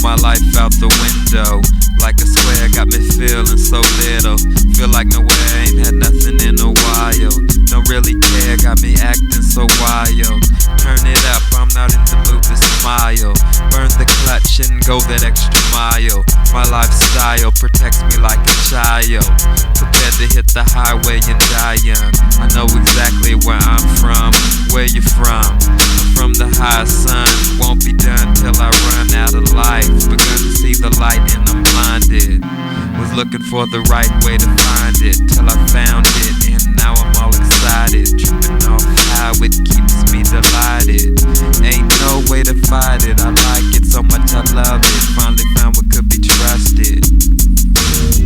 my life out the window. Like a square, got me feeling so little. Feel like nowhere, ain't had nothing in a while. Don't really care, got me acting so wild. Turn it up, I'm not in the mood to smile. Burn the clutch and go that extra mile. My lifestyle protects me like a child. Prepared to hit the highway and die young. I know exactly where I'm from. Where you from? I'm from the high sun. Won't be done till I run out of life. Begun to see the light and I'm blinded. Was looking for the right way to find it till I found it, and now I'm all excited. Tripping off how it keeps me delighted. Ain't no way to fight it. I like it so much, I love it. Finally found what could be trusted.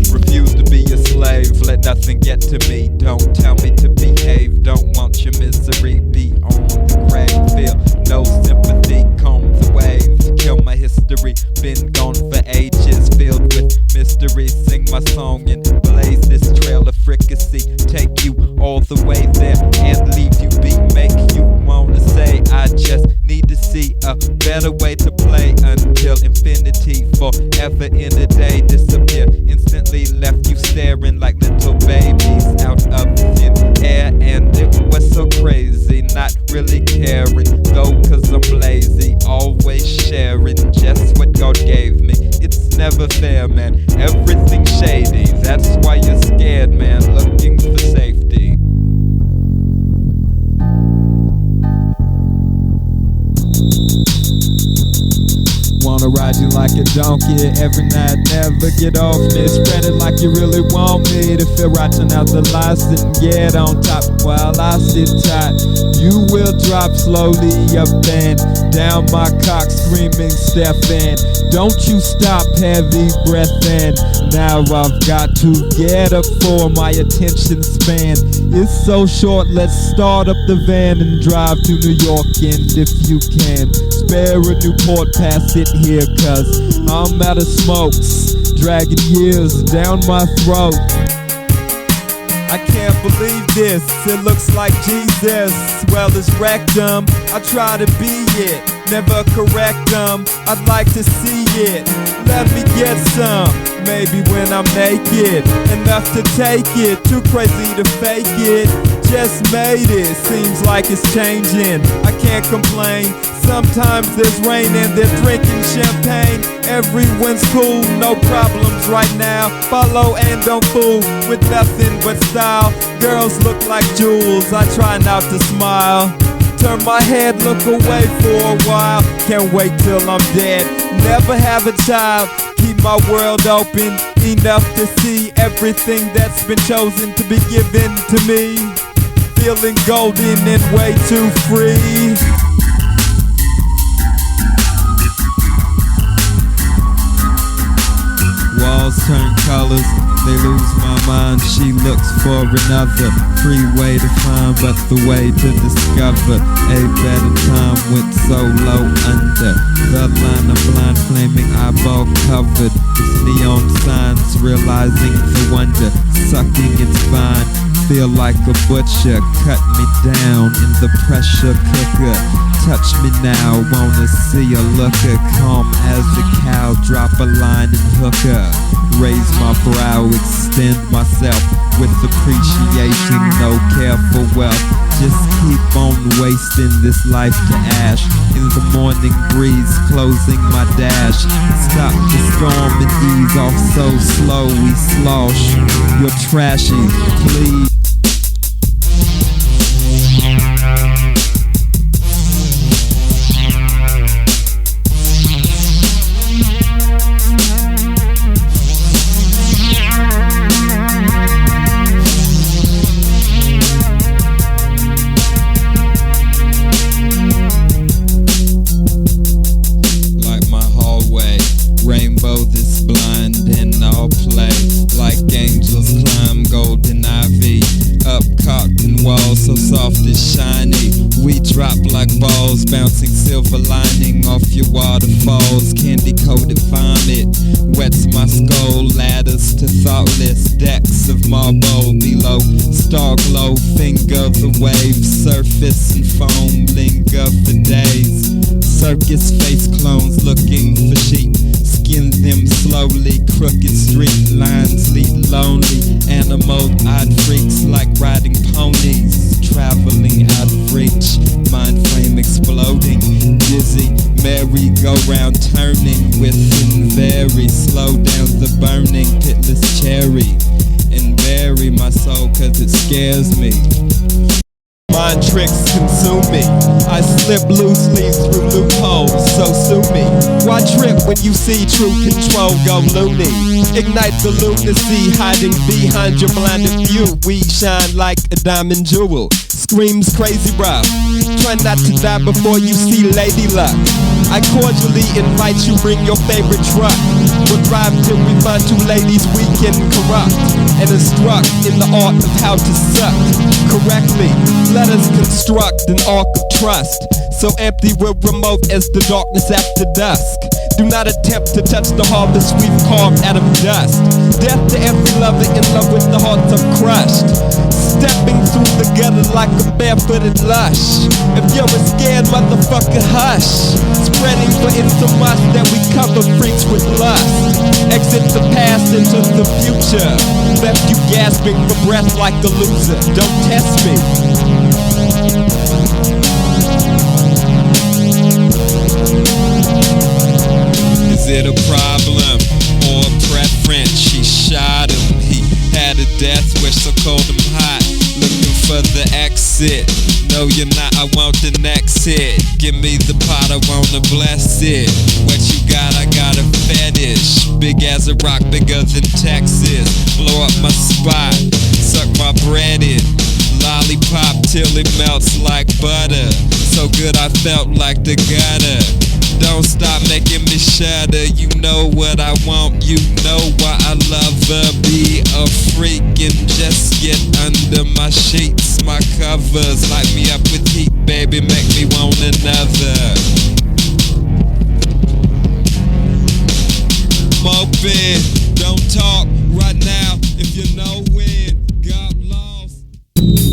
Refuse to be a slave, let nothing get to me. Don't tell me to behave, don't want your misery. Be on the grave, feel no sympathy. Comb the wave, kill my history. Been gone for ages, filled with mystery. Sing my song and blaze this trail of fricassee. Take you all the way there and leave you be. Make you wanna say I just need to see a better way to play until infinity. Forever in a day, disappear instantly, left you staring like little babies out of thin air. And it was so crazy, not really caring though, cause I'm lazy, always sharing just what God gave me. It's never fair, man, everything shady. That's why you're scared, man, looking for safety. Wanna ride you like a donkey every night, never get off me. Spread it like you really want me to feel right, turn out the lights and get on top while I sit tight. You will drop slowly up and down my cock, screaming Stefan. Don't you stop, heavy breath in. Now I've got to get up for my attention span. It's so short, let's start up the van and drive to New York. And if you can, spare a Newport, pass it here, cause I'm out of smokes, dragging years down my throat. I can't believe this, it looks like Jesus, well it's rectum. I try to be it, never correct them. I'd like to see it, let me get some. Maybe when I'm naked, enough to take it. Too crazy to fake it, just made it. Seems like it's changing, I can't complain. Sometimes there's rain and they're drinking champagne. Everyone's cool, no problems right now. Follow and don't fool with nothing but style. Girls look like jewels, I try not to smile. Turn my head, look away for a while. Can't wait till I'm dead, never have a child. Keep my world open, enough to see everything that's been chosen to be given to me. Feeling golden and way too free. Walls turn colors, they lose my mind. She looks for another free way to find, but the way to discover a better time went so low under the line of blind, flaming eyeball covered with neon signs, realizing the wonder, sucking its spine. Feel like a butcher, cut me down in the pressure cooker. Touch me now, wanna see a looker. Calm as a cow, drop a line and hook her. Raise my brow, extend myself with appreciation, no care for wealth. Just keep on wasting this life to ash. In the morning breeze, closing my dash. Stop the storm and ease off so slow, we slosh. You're trashy, please. So soft and shiny, we drop like balls, bouncing silver lining off your waterfalls. Candy coated vomit wets my skull, ladders to thoughtless decks of marble below. Star glow, finger the wave, surface and foam linger for days. Circus face clones looking for sheep, walking them slowly. Crooked street lines lead lonely. Animal odd freaks like riding ponies. Traveling out of reach, mind frame exploding. Dizzy, merry-go-round turning. Within very slow down the burning pitless cherry. And bury my soul cause it scares me. Mind tricks consume me. I slip loosely through loopholes, so sue me. Why trip when you see true control go loony? Ignite the lunacy hiding behind your blinded view. We shine like a diamond jewel. Screams crazy rough. Try not to die before you see Lady Luck. I cordially invite you, bring your favorite truck. We'll drive till we find two ladies we can corrupt and instruct in the art of how to suck correctly. Let us construct an arc of trust, so empty we're remote as the darkness after dusk. Do not attempt to touch the harvest we've carved out of dust. Death to every lover in love with the hearts I've crushed. Stepping through the gutter like a barefooted lush. If you're a scared motherfucker, hush. Spreading for it's so much that we cover freaks with lust. Exit the past into the future. Left you gasping for breath like a loser. Don't test me. Is it a problem or a preference? She shot him, he had a death wish, so called him hot. Looking for the exit. No, you're not, I want the next hit. Give me the pot, I wanna bless it. What you got, I got a fetish. Big as a rock, bigger than Texas. Blow up my spot, suck my bread in. Lollipop till it melts like butter. So good I felt like the gutter. Don't stop making me shudder. You know what I want, you know why I love her. Be a freak and just get under my sheets. My covers light me up with heat, baby, make me want another. Moping, don't talk right now if you know when. Got lost.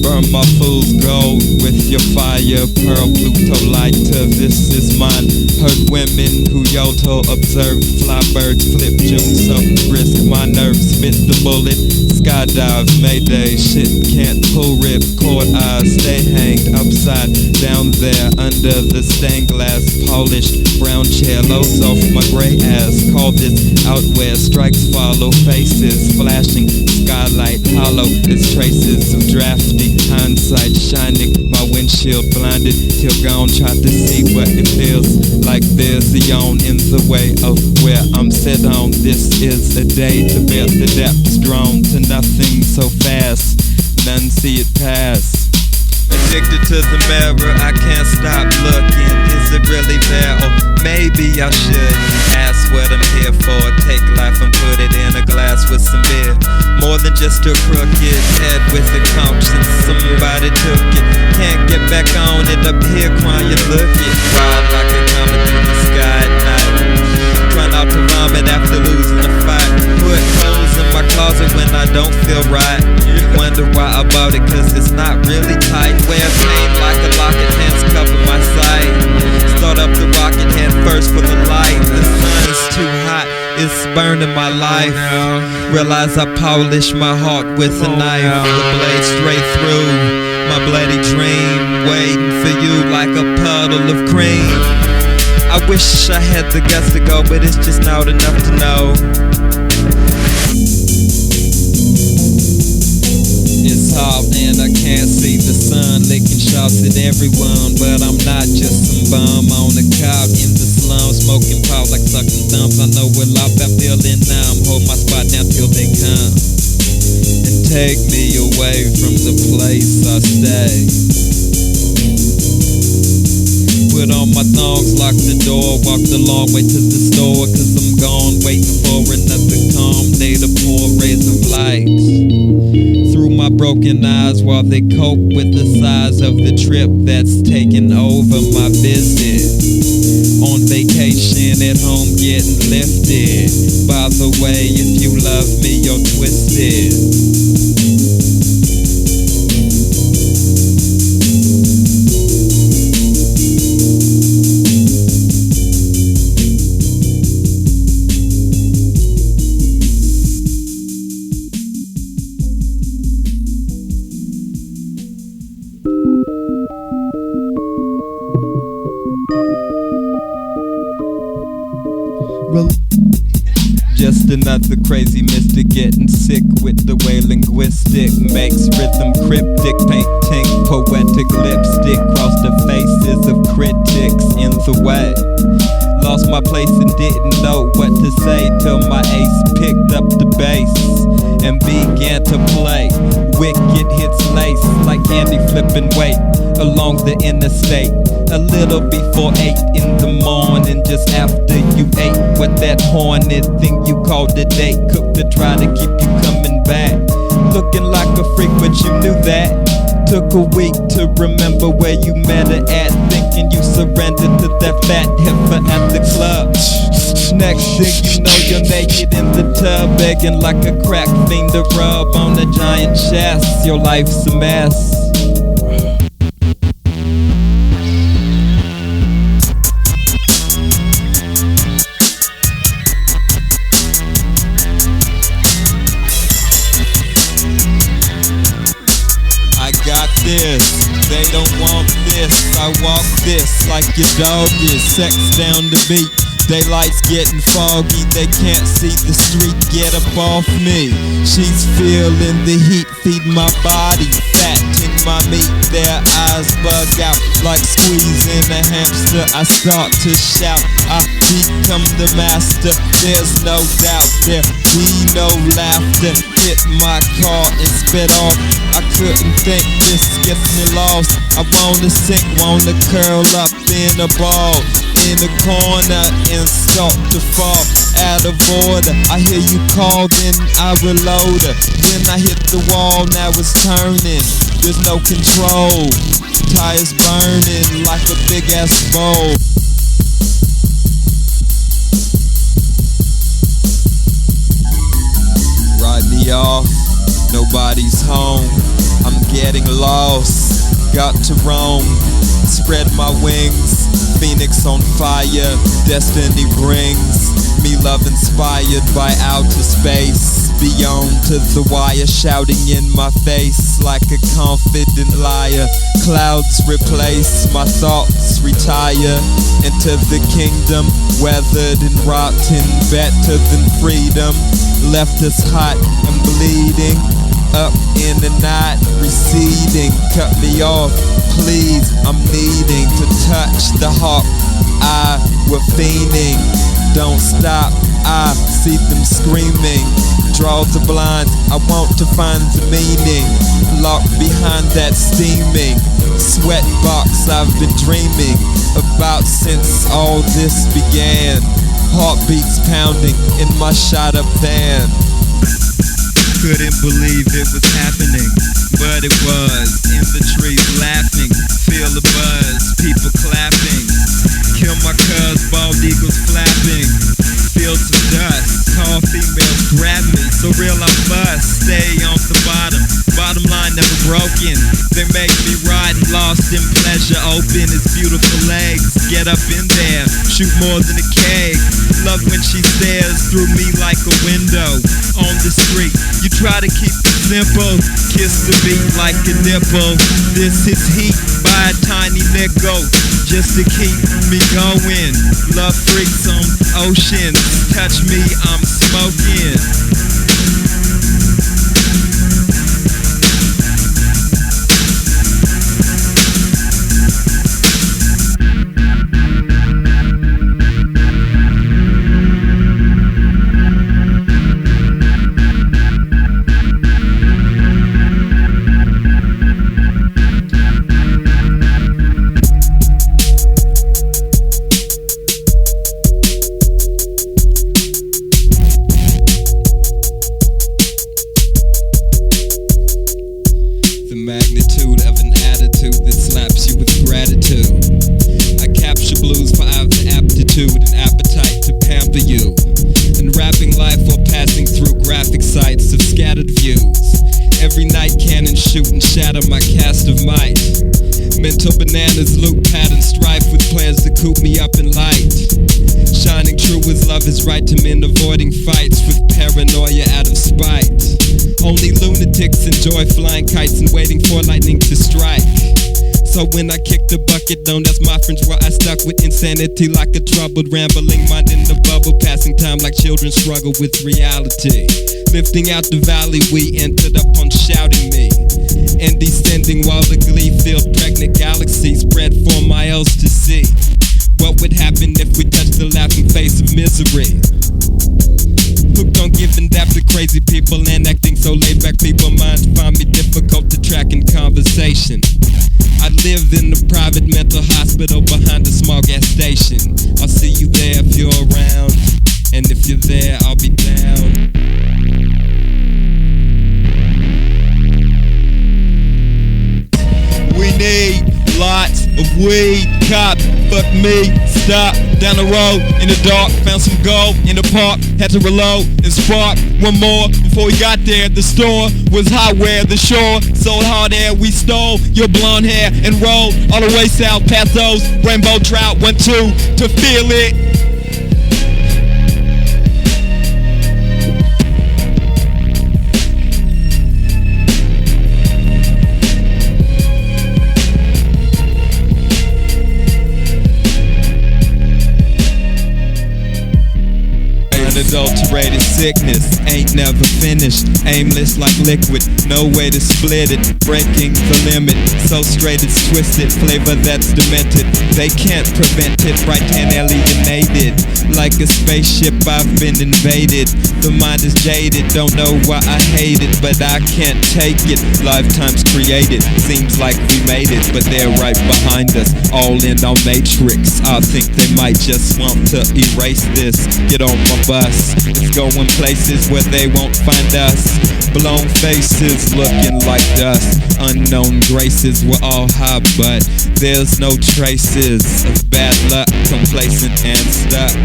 Burn my fool's gold with your fire, pearl Pluto lighter. This is mine. Hurt women who Yoto observed. Fly birds flip June, so risk my nerves. Spit the bullet, skydive, mayday. Shit can't pull rip, cord eyes. Stay hanged upside down there under the stained glass polished brown chair. Loads off my gray ass. Call this out where strikes follow. Faces flashing, skylight hollow. It's traces of drafty hindsight shining. My windshield blinded till gone. Tried to see what it feels like. There's a yawn in the way of where I'm set on. This is a day to bear the depths, drawn to nothing so fast. None see it pass. Addicted to the mirror, I can't stop looking. Is it really there? Or maybe I should ask what I'm here for. Take life and put it in a glass with some beer. More than just a crooked head with a conscience. Somebody took it, can't get back on it. Up here crying, look it. Ride like a comet through the sky at night. Try not to vomit after losing a fight. Put clothes in my closet when I don't feel right. Wonder why I bought it, cause it's not really tight. Wear pain like a locket, hands cover my sight. Start up the rocket head first for the light. The sun is too hot, it's burning my life. Realize I polish my heart with a knife. The blade straight through my bloody dream. Waiting for you like a puddle of cream. I wish I had the guts to go, but it's just not enough to know. It's hot and I can't see the sun, licking shots at everyone. But I'm not just some bum on a couch in the slum, smoking pot like sucking thumbs. I know we're locked, I'm feeling numb. Hold my spot down till they come and take me away from the place I stay. Put on my thongs, lock the door, walk the long way to the store. Cause I'm gone, waiting for another calm day to pour rays of light through my broken eyes while they cope with the size of the trip that's taken over my visit. On vacation at home getting lifted. By the way, if you love me, you're twisted. the crazy mystic, getting sick with the way linguistic makes rhythm cryptic, painting poetic lipstick across the faces of critics in the way. Lost my place and didn't know what to say till my ace picked up the bass and began to play. Wicked hits lace like candy flipping weight along the interstate. A little before 8 in the morning, just after you ate what that horny thing you called a date cooked to try to keep you coming back. Looking like a freak, but you knew that. Took a week to remember where you met her at, thinking you surrendered to that fat heifer at the club. Next thing you know, you're naked in the tub, begging like a crack fiend to rub on a giant chest. Your life's a mess. They don't want this, I walk this like your dog is. Sex down the beat, daylight's getting foggy. They can't see the street, get up off me. She's feeling the heat, feed my body, fatting my meat. Their eyes bug out like squeezing a hamster. I start to shout, I become the master. There's no doubt, there be no laughter. Hit my car and spit off. I couldn't think, this gets me lost. I wanna sink, wanna curl up in a ball in the corner and start to fall out of order. I hear you call, then I reload her. When I hit the wall, now it's turning. There's no control. Tires burning like a big ass bowl. Ride me off, nobody's home. I'm getting lost, got to roam. Spread my wings, Phoenix on fire. Destiny brings me love inspired by outer space. Beyond to the wire, shouting in my face like a confident liar. Clouds replace, my thoughts retire into the kingdom. Weathered and rotten, better than freedom. Left us hot and bleeding. Up in the night, receding. Cut me off, please, I'm needing to touch the heart. I were fiending. Don't stop, I see them screaming. Draw the blind, I want to find the meaning. Locked behind that steaming sweat box I've been dreaming about since all this began. Heartbeats pounding in my shot up van. Couldn't believe it was happening, but it was. In the trees laughing, feel the buzz, people clapping. Kill my cuz, bald eagles flapping. Feel some dust, tall females grab me. So real I bust, stay on the bottom. Bottom line never broken. They make me ride lost in pleasure. Open his beautiful legs, get up in there, shoot more than a keg. Love when she stares through me like a window. On the street, you try to keep it simple. Kiss the beat like a nipple. This is heat by a tiny nickel, just to keep me going. Love freaks on oceans. Touch me, I'm smoking. Mental bananas, loop pattern strife with plans to coop me up in light. Shining true as love is right to men, avoiding fights with paranoia out of spite. Only lunatics enjoy flying kites and waiting for lightning to strike. So when I kick the bucket down, that's my friends where I stuck with insanity like a troubled rambling mind in the bubble, passing time like children struggle with reality. Lifting out the valley, we ended up on shouting me, and descending while the glee-filled pregnant galaxy spread for miles to see. What would happen if we touched the laughing face of misery? Hooked on giving dap to crazy people and acting so laid back, people minds find me difficult to track in conversation. I live in the private mental hospital behind a small gas station. I'll see you there if you're around, and if you're there, I'll be down. We need lots of weed, cop, fuck me, stop, down the road, in the dark, found some gold, in the park, had to reload and spark one more. Before we got there, the store was highway, the shore, sold hard air, we stole your blonde hair and rolled all the way south past those rainbow trout, went to feel it. Unadulterated sickness ain't never finished, aimless like liquid, no way to split it, breaking the limit, so straight it's twisted, flavor that's demented, they can't prevent it, right hand alienated, like a spaceship I've been invaded, the mind is jaded, don't know why I hate it, but I can't take it, lifetimes created, seems like we made it, but they're right behind us, all in our matrix, I think they might just want to erase this, get on my bus, it's going places where they won't find us, blown faces looking like dust, unknown graces, we're all high but there's no traces of bad luck, complacent and stuck.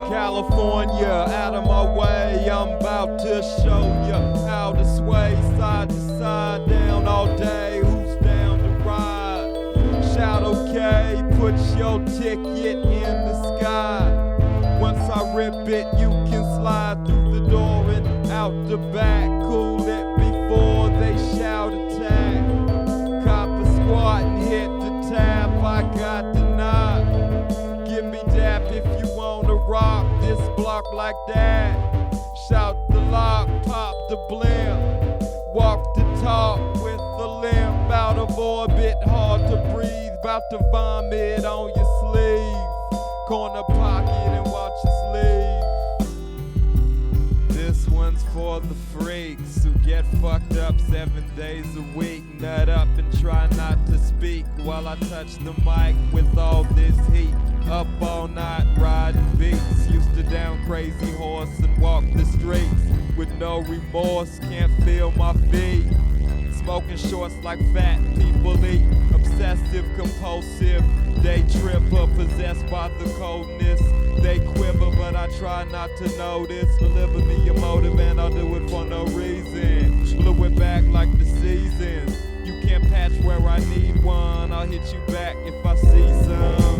California, out of my way, I'm about to show ya how to sway side to side, down all day, who's down to ride? Shout okay, put your ticket in the sky. Once I rip it, you can slide through the door and out the back. Cool it before they shout attack. Cop a squat and hit the tap, I got the knob. Give me dap if you wanna rock this block like that. Shout the lock, pop the blimp, walk the talk with the limp, out of orbit, hard to breathe, about to vomit on your sleeve, corner pocket and watch us leave. This one's for the freaks who get fucked up 7 days a week, nut up and try not to speak while I touch the mic with all this heat. Up all night riding beats, used to down crazy horse and walk the streets with no remorse, can't feel my feet. Smoking shorts like fat people eat, obsessive compulsive, they trip or possessed by the coldness. They quiver but I try not to notice, deliver me a motive and I'll do it for no reason. Blew it back like the seasons, you can't patch where I need one, I'll hit you back if I see some.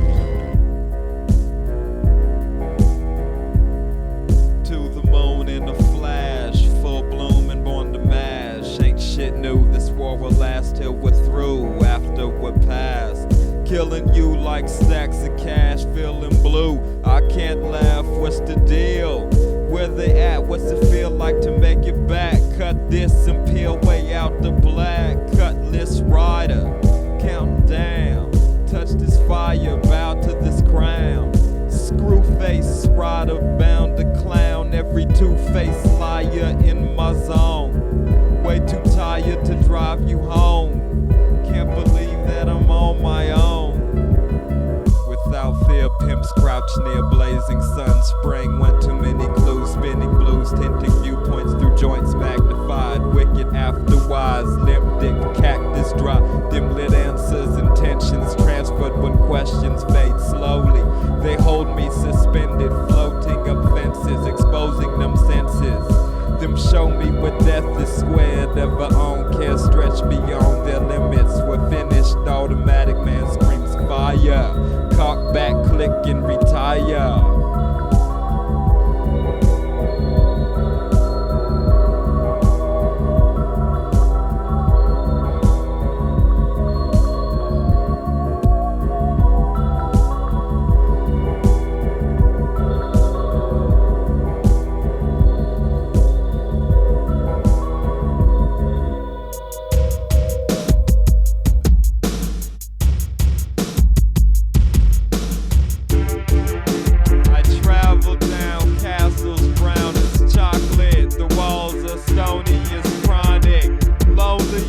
In a flash, full bloom and born to mash. Ain't shit new, this war will last till we're through, after we're past. Killing you like stacks of cash, feeling blue. I can't laugh, what's the deal? Where they at, what's it feel like to make it back? Cut this and peel way out the black. Cutlass rider, counting down. Touch this fire, bow to this crown. Screw face rider, bound to clown. Every two-faced liar in my zone. Way too tired to drive you home. Can't believe that I'm on my own. Without fear, pimps crouch near blazing sun. Spring went too many clues, spinning blues, tinting viewpoints through joints magnified. Wicked afterwise, limp dick cactus drop. Dim lit answers, intentions transferred when questions fade slowly. They hold me suspended, floating up fences, exposing them senses. Them show me what death is squared, ever on care stretch beyond their limits. We're finished, automatic man screams fire. click and retire.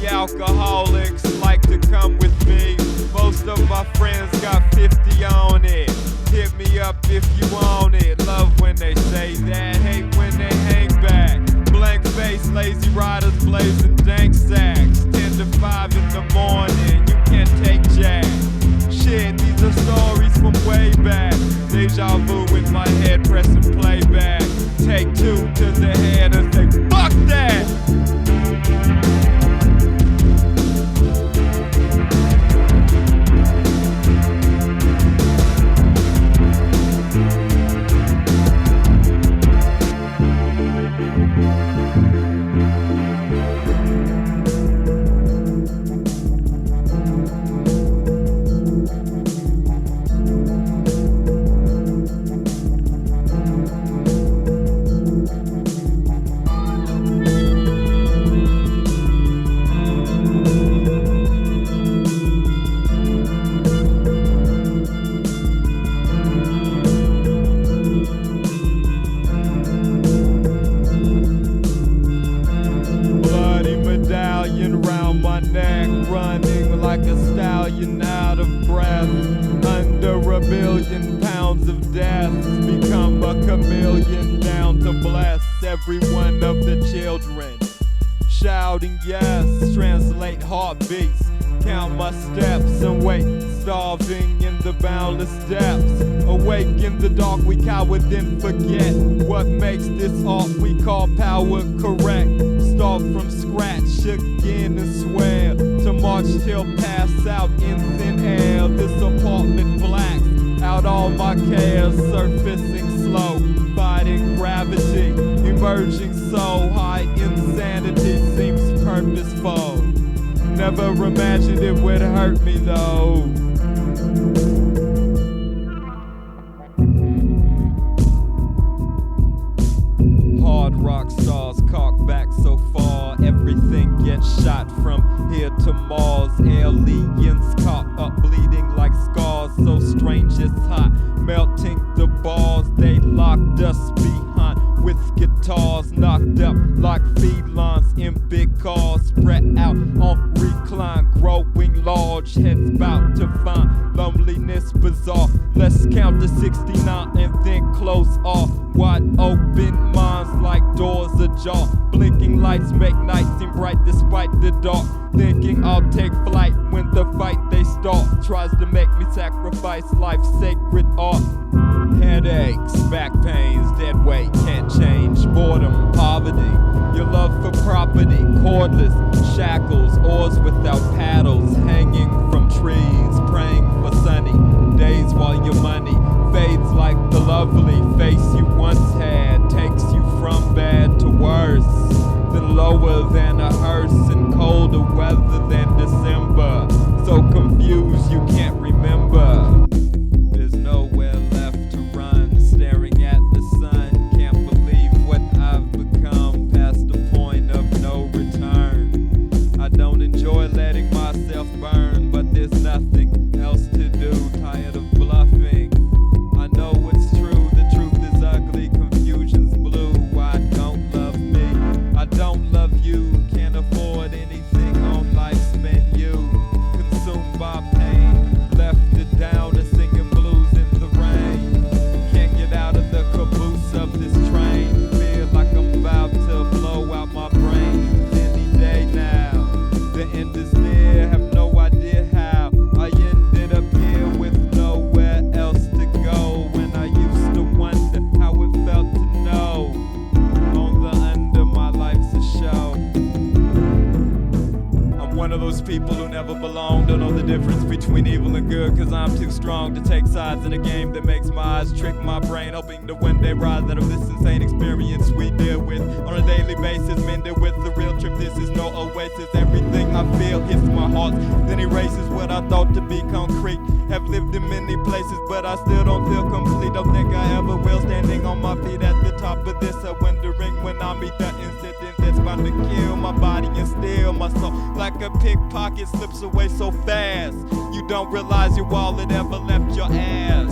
Alcoholics like to come with me. Most of my friends got 50 on it. Hit me up if you want it. Love when they say that, hate when they hang back. Blank face, lazy riders blazing dank sacks. 10 to 5 in the morning, you can't take jack. Shit, these are stories from way back. Deja vu with my head pressing playback. Take 2 to the head and say, fuck that! Every one of the children shouting yes, translate heartbeats, count my steps and wait, starving in the boundless depths. Awake in the dark, we cower then forget what makes this art we call power correct. Start from scratch again and swear to march till pass out in thin air. This apartment blacks out all my cares, surfacing slow, fighting gravity, emerging so high. Insanity seems purposeful. Never imagined it would hurt me though. Hard rock stars cock back so far, everything gets shot from here to Mars. Aliens caught up bleeding like scars, so strange it's hot, melting the bars. They locked us behind with guitars, knocked up like felines in big cars, spread out on recline, growing large, heads bout to find loneliness bizarre. Let's count to 69 and then close off. Wide open minds like doors ajar, blinking lights make nights seem bright despite the dark. Thinking I'll take flight when the fight they start tries to make me sacrifice life's sacred art. Headaches, back pains, dead weight, can't change. Boredom, poverty, your love for property, cordless shackles, oars without paddles, hanging from trees, praying for sunny days while your money fades like the lovely face you once had, takes you from bad to worse, then lower than a hearse, and colder weather than December, so confused you can't remember. There's nowhere left to run, staring at the sun, can't believe what I've become, past the point of no return. I don't enjoy letting myself burn, but there's nothing else to do, tired of bluffing. I know it's true, the truth is ugly, confusion's blue. I don't love me, I don't love you, can't afford anything on life's menu. Consumed by pain, left it down to singing blues in the rain. Can't get out of the caboose of this train, feel like I'm about to blow out my brain any day now. The end is near, have no idea how I ended up here with nowhere else to go, when I used to wonder how it felt to know on the under my life's a show. I'm one of those people who never belong, don't know the difference between between evil and good, cause I'm too strong to take sides in a game that makes my eyes trick my brain, hoping to one day rise out of this insane experience we deal with on a daily basis. Mended with the real trip, this is no oasis. Everything I feel hits my heart, then erases what I thought to be concrete. Have lived in many places, but I still don't feel complete. Don't think I ever will, standing on my feet at the top of this. I'm wondering when I meet the incident that's bound to kill my body and steal my soul. Like a pickpocket slips away so fast, you don't realize your wallet ever left your ass.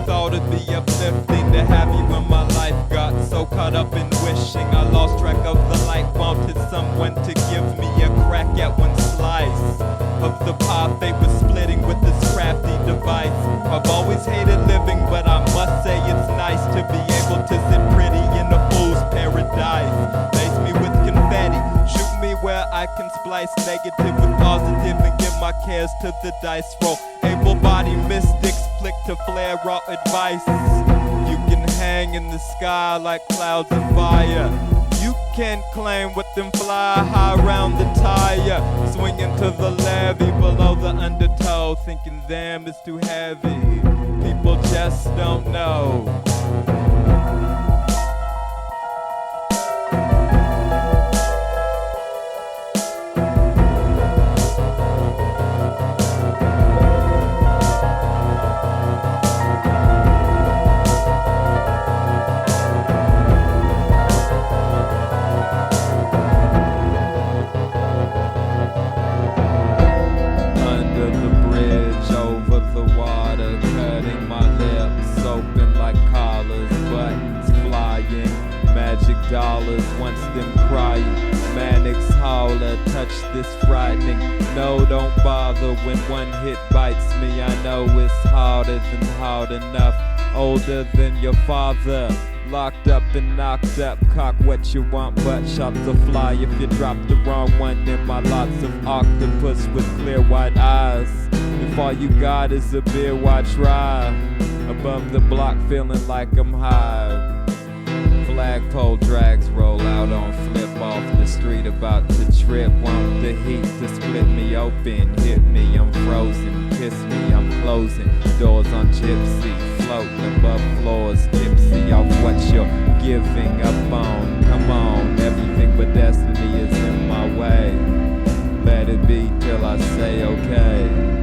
Thought it'd be uplifting to have you in my life. Got so caught up in wishing I lost track of the light. Wanted someone to give me a crack at one slice of the pie they were splitting with this crafty device. I've always hated living, but I must say it's nice to be able to sit pretty in a fool's paradise. Lace me with confetti, shoot me where I can splice negative with positive and give my cares to the dice roll. Able-bodied mystics flick to flare raw advice. You can hang in the sky like clouds of fire. You can claim with them fly high around the tire. Swinging to the levee below the undertow, thinking damn it's too heavy. People just don't know. Dollars, once them crying, Mannix holler, touch this frightening. No, don't bother when one hit bites me. I know it's harder than hard enough. Older than your father, locked up and knocked up. Cock what you want, but shots will fly if you drop the wrong one. In my lots of octopus with clear white eyes. If all you got is a beer, why try? Above the block, feeling like I'm high. Flagpole drags roll out on flip off the street, about to trip. Want the heat to split me open, hit me, I'm frozen. Kiss me, I'm closing doors on gypsy, floating above floors, tipsy off what you're giving up on. Come on, everything but destiny is in my way. Let it be till I say okay.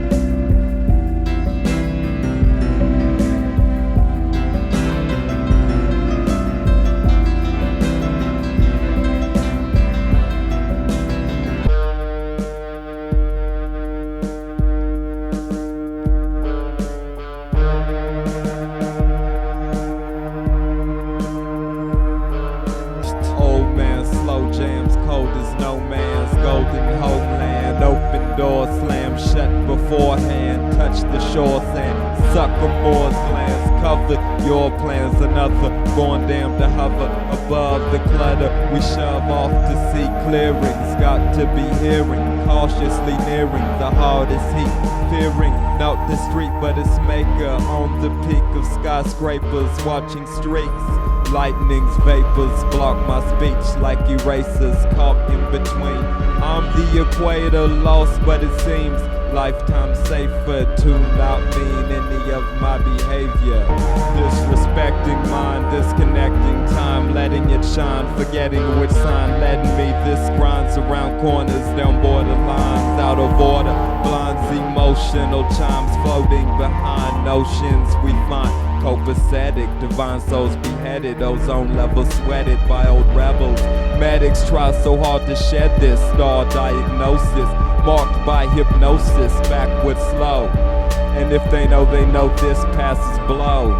Beforehand, touch the shore sand, suck a Moore's glance, cover your plans. Another going down to hover above the clutter. We shove off to see clearings, got to be hearing, cautiously nearing the hardest heat, fearing not the street but its maker. On the peak of skyscrapers, watching streaks, lightning's vapors block my speech like erasers, caught in between. I'm the equator, lost but it seems lifetime safer to not mean any of my behavior. Disrespecting mind, disconnecting time, letting it shine, forgetting which sign led me. This grinds around corners, down borderlines, out of order, blinds, emotional chimes floating behind notions we find copacetic. Divine souls beheaded, ozone level sweated by old rebels. Medics try so hard to shed this star diagnosis, marked by hypnosis, backward slow. And if they know this passes blow.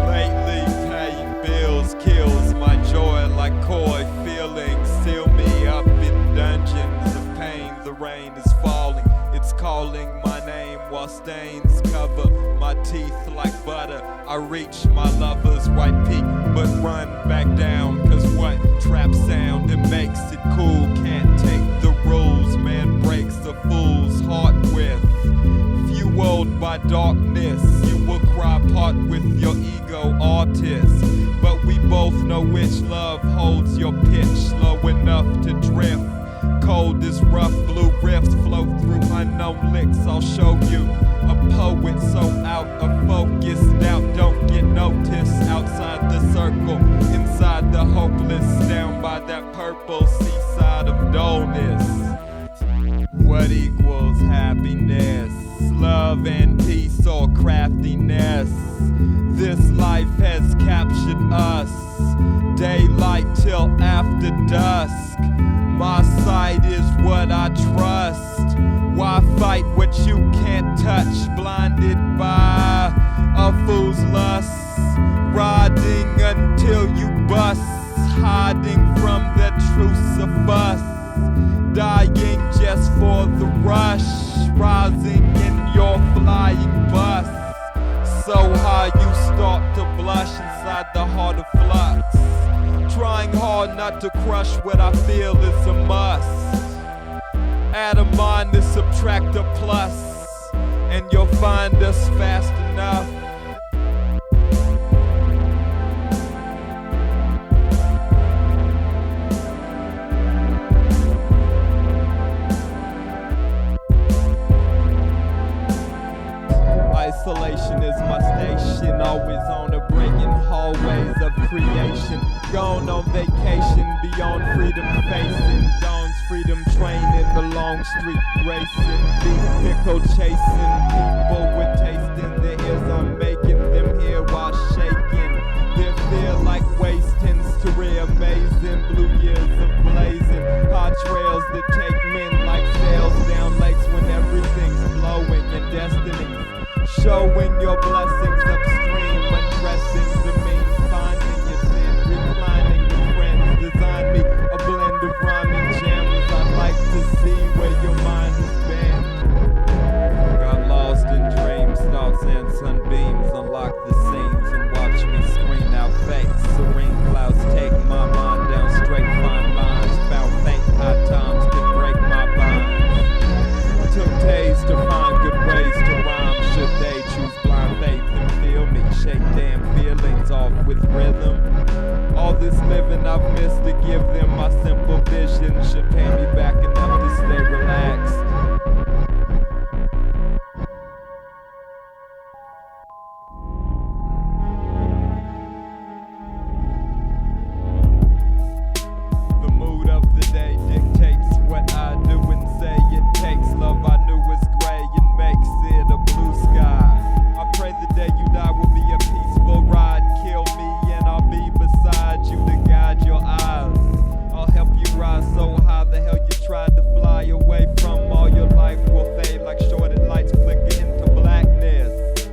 Lately paying bills kills my joy like coy feelings. Seal me up in dungeons of pain. The rain is falling, it's calling my name while stains cover my teeth like butter. I reach my lover's white peak, but run back down. Cause what trap sound, it makes it cool. Can't take the rules man breaks a fool's heart with. Fueled by darkness, you will cry part with your ego artist. But we both know which love holds your pitch slow enough to drift. Cold as rough blue riffs flow through unknown licks. I'll show you a poet so out of focus. Doubt don't get noticed outside the circle. Inside the hopeless, down by that purple seaside of dullness. What equals happiness? Love and peace or craftiness? This life has captured us. Daylight till after dusk. My sight is what I trust. Why fight what you can't touch? Blinded by a fool's lust. Riding until you bust. Hiding from the truths of us. Dying just for the rush. Rising in your flying bus. So high you start to blush inside the heart of flux. Trying hard not to crush what I feel is a must. Add a minus, subtract a plus, and you'll find us fast enough. Isolation is my station, always on a break in hallways of creation. Gone on vacation, beyond freedom facing. Dawn's freedom train in the long street racing. Vehicle chasing, people with taste in their ears. I'm making them hear while shaking. Their fear like waste tends to re-amazing. Blue years of blazing, hot trails that take men like sails down lakes when everything's blowing and destiny. Showing your blessings upstream when dressing the mean. Finding your sin, reclining with friends. Design me a blend of rhyming gems. I'd like to see where your mind has been. Got lost in dreams, thoughts and sunbeams. Unlock the scenes and watch me screen out fakes. Serene clouds take my mind down straight fine lines. Found faint high times can break my binds. Took days to find good ways to rhyme. Should they choose blind faith and feel me? Shake damn feelings off with rhythm. All this living I've missed to give them my simple vision should pay me back enough to stay relaxed. The mood of the day dictates what I do and say it takes. Love I knew was gray and makes it a blue sky. I pray the day you die will be a peaceful ride. Kill me and I'll be beside you to guide your eyes. I'll help you rise so high the hell you tried to fly away from. All your life will fade like shorted lights flicker into blackness.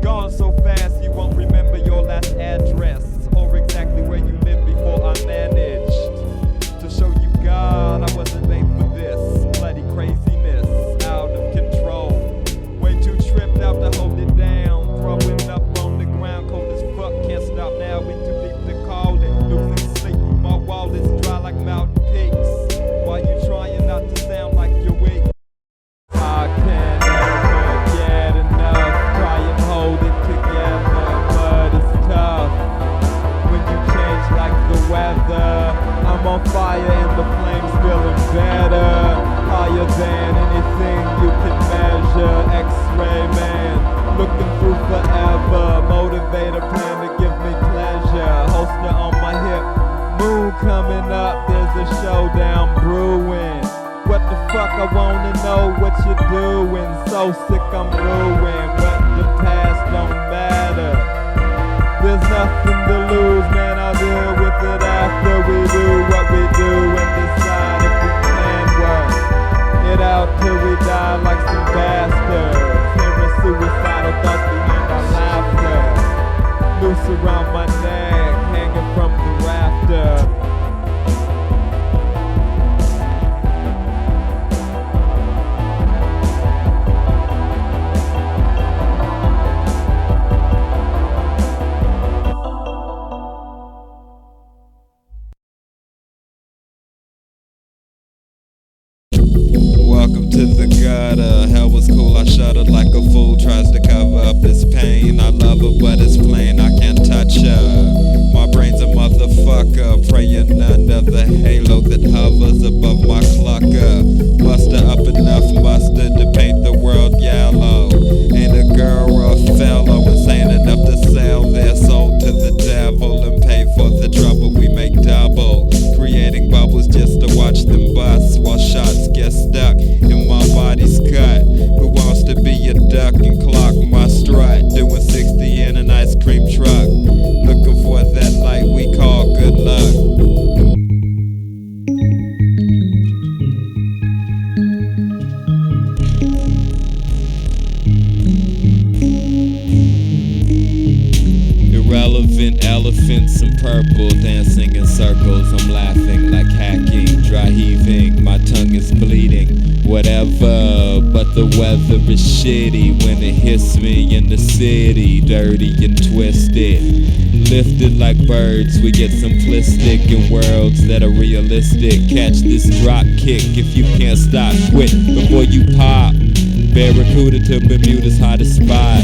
Gone so fast you won't remember your last address or exactly where you lived before I managed to show you God. I wasn't made for this bloody craziness, out of control. Way too tripped out to hold it down. Throwing up on the ground, cold as fuck. Can't stop now, we too deep to call it. Losing sleep, my wall is dry like mountain peaks. While you trying not to sound like you're weak. I can never get enough. Try and hold it together, but it's tough. When you change like the weather, I'm on fire and the flames feeling better. Higher than anything you can measure. X-ray man, looking through forever. Motivator plan to give me pleasure. Holster on my hip, moon coming up. There's a showdown brewing. What the fuck, I wanna know what you're doing. So sick I'm ruined, but the past don't matter. There's nothing to lose, man, I'll deal with it after we do what we do and decide if we can work it out till we die like some bastards. Hearing suicidal thoughts behind our laughter. Noose around my neck, hanging from the rafter. stutter. Hell was cool, I shuddered like a fool tries to cover up his pain. I love her, but it's plain, I can't touch her. My brain's a motherfucker, praying under the halo that hovers above my clucker. Muster up enough mustard to paint the world yellow. Ain't a girl or a fellow insane enough to sell their soul to the devil and pay for the trouble we make double. Creating bubbles just to watch them bust while shots get stuck and my body's cut. Who wants to be a duck and clock my strut? Doing 60 in an ice cream truck, looking for that light we call good luck. Irrelevant elephants in purple dancing in circles. I'm laughing like hacking, dry heaving, my tongue is bleeding. Whatever, but the weather is shitty when it hits me in the city, dirty and twisted. Lifted like birds, we get simplistic in worlds that are realistic. Catch this drop kick if you can't stop, quit before you pop. Barracuda to Bermuda's hottest spot.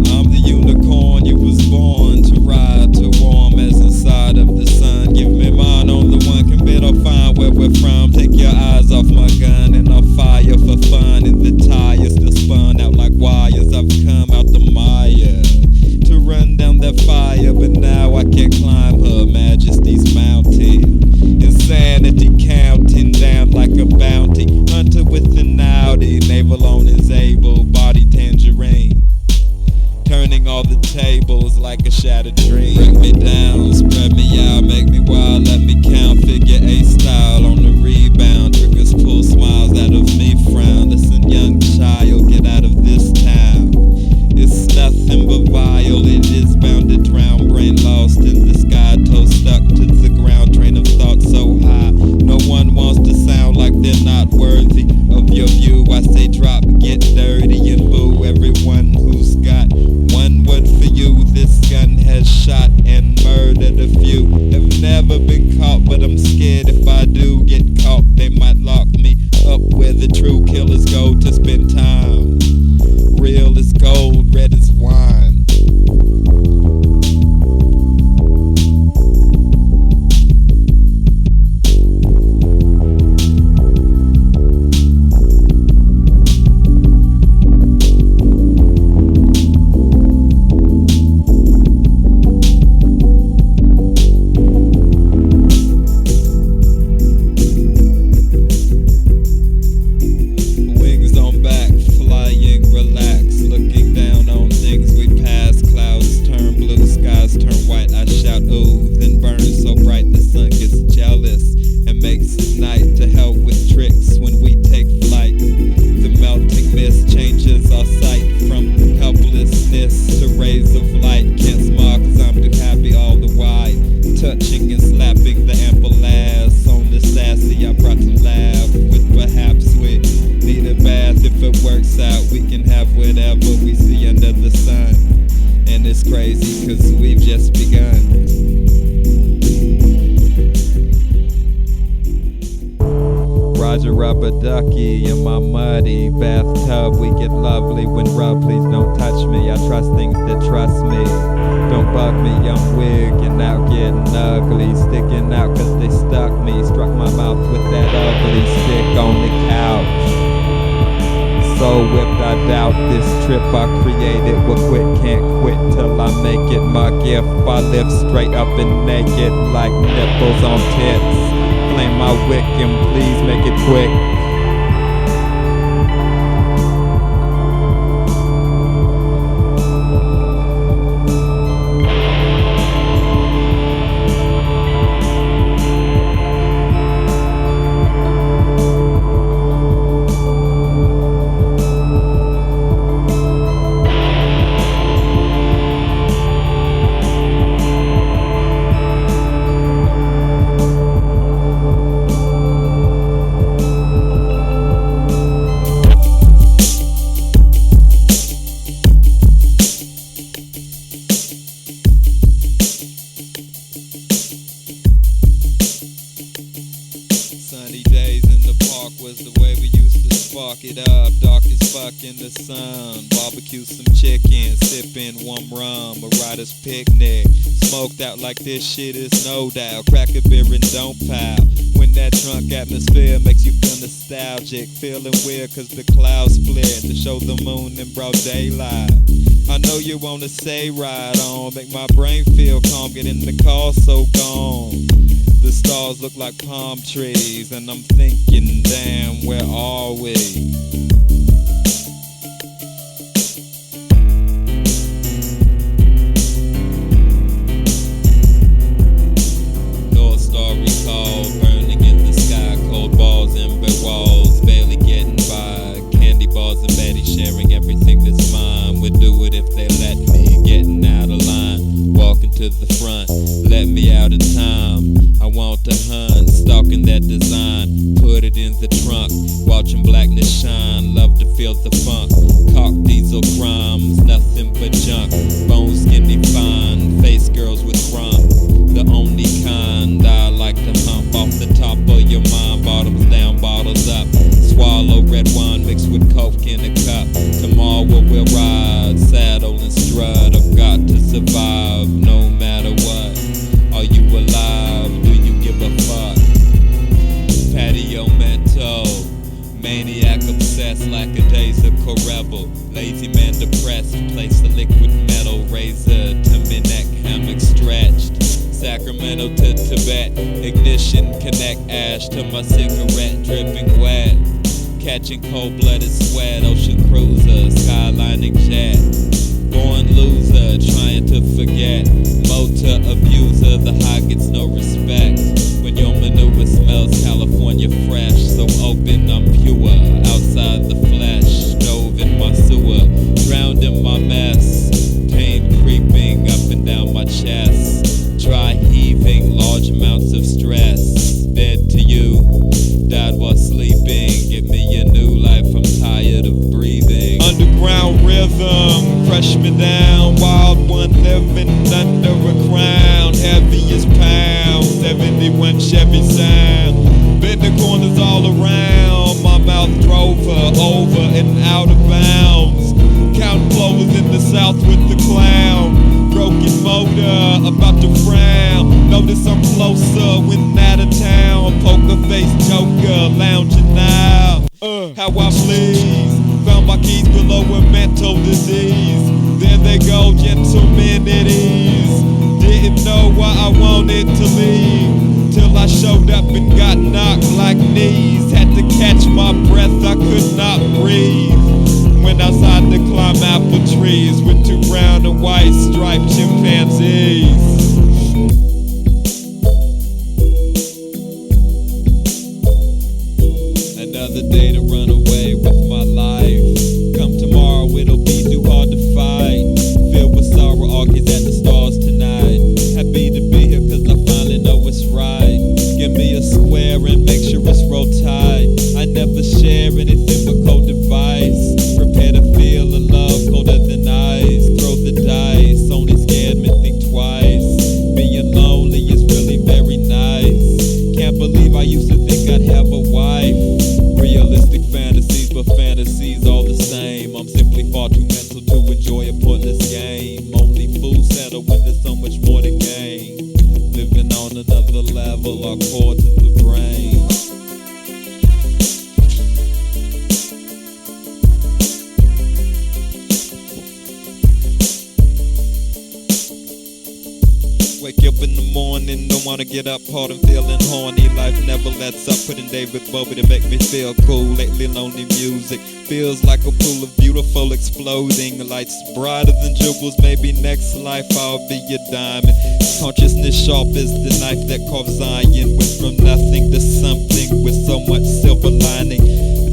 I'm the unicorn you was born to ride, to warm as inside of the sun. Give me mine on the one, can better find where we're from. Take your eyes off my gun and I'll fire for fun. And the tires still spun out like wires. I've come out the mire to run down that fire, but now I can't climb her majesty's mountain. Insanity counting down like a bounty. Hunter with an Audi, navel on his able body tangerine. Turning all the tables like a shattered dream. Break me down, spread me out, make me wild, let me count. Figure 8 style on the rebound. Triggers pull smiles out of me, frown. Listen, young child, get out of this town. It's nothing but vile, it is bound to drown. Brain lost in the sky, toe stuck to the ground. Train of thought so high, no one wants to sound like they're not worthy of your view. I say drop, get dirty and boo everyone who's got one word for you. This gun has shot and murdered a few. Have never been caught, but I'm scared if I do get caught, they might lock me up where the true killers go to spend time. Real is gold, red is wine. Ducky in my muddy bathtub, we get lovely when rub. Please don't touch me, I trust things that trust me. Don't bug me, I'm wigging out, getting ugly. Sticking out cause they stuck me. Struck my mouth with that ugly stick on the couch. So whipped, I doubt this trip I created will quit. Can't quit till I make it my gift. I live straight up and naked like nipples on tits. Flame my wick and please make it quick. Spark it up, dark as fuck in the sun. Barbecue some chicken, sipping warm rum, a rider's picnic. Smoked out like this shit is no doubt. Crack a beer and don't pout. When that drunk atmosphere makes you feel nostalgic, feeling weird cause the clouds split to show the moon in broad daylight. I know you wanna say ride on, make my brain feel calm, get in the car so gone. The stars look like palm trees, and I'm thinking, damn, where are we? North Star recall, burning in the sky, cold balls and bed walls, barely getting by. Candy bars and Betty sharing everything that's mine. Would do it if they let me, getting out of line, walking to the front, let me out in time. I want to hunt, stalking that design, put it in the trunk, watching blackness shine, love to feel the funk, cock diesel crimes, nothing but junk, bone skinny fine, face girls with rump, the only kind I like to hump off the top of your mind, bottoms down, bottles up, swallow red wine mixed with coke in a cup, tomorrow we'll ride, saddle and strut, I've got to survive, no matter what, are you alive? A fuck. Patio mental, maniac obsessed like a daisical rebel, lazy man depressed, place a liquid metal razor to my neck, hammock stretched, Sacramento to Tibet, ignition connect ash to my cigarette dripping wet, catching cold-blooded sweat, ocean cruiser, skylining jet, born loser, trying to forget, motor abuser, the high gets no respect. When your manure smells California fresh, so open I'm pure, outside the flesh, stove in my sewer, drowned in my mess, pain creeping up and down my chest, dry heaving, large amounts of stress, dead to you, died while sleeping, give me a new life, I'm tired of breathing. Underground rhythm, crush me down, wild one living under a crown, heavy as pound, 71 Chevy sound, bend the corners all around, my mouth drove her over and out of bounds, counting blowers in the south with the clown, broken motor, about to frown, notice I'm closer when out of town, poker face joker, lounging now, how I please, found my keys below a mental disease, there they go, gentlemen at ease, didn't know why I wanted to leave, till I showed up and got knocked like knees, had to catch my breath, I could not breathe, went outside to climb apple trees, with two brown and white striped chimpanzees. Another day to run away with my life, come tomorrow it'll be too hard to fight, filled with sorrow, argues at the stars tonight, happy to be here cause I finally know it's right, give me a square and make sure it's roll tight, I never share anything but cold advice, prepare to feel a love colder than ice, throw the dice, only scared men think twice, being lonely is really very nice, can't believe I used to think I'd have a wife, realistic fantasies, but fantasies all the same. I'm simply far too mental to enjoy a pointless game. Only fools settle when there's so much more to gain. Living on another level, our core to the brain. Wake up in the morning, don't wanna get up, hard and feeling horny. Life never lets up, putting David Bowie to make me feel cool. Lately lonely music feels like a pool of beautiful exploding lights, brighter than jewels. Maybe next life I'll be a diamond. Consciousness sharp as the knife that carves iron. Went from nothing to something with so much silver lining.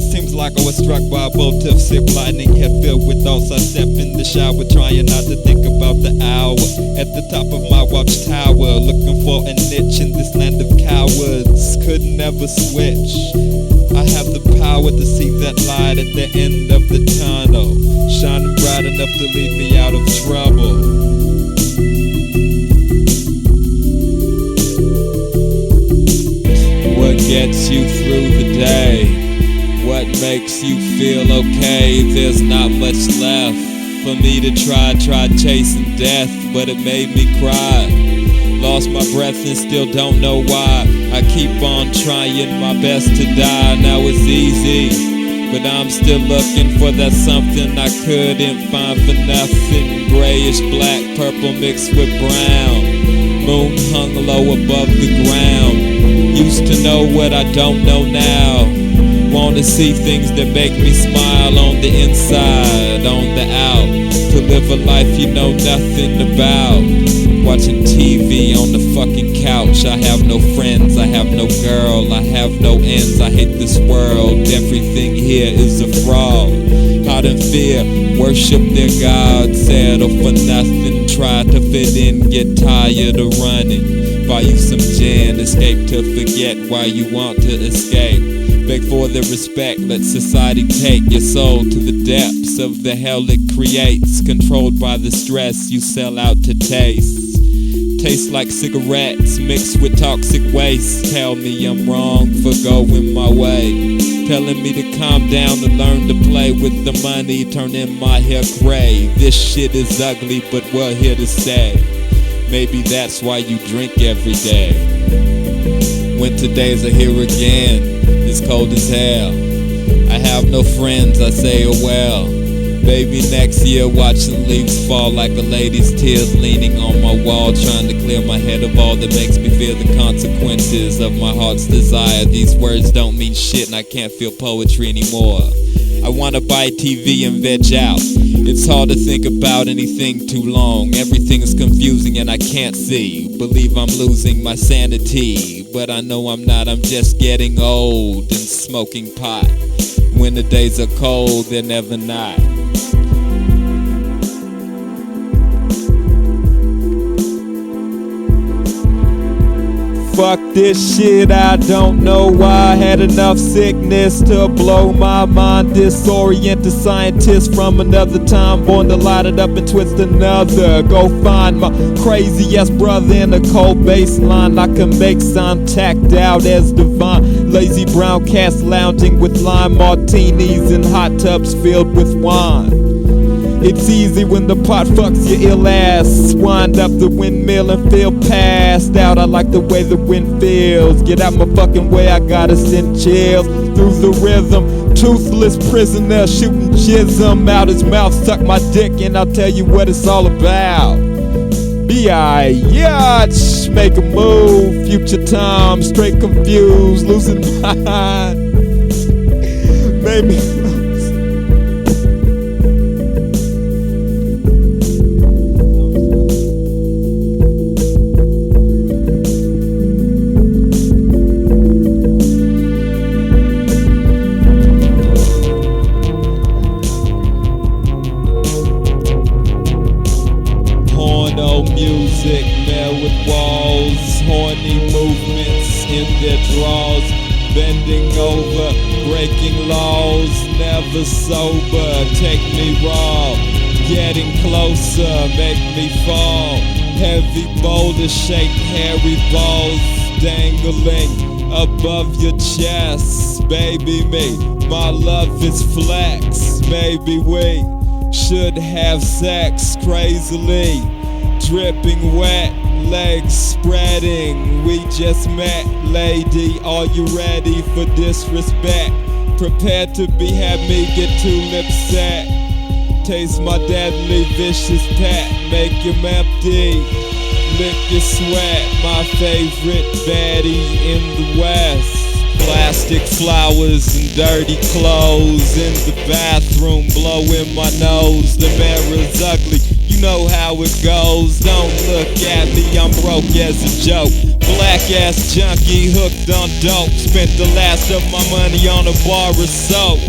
Seems like I was struck by a bolt of zip lightning, head filled with thoughts. I step in the shower, trying not to think about the hour. At the top of my watchtower, looking for a niche in this land of cowards. Could never switch. I have the power to see that light at the end of the tunnel, shining bright enough to lead me out of trouble. What gets you through the day? What what makes you feel okay. There's not much left for me to try chasing death, but it made me cry. Lost my breath and still don't know why. I keep on trying my best to die. Now it's easy, but I'm still looking for that something I couldn't find for nothing. Grayish black, purple mixed with brown. Moon hung low above the ground. Used to know what I don't know now. Wanna see things that make me smile on the inside, on the out. To live a life you know nothing about. Watching TV on the fucking couch. I have no friends, I have no girl, I have no ends. I hate this world, everything here is a fraud. Hide in fear, worship their God. Settle for nothing, try to fit in, get tired of running. Buy you some gin, escape to forget why you want to escape. Beg for the respect, let society take your soul to the depths of the hell it creates. Controlled by the stress you sell out to taste. Taste like cigarettes mixed with toxic waste. Tell me I'm wrong for going my way. Telling me to calm down and learn to play with the money, turning my hair gray. This shit is ugly, but we're here to stay. Maybe that's why you drink every day. Winter days are here again, it's cold as hell. I have no friends, I say oh well. Maybe next year watching leaves fall like a lady's tears, leaning on my wall, trying to clear my head of all that makes me feel the consequences of my heart's desire. These words don't mean shit and I can't feel poetry anymore. I wanna buy TV and veg out. It's hard to think about anything too long. Everything's confusing and I can't see. Believe I'm losing my sanity, but I know I'm not, I'm just getting old and smoking pot. When the days are cold, they're never not. Fuck this shit, I don't know why. Had enough sickness to blow my mind. Disoriented scientist from another time, born to light it up and twist another. Go find my crazy ass brother in a cold bass line. I can make sound tacked out as divine. Lazy brown cats lounging with lime martinis in hot tubs filled with wine. It's easy when the pot fucks your ill ass. Wind up the windmill and feel passed out. I like the way the wind feels. Get out my fucking way, I gotta send chills through the rhythm. Toothless prisoner shooting jism out his mouth. Suck my dick and I'll tell you what it's all about. B.I.Yatch, make a move. Future time, straight confused, losing my mind. Made me sober, take me raw, getting closer, make me fall. Heavy boulders shake hairy balls, dangling above your chest. Baby me, my love is flex. Maybe we should have sex crazily, dripping wet, legs spreading. We just met, lady, are you ready for disrespect? Prepared to be, have me get tulip set. Taste my deadly vicious pet, make him empty, lick your sweat. My favorite baddie in the West. Plastic flowers and dirty clothes in the bathroom, blowing my nose. The mirror's ugly, you know how it goes. Don't look at me, I'm broke as a joke. Black ass junkie hooked on dope. Spent the last of my money on a bar of soap.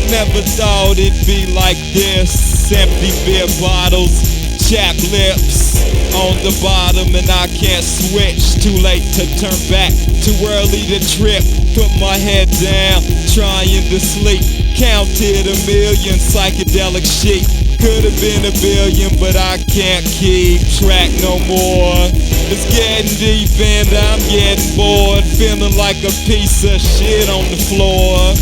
Never thought it'd be like this. Empty beer bottles, chapped lips on the bottom, and I can't switch. Too late to turn back, too early to trip. Put my head down, trying to sleep. Counted a million psychedelic sheep. Could've been a billion, but I can't keep track no more. It's getting deep and I'm getting bored, feeling like a piece of shit on the floor.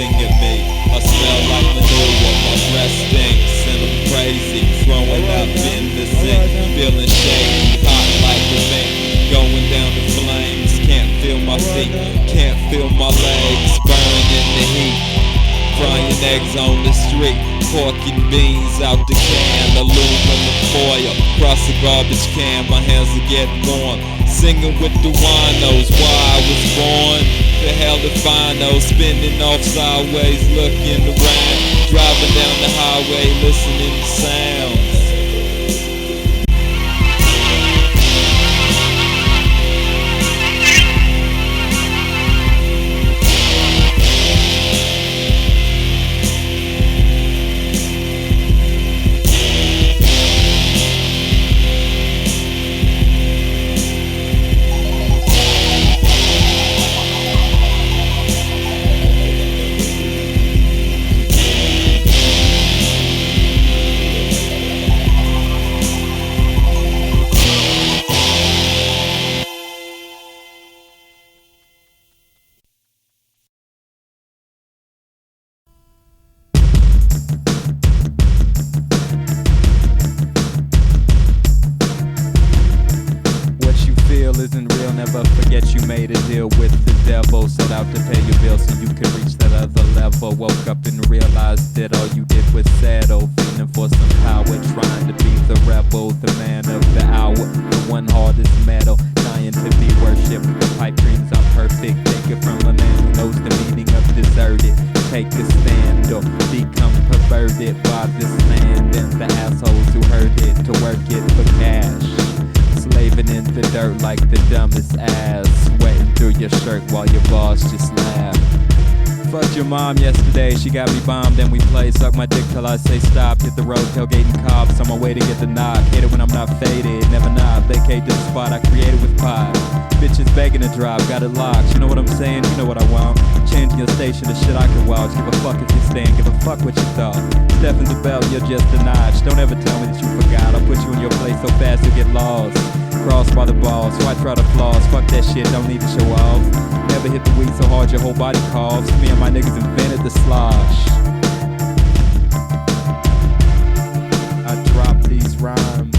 everything in me. I smell like manure, my breath stinks, and I'm crazy. Throwing up in the sink, feeling shady, hot like a vent. Going down the flames, can't feel my feet, can't feel my legs, burning in the heat. Frying eggs on the street, pork and beans out the can, aluminum foil, across the garbage can, my hands are getting warm. Singing with the winos, why I was born. The hell if I know, spinning off sideways, looking around, driving down the highway, listening to sounds. Isn't real, never forget you made a deal with the devil. Set out to pay your bill so you could reach that other level. Woke up and realized that all you did was settle, feeling for some power, trying to be the rebel, the man of the hour, the one hard as metal, dying to be worshipped. The pipe dreams are perfect, take it from a man who knows the meaning of deserted. Take a stand or become perverted by this land and the assholes who heard it to work it for cash. Slaving in the dirt like the dumbest ass, sweating through your shirt while your boss just laugh. Fucked your mom yesterday, she got me bombed and we play. Suck my dick till I say stop, hit the road, tailgating cops on my way to get the knock. Hate it when I'm not faded, never not vacate the spot I created with pie. Bitches begging to drop, got it locked, you know what I'm saying, you know what I want. Changing your station to shit I can watch, give a fuck if you stand, give a fuck what you thought. Stefan the belt, you're just a notch, don't ever tell me that you forgot. I'll put you in your place so fast you'll get lost. Crossed by the balls, so I try to floss. Fuck that shit, don't need to show off. Never hit the weed so hard your whole body coughs. Me and my niggas invented the slosh. I drop these rhymes.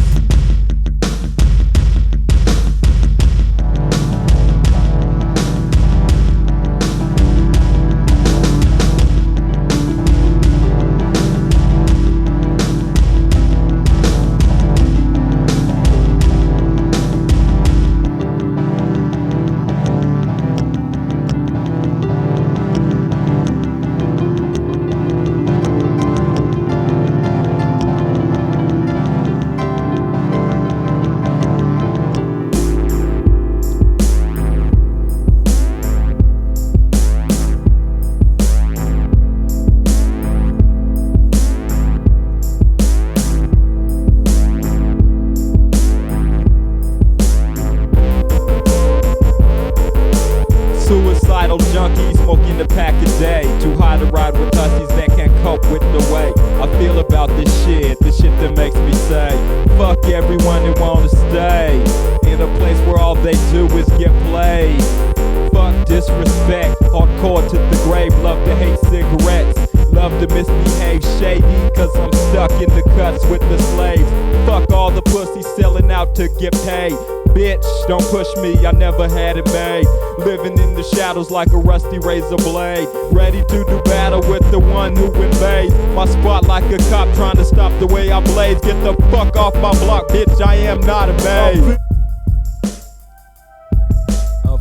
Suicidal junkie, smoking a pack a day. Too high to ride with hussies that can't cope with the way I feel about this shit that makes me say fuck everyone who wanna stay in a place where all they do is get played. Fuck disrespect, hardcore to the grave, love to hate cigarettes, love to misbehave shady, cause I'm stuck in the cuts with the slaves. Fuck all the pussies selling out to get paid. Bitch, don't push me, I never had it made. Living in the shadows like a rusty razor blade, ready to do battle with the one who invades my spot like a cop trying to stop the way I blaze. Get the fuck off my block, bitch, I am not a maid.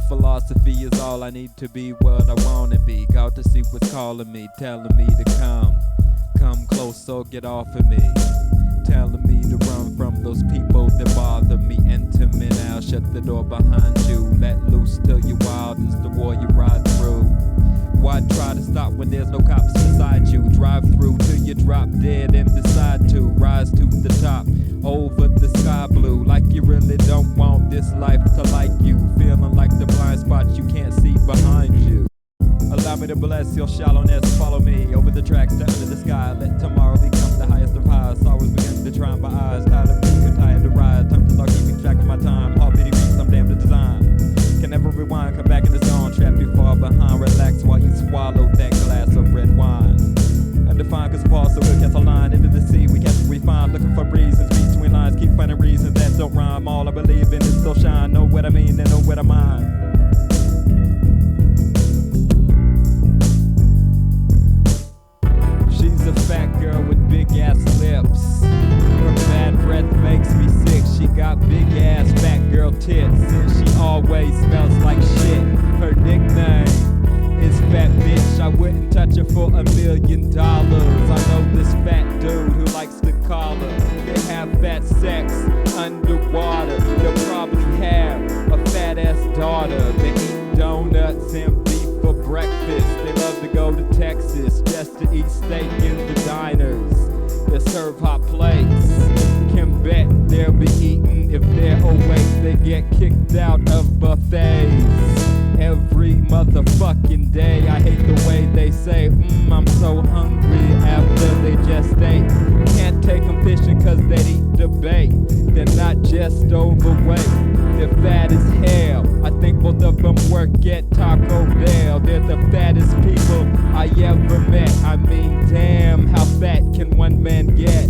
Philosophy is all I need to be what I wanna be. Got to see what's calling me, telling me to come close, so get off of me. Telling me to run from those people that bother me. Enter me now, shut the door behind you. Let loose till you're wild as the war you ride through. Why try to stop when there's no cops beside you? Drive through till you drop dead and decide to rise to the top, over the sky blue, like you really don't want this life to like you. Feeling like the blind spot you can't see behind you. Allow me to bless your shallowness, follow me over the tracks to under the sky. Let tomorrow become the highest of highs. Sorrows begin to try my eyes, tired of being tired to ride. Time to start keeping track of my time. All pity reach, I'm damn to design. Can never rewind, come back in the zone, trapped too far behind. Relax while you swallow that glass of red pause, so we'll cast a line into the sea. We catch what we find, looking for reasons between lines. Keep finding reasons that don't rhyme. All I believe in is still shine. Know what I mean and know what I mind. She's a fat girl with big ass lips. Her bad breath makes me sick. She got big ass fat girl tits, and she always smells like shit. Her nickname is Fat Bitch. I wouldn't touch her for $1 million. I know this fat dude who likes to call her. They have fat sex underwater. They'll probably have a fat ass daughter. They eat donuts and beef for breakfast. They love to go to Texas just to eat steak in the diners. They serve hot plates. Can bet they'll be eating if they're awake. They get kicked out of buffets every motherfucking day. I hate the way they say, I'm so hungry after they just ate. Can't take them fishing cause they eat the bait. They're not just overweight, they're fat as hell. I think both of them work at Taco Bell. They're the fattest people I ever met. I mean, damn, how fat can one man get?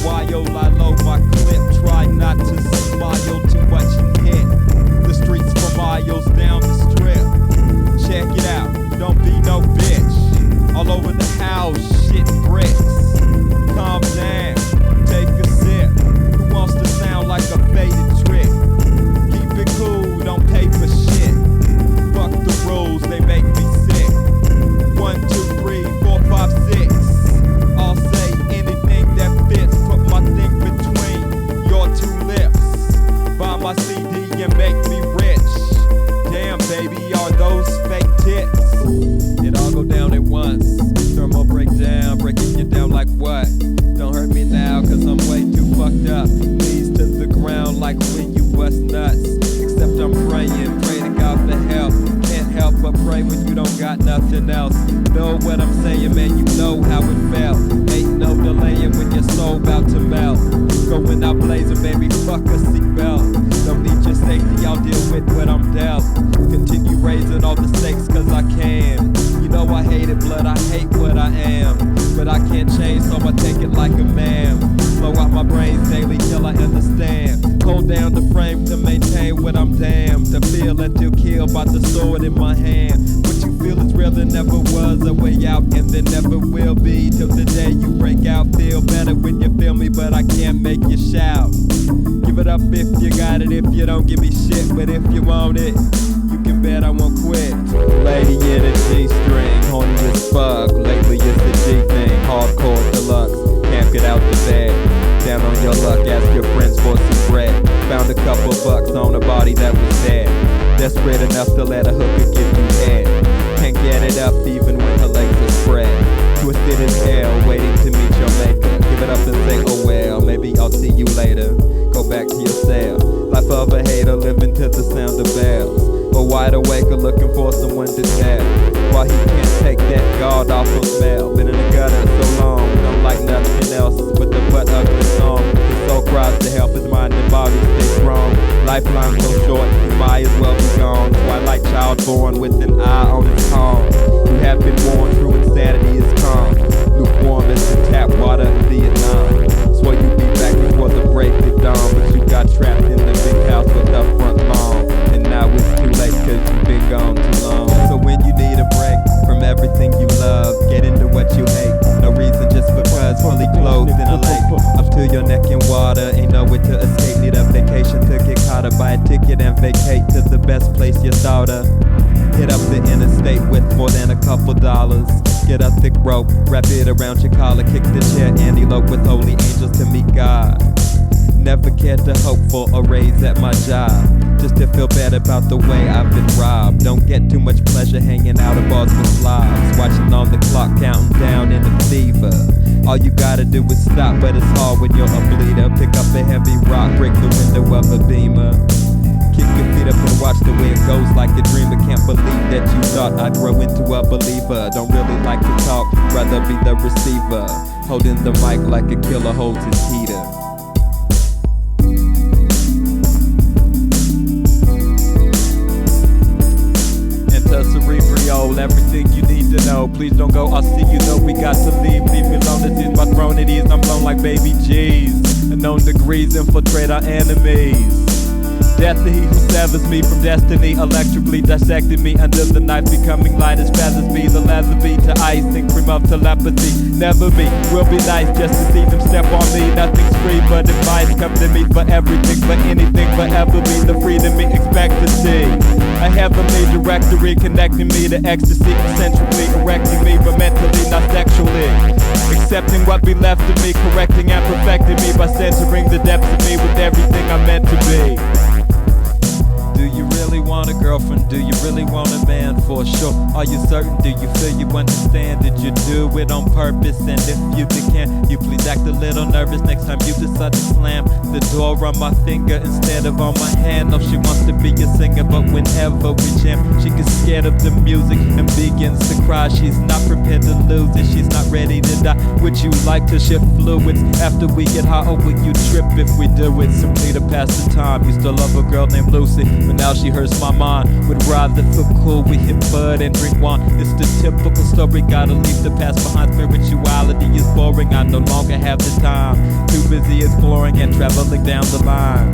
While I load my clip, try not to smile too much and hit the know what I'm saying, man, you know how it felt. Ain't no delaying when your soul about to melt. Going out blazing, baby, fuck a seatbelt. Don't need your safety, I'll deal with what I'm dealt. Continue raising all the stakes cause I can. You know I hated blood, I hate what I am. But I can't change, so I take it like a man. Blow out my brains daily till I understand. Hold down the frame to maintain what I'm damned. To feel until killed by the sword in my hand. What you feel is real, there never was a way out, and there never will be till the day you break out. Feel better when you feel me, but I can't make you shout. Give it up if you got it, if you don't give me shit, but if you want it, you can bet I won't quit. Lady in a G-string, horny as fuck. Lately it's the G thing, hardcore deluxe. Can't get out the bed. Down on your luck, ask your friends for some bread. Found a couple bucks on a body that was dead. Desperate enough to let a hooker give you head. Can't get it up even when her legs are spread. Twisted as hell, waiting to meet your maker. Give it up and say, oh well, maybe I'll see you later. Go back to your cell. Life of a hater, living to the sound of bells. Or wide awake or looking for someone to tell. Why he can't take that god awful smell. Been in the gutter so long, don't like nothing else but the butt of the song. His soul cries to help his mind and body stay strong. Lifeline so short, you might as well be gone. Twilight child born with an eye on his palm. You have been worn through insanity is calm. Lukewarm as the tap water in Vietnam. Swore you'd be back before the break of dawn, but you got trapped in the big house with the front lawn. And now it's too late cause you've been gone too long. So when you need a break from everything you love, get into what you hate. No reason just because fully clothed in a lake. Up to your neck in water, ain't nowhere to escape. Need a vacation to get caught up. Buy a ticket and vacate to the best place you thought of. Hit up the interstate with more than a couple dollars. Get a thick rope, wrap it around your collar. Kick the chair and elope with holy angels to meet God. Never cared to hope for a raise at my job, just to feel bad about the way I've been robbed. Don't get too much pleasure hanging out at bars with slobs. Watching on the clock, counting down in the fever. All you gotta do is stop, but it's hard when you're a bleeder. Pick up a heavy rock, break the window of a Beamer. Kick your feet up and watch the way it goes like a dreamer. Can't believe that you thought I'd grow into a believer. Don't really like to talk, rather be the receiver. Holding the mic like a killer holds his heater. Cerebral, everything you need to know. Please don't go, I'll see you though. We got to leave me alone. This is my throne, it is. I'm blown like baby G's. Unknown degrees infiltrate our enemies. Death to he who severs me from destiny, electrically dissecting me under the knife, becoming light as feathers be. The leather beat to ice and cream of telepathy. Never me, will be nice just to see them step on me. Nothing's free but advice, come to me for everything, for anything, forever be the freedom me expect to see. A heavenly directory connecting me to ecstasy, concentrically erecting me, but mentally, not sexually. Accepting what be left of me, correcting and perfecting me by centering the depths of me with everything I'm meant to be. Do you really want a girlfriend? Do you really want a man? For sure. Are you certain? Do you feel you understand? Did you do it on purpose? And if you can, you please act a little nervous next time you decide to slam the door on my finger instead of on my hand. No, she wants to be a singer, but whenever we jam, she gets scared of the music and begins to cry. She's not prepared to lose it, she's not ready to die. Would you like to shift fluids after we get high, or will you trip if we do it simply to pass the time? Used to love a girl named Lucy, but now she hurts my mind. Would rather feel cool, we hit bud and drink wine. It's the typical story, gotta leave the past behind. Spirituality is boring, I no longer have the time. Too busy exploring and traveling down the line.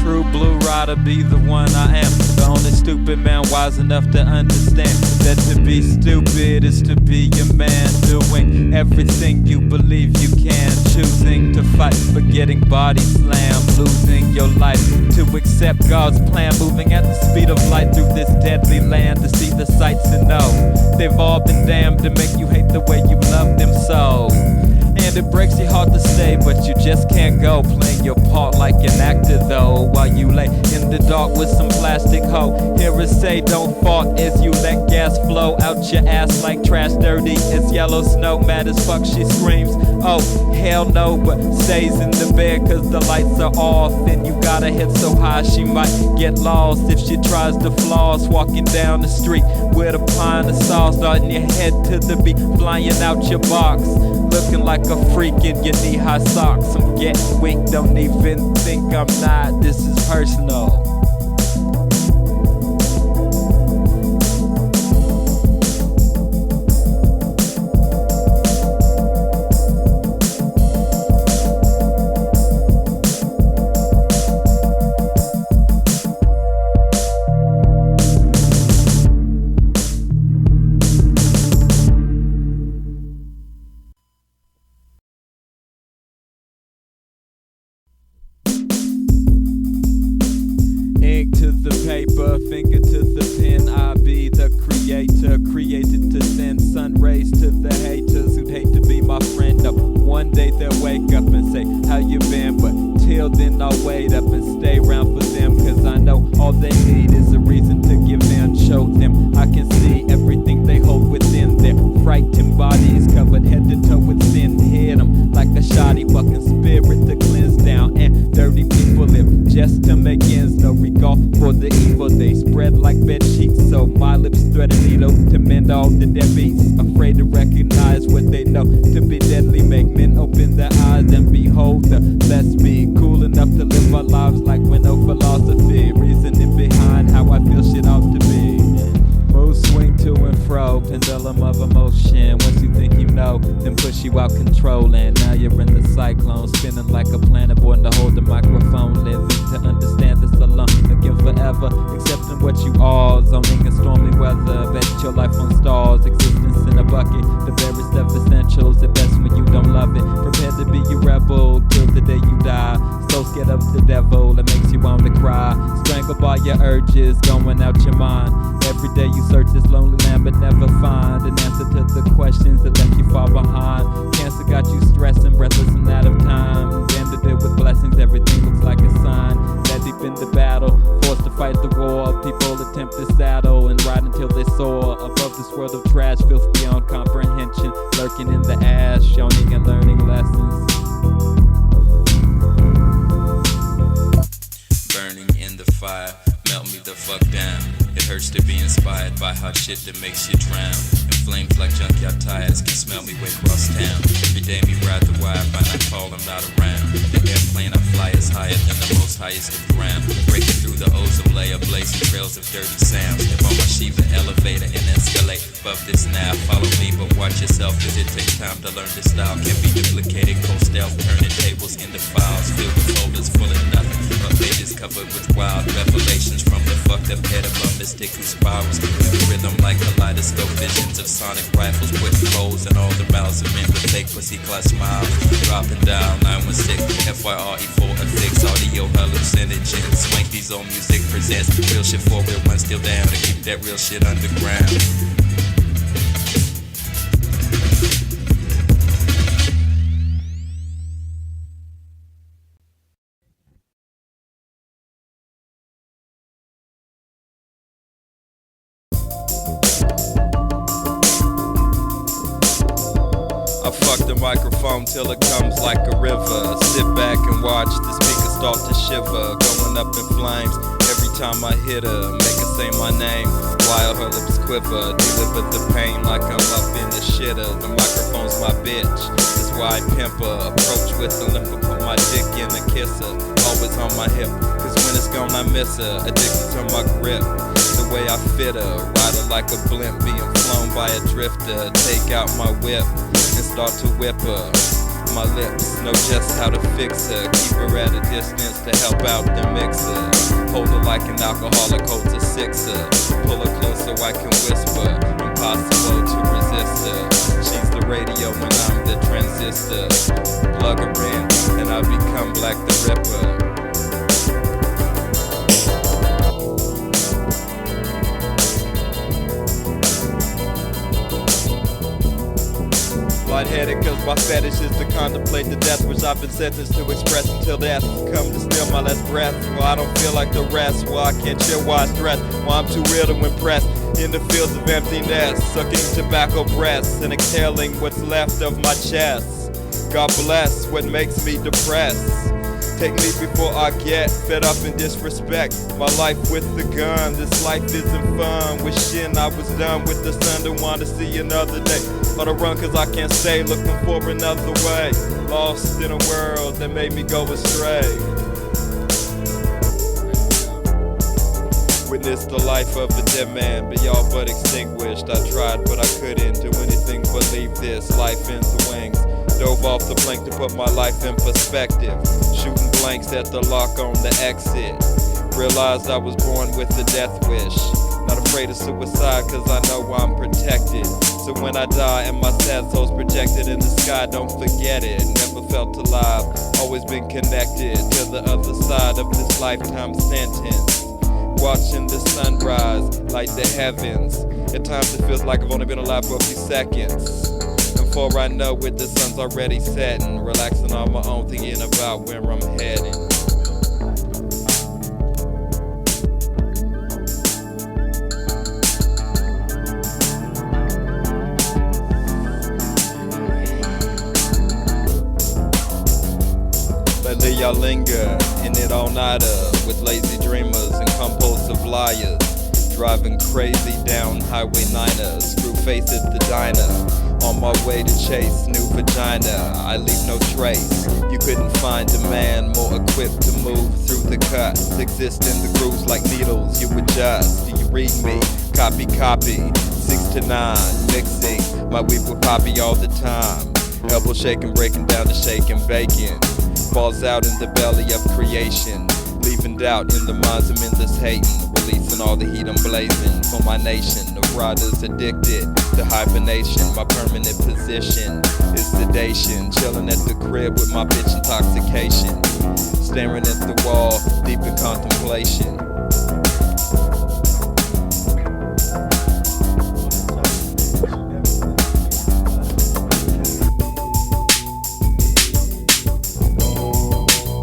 True blue rider, be the one I am. The only stupid man wise enough to understand that to be stupid is to be a man. Doing everything you believe you can. Choosing to fight but getting body slammed. Losing your life to accept God's plan. Moving at the speed of light through this deadly land to see the sights and know they've all been damned to make you hate the way you love them so. And it breaks your heart to stay, but you just can't go. Playing your part like an actor though, while you lay in the dark with some plastic hoe. Hear it say don't fart as you let gas flow out your ass like trash dirty as yellow snow. Mad as fuck she screams, oh hell no, but stays in the bed cause the lights are off. And you got her head so high she might get lost if she tries to floss. Walking down the street with a pint of sauce, starting your head to the beat, flying out your box, looking like a freak in your knee-high socks. I'm getting weak, don't even think I'm not. This is personal. Finger to the pen, I be the creator, created to send sun rays to the haters who'd hate to be my friend. No, one day they'll wake up and say, how you been? But till then I'll wait up and stay around for them, cause I know all they need is a reason to give in, show them I can see everything they hold within their frightened bodies, covered head to toe with sin. Hit them like a shoddy fucking spirit to cleanse down, and dirty people live just to make ends, no regard for the evil they spread like bed sheets. So my lips thread a needle to mend all the deadbeats, afraid to recognize what they know to be deadly. Make men open their eyes and behold the let's be cool enough to live our lives like with no philosophy, reasoning behind how I feel shit ought to be. Mood swing to and fro, pendulum of emotion. Once you think you know, then push you out controlling. Now you're in the cyclone, spinning like a planet born to hold the microphone. Living to understand this alone again forever, accepting what you are. Zoning in stormy weather, bet your life on stars. Existence in a bucket, the barest of essentials. The best when you don't love it. Prepare to be a rebel till the day you die. So scared of the devil, it makes you want to cry. Strangled by your urges, going out your mind. Every day you search this lonely land but never find an answer to the questions that left you far behind. Cancer got you stressing, breathless and out of time. Damn to deal with blessings, everything looks like a sign. That deep in the battle, forced to fight the war. People attempt to saddle and ride until they soar above this world of trash, filth beyond comprehension. Lurking in the ash, yawning and learning lessons. Burning in the fire, melt me the fuck down. It hurts to be inspired by hot shit that makes you drown. And flames like junkyard tires can smell me way across town. Every day me ride the wire, by nightfall I'm not around. The airplane I fly is higher than the most highest of ground. Breaking through the ozone layer, blazing trails of dirty sounds. Step on my sheep, the elevator and escalate above this now. Follow me, but watch yourself, cause it takes time to learn this style. Can't be duplicated, cold stealth, turning tables into files. Filled with folders full of nothing but pages covered with wild revelations from the fucked up head of a mystic who spirals through the rhythm like kaleidoscope visions of sonic rifles, putting holes in all the mouths of men with fake pussy class smiles. Dropping down 916 FYRE4 affix audio hallucinogens. Swanky's own music presents real shit for real one still down to keep that real shit underground. I fuck the microphone till it comes like a river. Sit back and watch the speaker start to shiver, going up in flames every time I hit her. Make her say my name while her lips quiver. Deliver the pain like I'm up in the shitter. The microphone's my bitch, that's why I pimp her. Approach with the limp, put my dick in the kisser. Always on my hip, cause when it's gone I miss her. Addicted to my grip, the way I fit her. Ride her like a blimp, being flown by a drifter. Take out my whip and start to whip her. My lips know just how to fix her. Keep her at a distance to help out the mixer. Hold her like an alcoholic holds a sixer. Pull her close so I can whisper. Impossible to resist her. She's the radio when I'm the transistor. Plug her in and I become Black the Ripper. Lightheaded cause my fetish is to contemplate the death which I've been sentenced to express until death come to steal my last breath. Well, I don't feel like the rest. Well, I can't chill while I stress. Well, I'm too real to impress. In the fields of emptiness, sucking tobacco breaths and exhaling what's left of my chest. God bless what makes me depressed. Take me before I get fed up and disrespect my life with the gun. This life isn't fun. Wishing I was done with the sun. Don't want to see another day. On a run cause I can't stay. Looking for another way. Lost in a world that made me go astray. Witnessed the life of a dead man, but y'all but extinguished. I tried, but I couldn't do anything but leave this life in the wings. Dove off the plank to put my life in perspective. Shooting blanks at the lock on the exit. Realized I was born with a death wish. Not afraid of suicide cause I know I'm protected. So when I die and my sad soul's projected in the sky, don't forget it. Never felt alive, always been connected to the other side of this lifetime sentence. Watching the sunrise, light the heavens. At times it feels like I've only been alive for a few seconds. And before I know it, the sun's already setting. Relaxing on my own, thinking about where I'm heading. Lately y'all linger in it all nighter with lazy dreamers and compulsive liars. Driving crazy down Highway 9er, screw face at the diner. On my way to chase new vagina, I leave no trace. You couldn't find a man more equipped to move through the cuts. Exist in the grooves like needles, you adjust. Do you read me? Copy, 6 to 9, mixing my weed with poppy all the time. Elbow shaking, breaking down the shaking bacon. Falls out in the belly of creation. Leaving doubt in the minds of men that's hating. Releasing all the heat I'm blazing for my nation. The riders addicted to hibernation. My permanent position is sedation. Chilling at the crib with my bitch intoxication. Staring at the wall, deep in contemplation.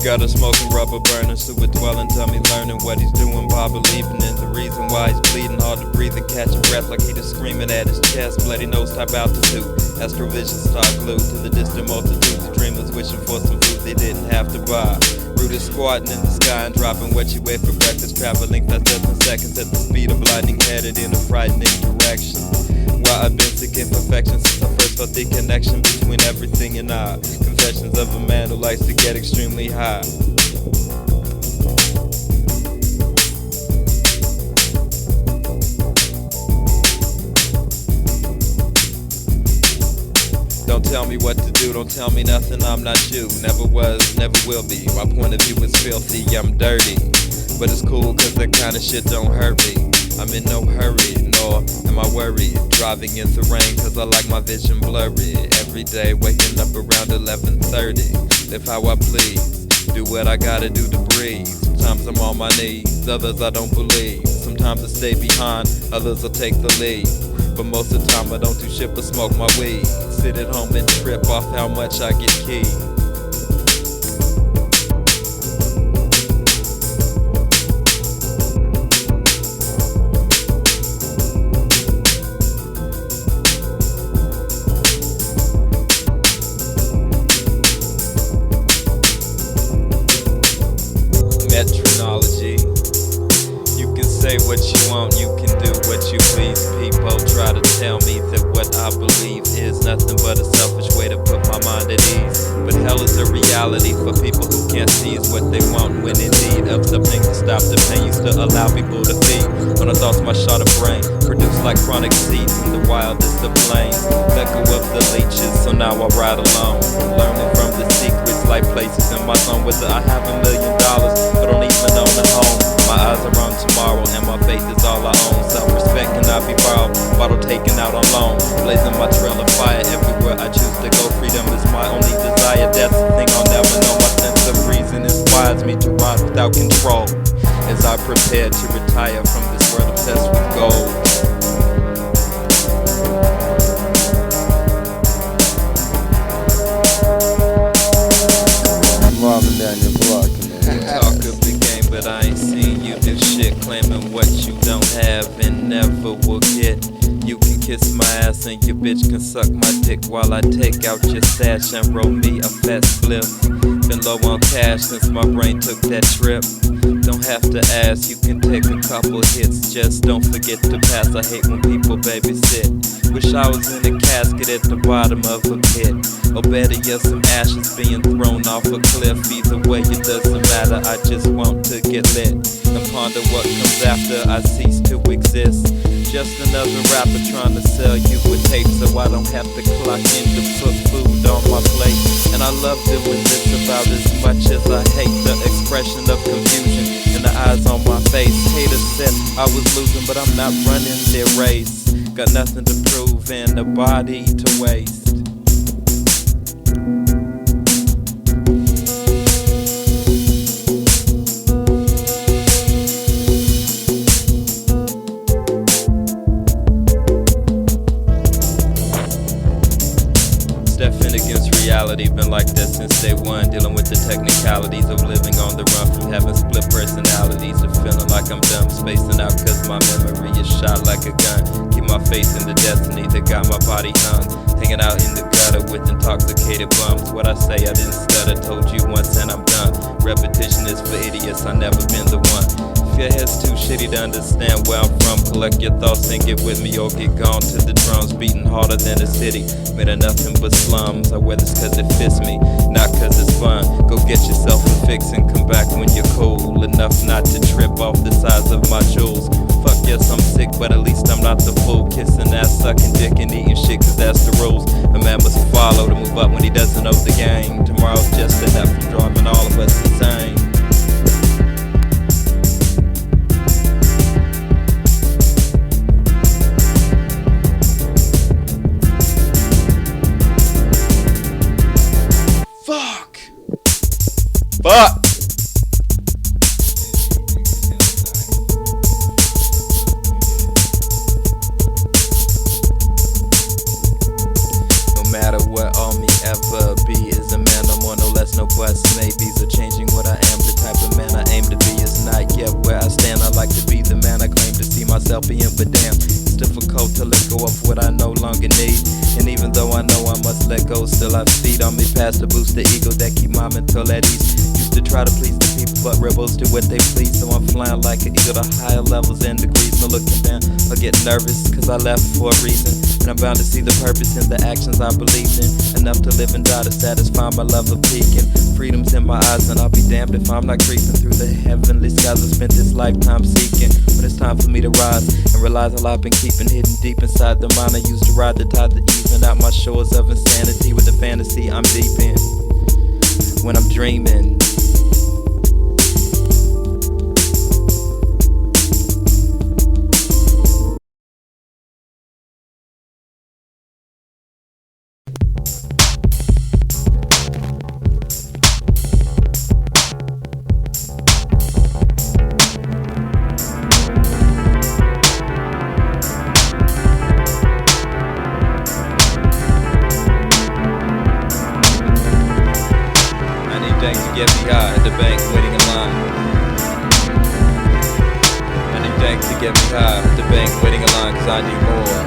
Got a smoking rubber burner, suet dwelling, tell me learning what he's doing by believing in the reason why he's bleeding. Hard to breathe and catch a breath like he just screaming at his chest. Bloody nose type altitude, astrovision star glued to the distant multitudes of dreamers wishing for some food they didn't have to buy. Rooted squatting in the sky and dropping what you ate for breakfast. Traveling fast 7 seconds at the speed of lightning, headed in a frightening direction. Why I've been seeking perfection since I first felt the connection between everything and I. Confessions of a man who likes to get extremely high. Don't tell me what to do, don't tell me nothing, I'm not you. Never was, never will be. My point of view is filthy, I'm dirty. But it's cool cause that kind of shit don't hurt me. I'm in no hurry, nor am I worried. Driving in the rain cause I like my vision blurry. Every day waking up around 11:30. Live how I please, do what I gotta do to breathe. Sometimes I'm on my knees, others I don't believe. Sometimes I stay behind, others will take the lead. But most of the time I don't do shit but smoke my weed. Sit at home and trip off how much I get keyed. Metronology. You can say what you want, you can do what you please. People try to tell me that what I believe is nothing but a selfish way to put my mind at ease. But hell is a reality for people who can't seize what they want when in need of something to stop the pain. Used to allow people to feed when I thought my shot of brain produced like chronic seeds in the wildest of plains. Let go of the leeches, so now I ride alone, learning from the secrets like places in my zone. Whether I have $1 million, I don't even own a home. My eyes are on tomorrow and my faith is all I own. Self-respect cannot be borrowed, bottle taken out on loan. Blazing my trail of fire everywhere I choose to go. Freedom is my only desire, that's the thing I'll never know. My sense of reason inspires me to ride without control as I prepare to retire from this world obsessed with gold. kiss my ass and your bitch can suck my dick while I take out your stash and roll me a fat spliff. Been low on cash since my brain took that trip. Don't have to ask, you can take a couple hits, just don't forget to pass. I hate when people babysit. Wish I was in a casket at the bottom of a pit, or better yet, some ashes being thrown off a cliff. Either way, it doesn't matter, I just want to get lit and ponder what comes after I cease to exist. Just another rapper trying to sell you a tape so I don't have to clock in to put food on my plate. And I love doing this about as much as I hate the expression of confusion in the eyes on my face. Haters said I was losing, but I'm not running their race. Got nothing to prove and a body to waste. Stefan against reality, been like that since day one. Dealing with the technicalities of living on the run, from having split personalities to feeling like I'm dumb, spacing out cause my memory is shot like a gun. Keep my faith in the destiny that got my body hung, hanging out in the gutter with intoxicated bums. What I say I didn't stutter, told you once and I'm done. Repetition is for idiots, I never been the one. If your head's too shitty to understand where I'm from, collect your thoughts and get with me or get gone to the drums. Beating harder than the city, made of nothing but slums. I wear this cause it fits me, not cause it's fun. Go get yourself a fix and come back when you're cool enough not to trip off the size of my jewels. Fuck yes, I'm sick, but at least I'm not the fool. Kissing ass, sucking dick and eating shit cause that's the rules. A man must follow to move up when he doesn't know the game. Tomorrow's just enough for driving all of us insane. Fuck! No matter what all me ever be is a man, no more, no less, no buts, maybes, or changing what I am. The type of man I aim to be is not yet where I stand. I like to be the man I claim to see myself being, but damn, it's difficult to let go of what I no longer need. And even though I know I must let go, still I feed on me past to boost the ego that keep my mental at ease. Used to try to please the people, but rebels do what they please. So I'm flying like an eagle to higher levels and degrees. No looking down, I get nervous, cause I left for a reason. And I'm bound to see the purpose in the actions I believed in. Enough to live and die to satisfy my love of peaking. Freedom's in my eyes and I'll be damned if I'm not creeping through the heavenly skies I spent this lifetime seeking. But it's time for me to rise and realize all I've been keeping hidden deep inside the mind I used to ride the tide that even out my shores of insanity with the fantasy I'm deep in. When I'm dreaming, get me high at the bank, waiting in line. I need Dank to get me high at the bank, waiting in line, cause I need more.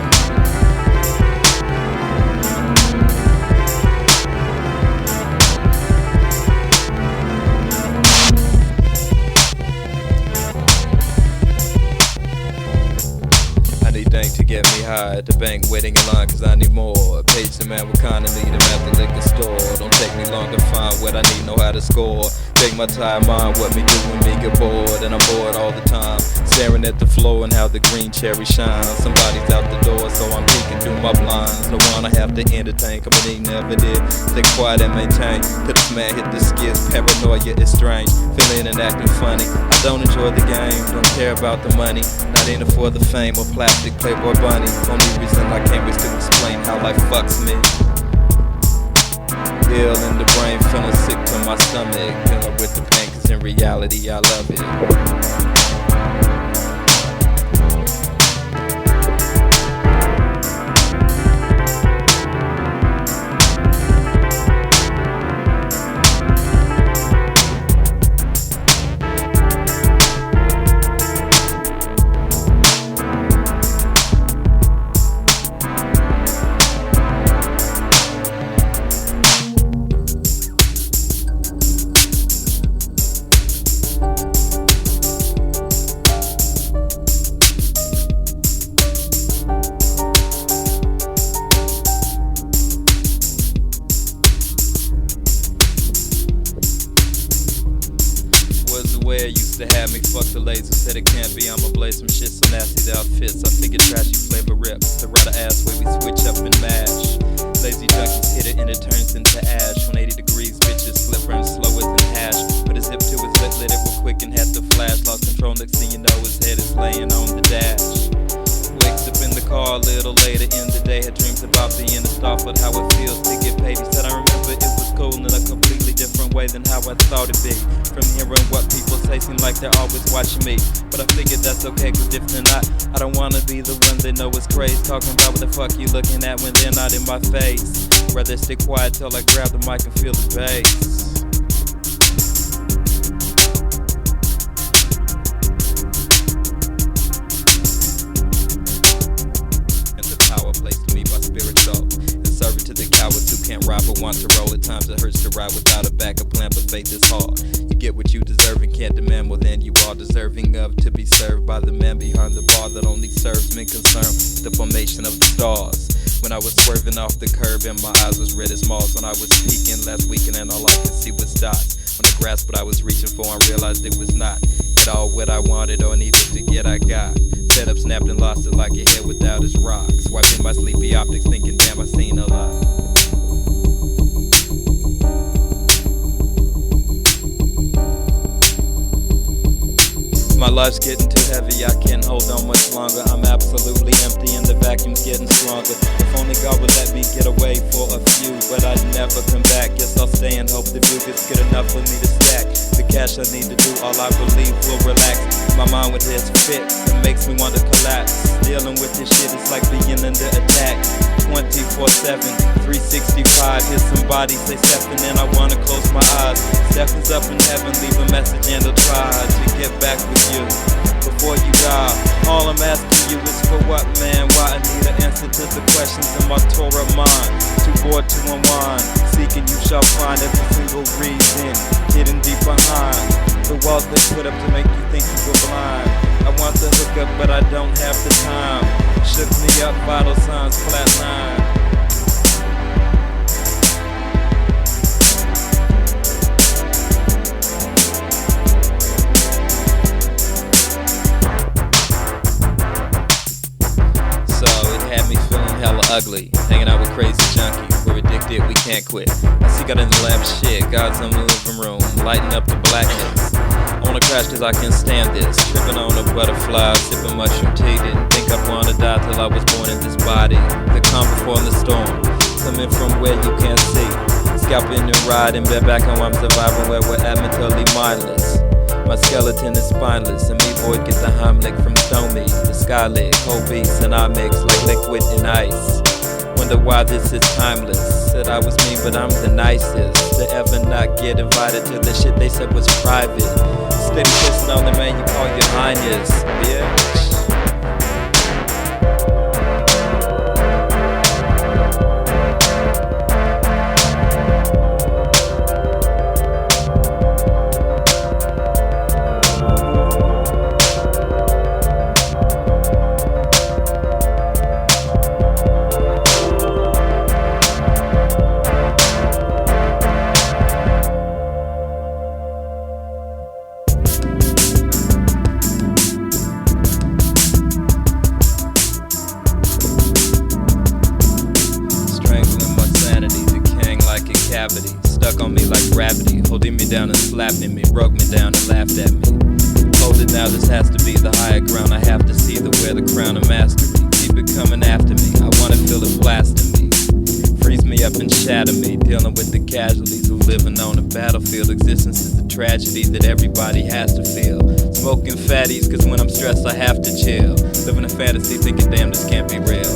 I need Dank to get me high at the bank, waiting in line, cause I need more. Page the man with kind of need him at the liquor store. Don't take me long to find what I need, know how to score. Take my tired mind, what me do when me get bored. And I'm bored all the time, staring at the floor and how the green cherry shines. Somebody's out the door, so I'm peeking through my blinds. No one I have to entertain, company never did. Stay quiet and maintain, till this man hit the skids. Paranoia is strange, feeling and acting funny. I don't enjoy the game, don't care about the money. Not in it for the fame or plastic Playboy bunny. Only reason I can't wait to explain how life fucks me. Ill in the brain, feeling sick to my stomach. Dealing with the pain, cause in reality I love it. used to have me fuck the laser, said it can't be, I'ma blaze some shit so nasty that outfits. I figured trashy flavor rips, the rider ass way we switch up and mash. Lazy junkies hit it and it turns into ash. 180 degrees, bitches slip burn slower than hash. Put a zip to his lip, lit it real quick and had to flash. Lost control, next thing you know his head is laying on the dash. Wakes up in the car a little later in the day, had dreams about being a star, but how it feels to get paid. He said I remember it was cool in a completely different way than how I thought it'd be. From hearing what people say seem like they're always watching me, but I figured that's okay, cause if they're not, I don't wanna be the one they know is crazy, talking about what the fuck you looking at when they're not in my face. Rather stay quiet till I grab the mic and feel the bass. Serve it to the cowards who can't ride but want to roll. At times it hurts to ride without a backup plan, but faith is hard. You get what you deserve and can't demand more than you are deserving of, to be served by the man behind the bar that only serves men concerned with the formation of the stars. When I was swerving off the curb and my eyes was red as Mars. When I was peeking last weekend and all I could see was dots on the grass, what I was reaching for and realized it was not at all what I wanted or needed to get. I got fed up, snapped and lost it like a head without its rocks. Wiping my sleepy optics thinking damn I seen a lot. My life's getting too heavy, I can't hold on much longer. I'm absolutely empty and the vacuum's getting stronger. If only God would let me get away for a few, but I'd never come back. Guess I'll stay and hope the view gets good enough for me to stack the cash I need to do all I believe will relax my mind with his fits. It makes me want to collapse. Dealing with this shit is like being under attack 24/7, 365. Hear somebody say Stefan and I wanna close my eyes. Stefan's up in heaven, leave a message and I'll try to get back with you before you die. All I'm asking you is for what, man? Why I need an answer to the questions in my Torah mind. Too bored to unwind, seeking you shall find every single reason hidden deep behind the walls they put up to make you think you were blind. I want the hookup but I don't have the time. Shook me up, vital signs flatline. Hella ugly, hanging out with crazy junkies. We're addicted, we can't quit. I see God in the lab shit, God's in the living room, lighting up the blackness. I wanna crash cause I can't stand this. Tripping on a butterfly, sipping mushroom tea. Didn't think I'd wanna die till I was born in this body. The calm before the storm, coming from where you can't see. Scalping and riding, bet back on I'm surviving where we're at mentally mindless. My skeleton is spineless, and me void get the Heimlich from Stomy. The sky lit, cold beats, and I mix like liquid and ice. Wonder why this is timeless. Said I was mean, but I'm the nicest to ever not get invited to the shit they said was private. Steady kissing on the man you call your highness, bitch. Stuck on me like gravity, holding me down and slapping me, broke me down and laughed at me. Hold it now, this has to be the higher ground. I have to see the wear the crown of mastery. Keep it coming after me, I wanna feel it blasting me. Freeze me up and shatter me, dealing with the casualties of living on a battlefield. Existence is a tragedy that everybody has to feel. Smoking fatties, cause when I'm stressed I have to chill. Living a fantasy, thinking damn this can't be real.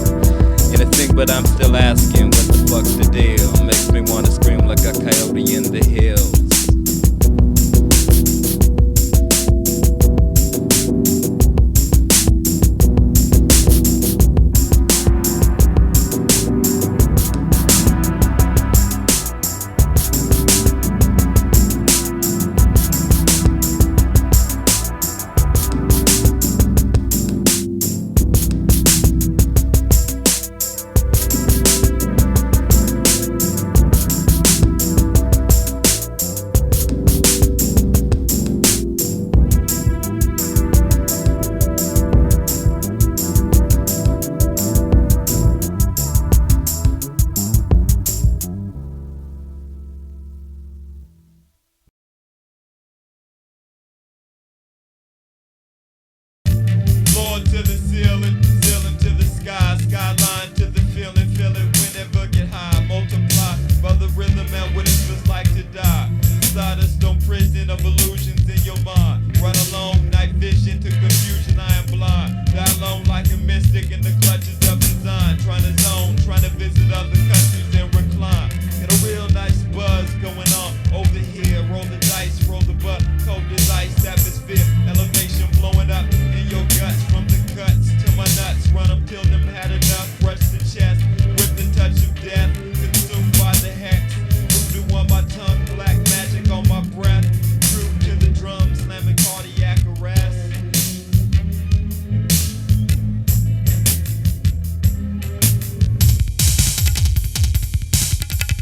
Anything but I'm still asking what the fuck's the deal. Makes me wanna scream like a coyote in the hills.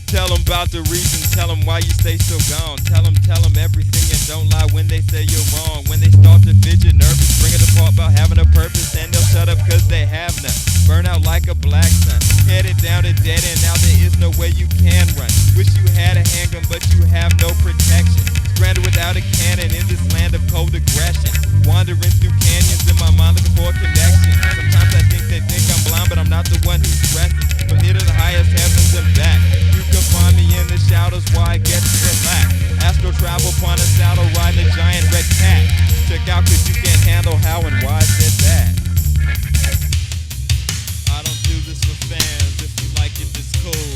Tell them about the reason, tell them why you stay so gone. Tell them everything and don't lie when they say you're wrong. When they start to fidget nervous, bring it apart about having a purpose, and they'll shut up cause they have none. Burn out like a black sun, headed down to dead end, now there is no way you can run. Wish you had a handgun but you have no protection. Stranded without a cannon in this land of cold aggression. Wandering through canyons in my mind looking for a connection. Sometimes I think they think I'm blind but I'm not the one who's stressing. From here to the highest heavens and back. You can find me in the shadows while I get to relax. Astral travel upon a saddle riding a giant red cat. Check out cause you can't handle how and why I said that. I don't do this for fans, if you like it it's cool.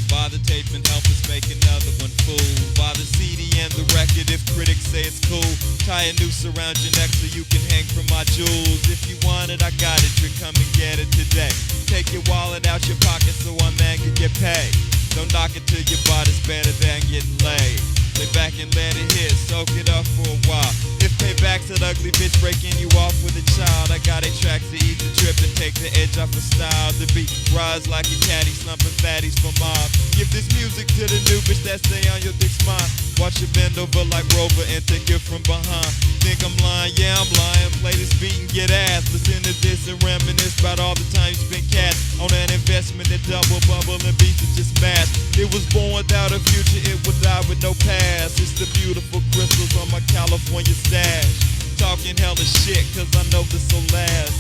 Buy the tape and help us make another one fool. Buy the CD and the record if critics say it's cool. Tie a noose around your neck so you can hang from my jewels. If you want it, I got it, you come and get it today. Take your wallet out your pocket so one man can get paid. Don't knock it till your body's better than getting laid. Lay back and let it hit, soak it up for a while. If payback's an ugly bitch breaking you off with a child, I got 8 tracks to eat the trip and take the edge off of style. The beat rise like a caddy, slumping fatties for mob. Give this music to the new bitch that stay on your dick spine. Watch you bend over like Rover and take it from behind. Think I'm lying? Yeah, I'm lying. Play this beat and get ass. Listen to this and reminisce about all the time you spent cash on an investment that double bubble and beats that just smash. It was born without a future, it would die with no past. It's the beautiful crystals on my California stash. Talking hella shit cause I know this will last.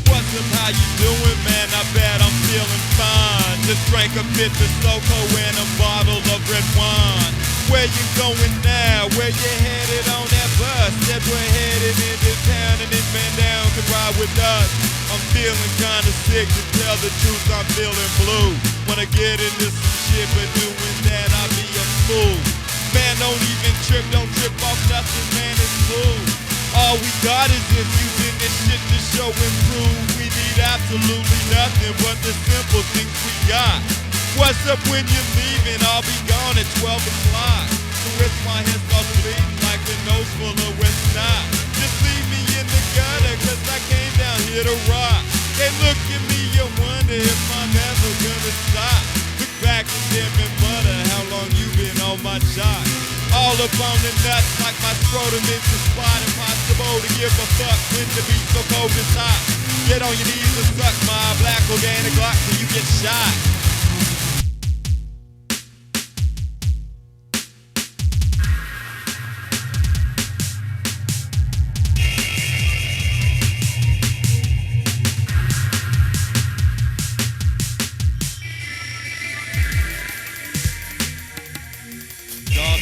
What's up, how you doing, man? I bet I'm feeling fine. Just drank a bit of Loco and a bottle of red wine. Where you going now? Where you headed on that bus? Said we're headed into town and this man down can ride with us. I'm feeling kinda sick, to tell the truth I'm feeling blue. Wanna get into some shit but doing that I'll be a fool. Man, don't even trip, don't trip off nothing, man, it's cool. All we got is this, using this shit to show and prove. We need absolutely nothing but the simple things we got. What's up when you're leaving? I'll be gone at 12 o'clock. So if my head starts bleeding like a nose full of West Nile, just leave me in the gutter cause I came down here to rock. They look at me and wonder if I'm ever gonna stop. Look back and damn and butter, how long you been on my jock? All up on the nuts like my scrotum is the spot. Impossible to give a fuck when the beat so cold is hot. Get on your knees and suck my black organic Glock till you get shot.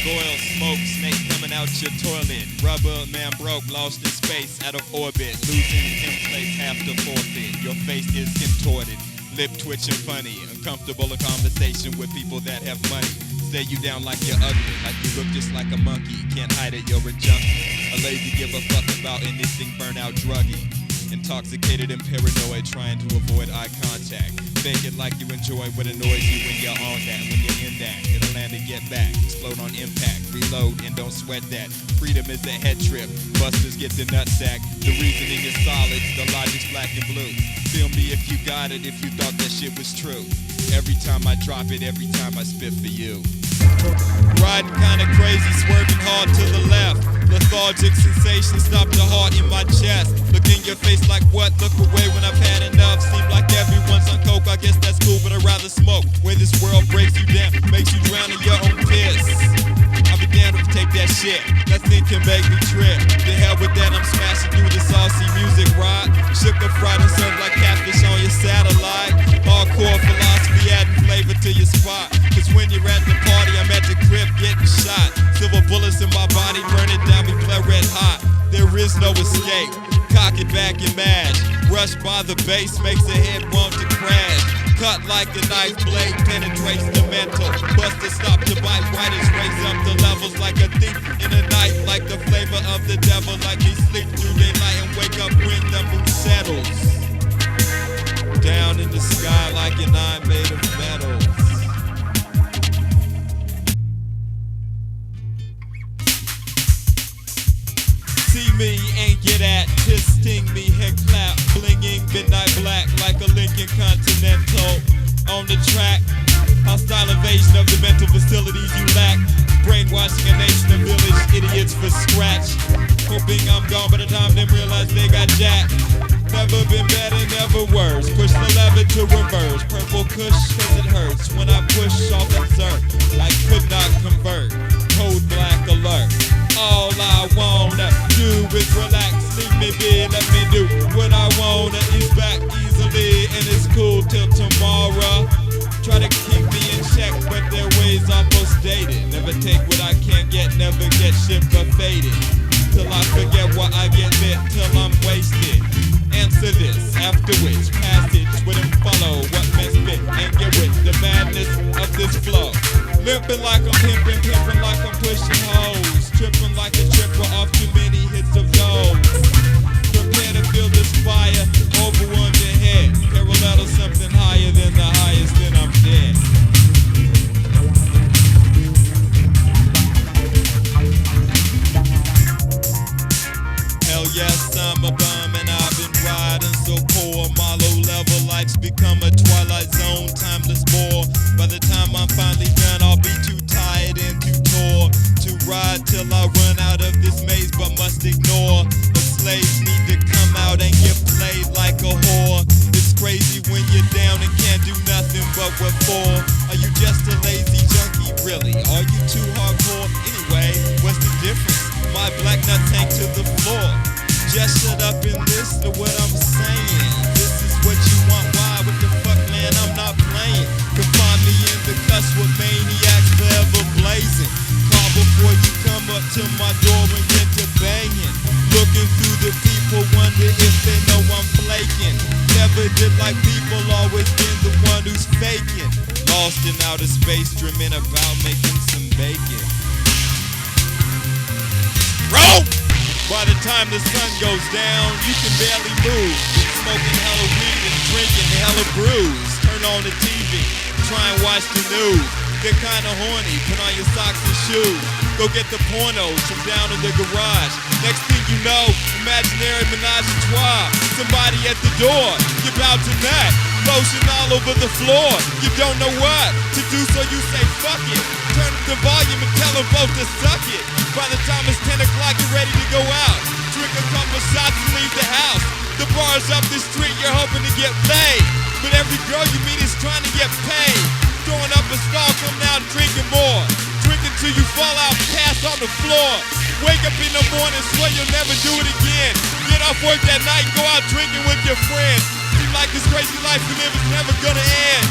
Oil, smoke, snake coming out your toilet. Rubber man broke, lost in space, out of orbit. Losing Mxlplx, have to forfeit. Your face is contorted, lip twitching funny. Uncomfortable in conversation with people that have money. Stare you down like you're ugly, like you look just like a monkey. Can't hide it, you're a junkie. A lazy give a fuck about anything, burnout druggie. Intoxicated and paranoid, trying to avoid eye contact. Fake it like you enjoy what annoys you when you're on that. When you're in that, it'll land and get back. Explode on impact, reload and don't sweat that. Freedom is a head trip, busters get the nutsack. The reasoning is solid, the logic's black and blue. Feel me if you got it, if you thought that shit was true. Every time I drop it, every time I spit for you. Riding kinda crazy, swerving hard to the left. Lethargic sensation, stop the heart in my chest. Look in your face like what? Look away when I've had enough. Seem like everyone's on coke, I guess that's cool, but I'd rather smoke. Where this world breaks you down, makes you drown in your own piss. I'll be down to take that shit, nothing can make me trip. The hell with that, I'm smashing through the saucy music, right? Shook up fried and served like catfish on your satellite. Hardcore philosophy adding flavor to your spot. Cause when you're at the party, I'm at the crib getting shot. Silver bullets in my body, burn it down, me blood red hot. There is no escape, cock it back and mash. Rushed by the bass, makes the head want to crash. Cut like a knife blade, penetrates the mental. Buster stop to bite, writers raise up the levels like a thief in a night. Like the flavor of the devil, like he sleep through daylight and wake up when the moon settles. Down in the sky like an eye made of metals. See me, ain't get at, just sting me, head clap, blinging, midnight black like a Lincoln Continental. On the track, hostile invasion. invasion of the mental facilities you lack. Brainwashing a nation of village idiots for scratch. Hoping I'm gone by the time they realize they got jacked. Never been better, never worse. Push the lever to reverse. Purple kush cause it hurts. When I push off exert, I could not convert. Code black alert. All I wanna do is relax. Leave me be, let me do what I wanna. Ease back easily and it's cool till tomorrow. Try to keep me in check, but their ways almost dated. Never take what I can't get, never get shit but faded. Till I forget what I get lit, till I'm wasted. Answer this, after which passage wouldn't follow what misfit and get with the madness of this flow. Limping like I'm pimping, pimping like I'm pushing hoes. Tripping like a tripper off too many hits of those. Prepare to feel this fire over on your head. Parallel or something higher than the highest, then I'm dead. Hell yes, I'm a bum and I've been riding so poor. My low level life's become a twilight zone, timeless bore. By the time I'm finally done, I'll be too tired and too tore to ride till I run out of this maze, but must ignore. The slaves need to come out and get played like a whore. It's crazy when you're down and can't do nothing but what for. Are you just a lazy junkie, really? Are you too hardcore? Anyway, what's the difference? My black nut tank to the floor. Just shut up and listen to what I'm saying. This is what you want, why? What the fuck, man? I'm not playing. Can find me in the cuss with maniacs forever blazing. Call before you come up to my door and get to banging. Looking through the people, wonder if they know I'm flaking. Never did like people, always been the one who's faking. Lost in outer space, dreaming about making some bacon. Roll! By the time the sun goes down, you can barely move. Smoking hella weed and drinking hella brews. Turn on the TV, try and watch the news. Get kinda horny, put on your socks and shoes. Go get the pornos from down in the garage. Next thing you know, imaginary menage a trois. Somebody at the door, you're about to nut. Lotion all over the floor, you don't know what to do, so you say fuck it. Turn up the volume and tell them both to suck it. By the time it's 10 o'clock, you're ready to go out. Drink a couple shots and leave the house. The bar's up the street, you're hoping to get laid. But every girl you meet is trying to get paid. Throwing up a stall, come out drinking more. Drinking till you fall out, pass on the floor. Wake up in the morning, swear you'll never do it again. Get off work that night and go out drinking with your friends. Seem like this crazy life we live is never gonna end.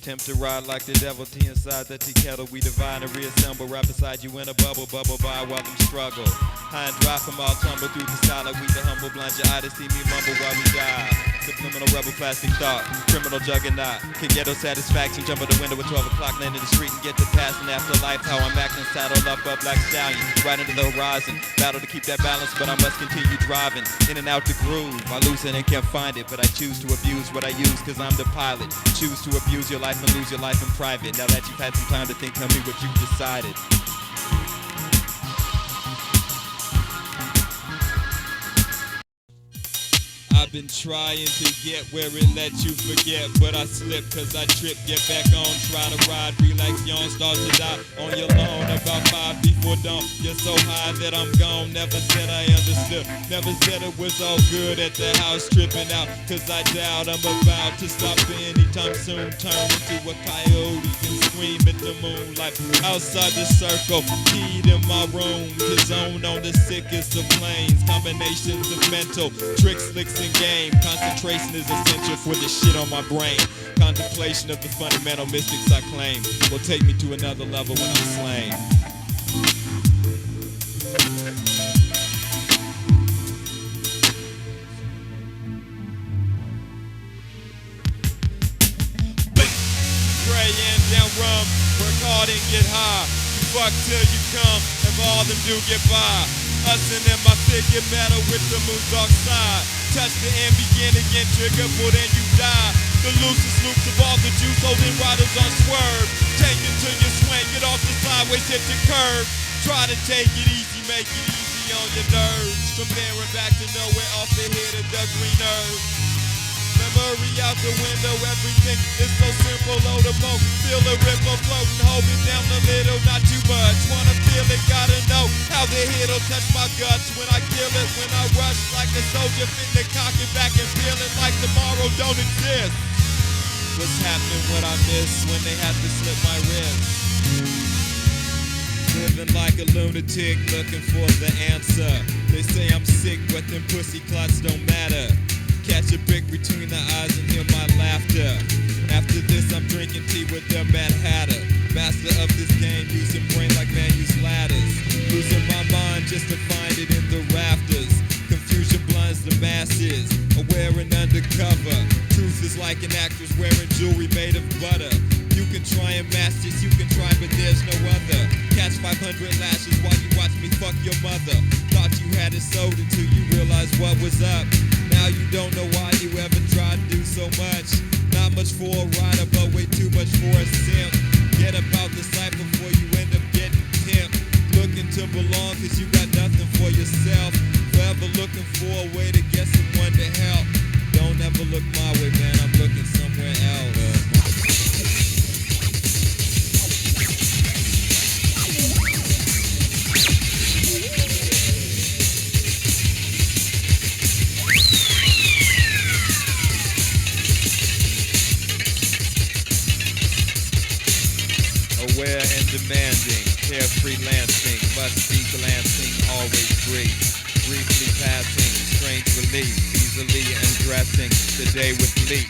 Attempt to ride like the devil, tea inside the tea kettle. We divide and reassemble, right beside you in a bubble, bubble by while them struggle. High and dry from all tumble through the sky like we the humble. Blind your eye to see me mumble while we die. Subliminal rebel plastic thought, criminal juggernaut. Can ghetto satisfaction, jump out the window at 12 o'clock, land in the street and get to passing after life. How I'm acting, saddle up a black stallion, right into the horizon. Battle to keep that balance, but I must continue driving. In and out the groove, I lose it and can't find it. But I choose to abuse what I use, cause I'm the pilot. Choose to abuse your life and lose your life in private. Now that you've had some time to think, tell me what you've decided. I've been trying to get where it lets you forget, but I slip cause I trip, get back on, try to ride, relax, yawn, start to die on your lawn, about 5 before dawn, you're so high that I'm gone, never said I understood, never said it was all good at the house, tripping out, cause I doubt I'm about to stop anytime soon, turn into a coyote and scream at the moonlight, outside the circle, keyed in my room, to zone on the sickest of planes, combinations of mental, tricks, licks, and game. Concentration is essential for the shit on my brain. Contemplation of the fundamental mystics I claim will take me to another level when I'm slain. Praying down rum, work hard and get high. You fuck till you come, and all them do get by. Ussin' in my figure metal with the moon's dark side. Touch the end, begin again, trigger, pull then you die. The loosest loops of all the juice, holding riders on swerve. Take it till you swing, get off the sideways, hit the curve. Try to take it easy, make it easy on your nerves. From there and back to nowhere, off the head of the green earth. memory out the window. Everything is so simple, oh the mo. Feel a ripple floating, hold it down a little, not too much. Wanna feel it, gotta know how the hit'll touch my guts when I kill it. When I rush like a soldier, finna cock it back and feel it like tomorrow don't exist. What's happening, what I miss when they had to slip my wrist? Living like a lunatic, looking for the answer. They say I'm sick, but them pussy clots don't matter. Catch a brick between the eyes and hear my laughter. After this, I'm drinking tea with the Mad Hatter. Master of this game, using brain like man use ladders. Losing my mind just to find it in the rafters. Confusion blinds the masses, aware and undercover. Truth is like an actress wearing jewelry made of butter. You can try and match this, you can try, but there's no other. Catch 500 lashes while you watch me fuck your mother. Thought you had it sold until you realized what was up. Now you don't know why you ever tried to do so much. Not much for a rider, but way too much for a simp. Get about the cypher before you end up getting pimped. Looking to belong cause you got nothing for yourself. Forever looking for a way to get someone to help. Don't ever look my way, man, I'm looking somewhere else. Aware and demanding, carefree lancing, must be glancing, always free. Briefly passing, strange relief, easily undressing, the day with leech.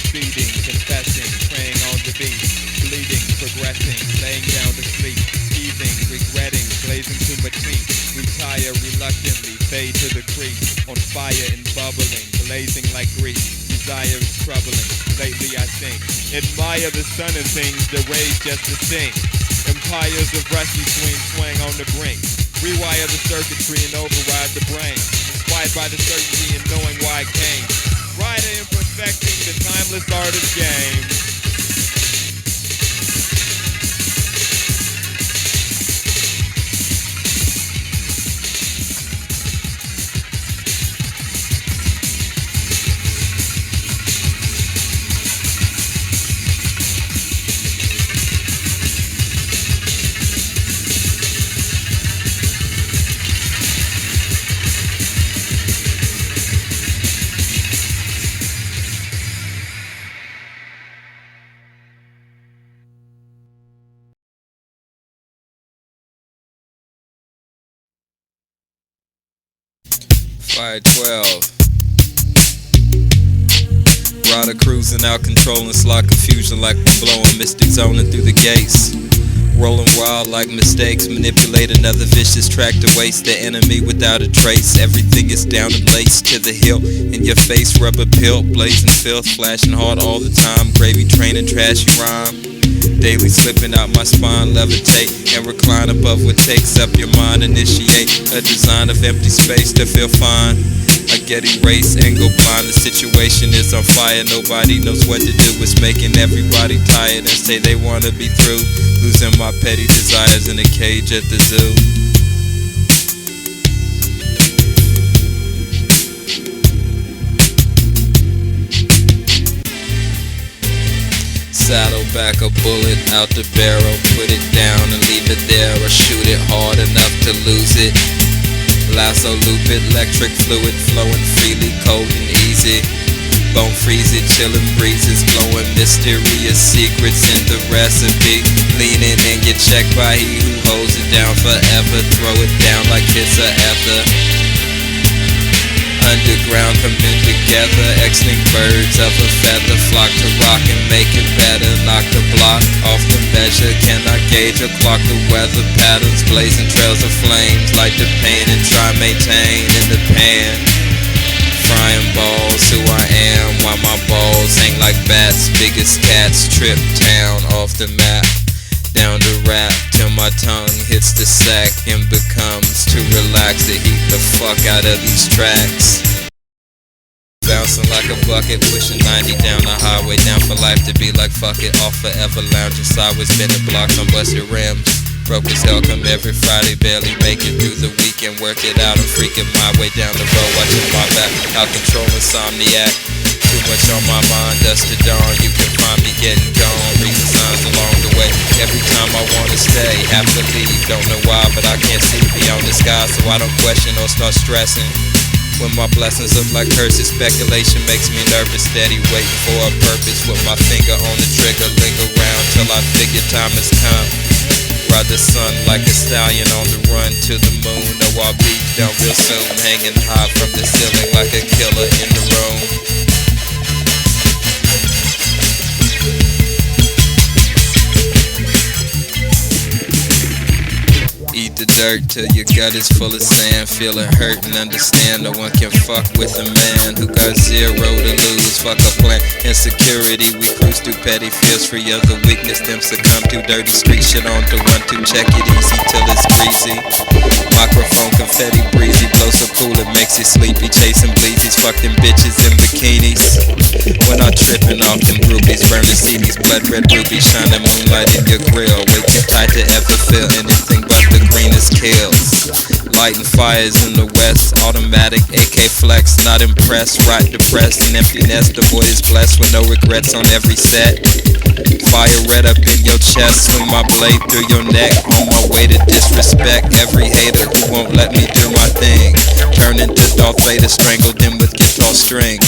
Speeding, confessing, praying on the beat. Bleeding, progressing, laying down to sleep. Heaving, regretting, blazing to my teeth. Retire reluctantly, fade to the creek. On fire and bubbling, blazing like grease. Desire is troubling, lately I think. Admire the sun and things, the rays just to sing. Empires of rusty swing, swang on the brink. Rewire the circuitry and override the brain. Inspired by the certainty and knowing why I came. Writer and perfecting the timeless art of game. Fyre 12. Rider cruising out, controlling slot confusion like we're blowing mystic zoning through the gates. Rolling wild like mistakes, manipulate another vicious track to waste the enemy without a trace. Everything is down and laced to the hilt. In your face, rubber pill, blazing filth, flashing hard all the time. Gravy training, trashy rhyme. Daily slipping out my spine, levitate and recline above what takes up your mind. Initiate a design of empty space to feel fine. I get erased and go blind. The situation is on fire. Nobody knows what to do. It's making everybody tired and say they wanna be through. Losing my petty desires in a cage at the zoo. Saddle back a bullet out the barrel, put it down and leave it there, or shoot it hard enough to lose it. Lasso loop it, electric fluid flowing freely, cold and easy. Bone freeze it, chillin' breezes, glowing mysterious secrets in the recipe. Leaning in, get checked by he who holds it down forever. Throw it down like it's a ether. Underground coming together, X-Link birds of a feather flock to rock and make it better. Knock the block off the measure, cannot gauge or clock the weather patterns. Blazing trails of flames, light the pain and try maintain in the pan. Frying balls, who I am, while my balls hang like bats. Biggest cats, trip town off the map. Down to rap till my tongue hits the sack and becomes too relaxed to heat the fuck out of these tracks. Bouncing like a bucket, pushing 90 down the highway, down for life to be like fuck it, off forever lounging sideways, spinning blocks on busted rims. Broke as hell, come every Friday, barely make it through the weekend, work it out, I'm freaking my way down the road, watching my back, out control insomniac. Too much on my mind, dust to dawn. You can find me getting gone, reading signs along the way. Every time I wanna stay, have to leave, don't know why, but I can't see beyond the sky, so I don't question or start stressing. When my blessings look like curses, speculation makes me nervous, steady waiting for a purpose. With my finger on the trigger, linger around till I figure time has come. Ride the sun like a stallion on the run to the moon. Oh, I'll be down real soon, hanging high from the ceiling like a killer in the room. Eat the dirt till your gut is full of sand. Feeling hurt and understand no one can fuck with a man who got zero to lose. Fuck a plan, insecurity, we cruise through petty fears. Free of the weakness, them succumb to dirty street shit on to 1, 2, check it easy till it's greasy. Microphone confetti breezy, blow so cool it makes you sleepy. Chasing bleezies, fucking bitches in bikinis. When I'm tripping off them groupies, burn to see these blood red rubies, shining moonlight in your grill. Way too tight to ever feel anything but the greenest kills. Lighting fires in the west, automatic AK flex. Not impressed, right depressed, an empty nest. The boy is blessed with no regrets on every set. Fire red up in your chest, swing my blade through your neck. On my way to disrespect every hater who won't let me do my thing. Turn into Darth Vader, strangled him with guitar strings.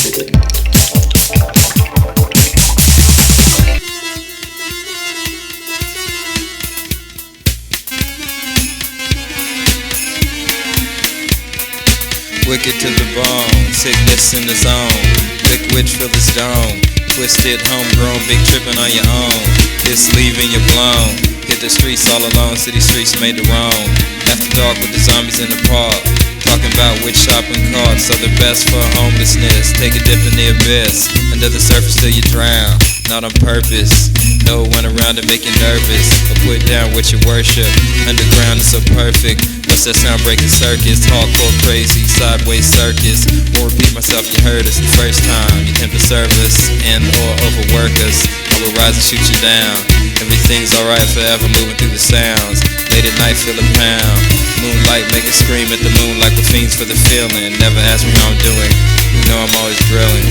Wicked to the bone, sickness in the zone. Liquid fill the dome. Twisted, homegrown, big trippin' on your own. This leaving you blown. Hit the streets all alone, city streets made to roam. After dark with the zombies in the park. Talking about which shopping carts are the best for homelessness. Take a dip in the abyss. Under the surface till you drown. Not on purpose. No one around to make you nervous. Or put down what you worship. Underground is so perfect. What's that sound breaking circus? Hardcore crazy, sideways circus. Won't repeat myself, you heard us the first time. You tempt the service and or overwork us. I will rise and shoot you down. Everything's alright forever, moving through the sounds. Late at night, feel a pound. Moonlight make a scream at the moon like the fiends for the feeling. Never ask me how I'm doing, you know I'm always drilling.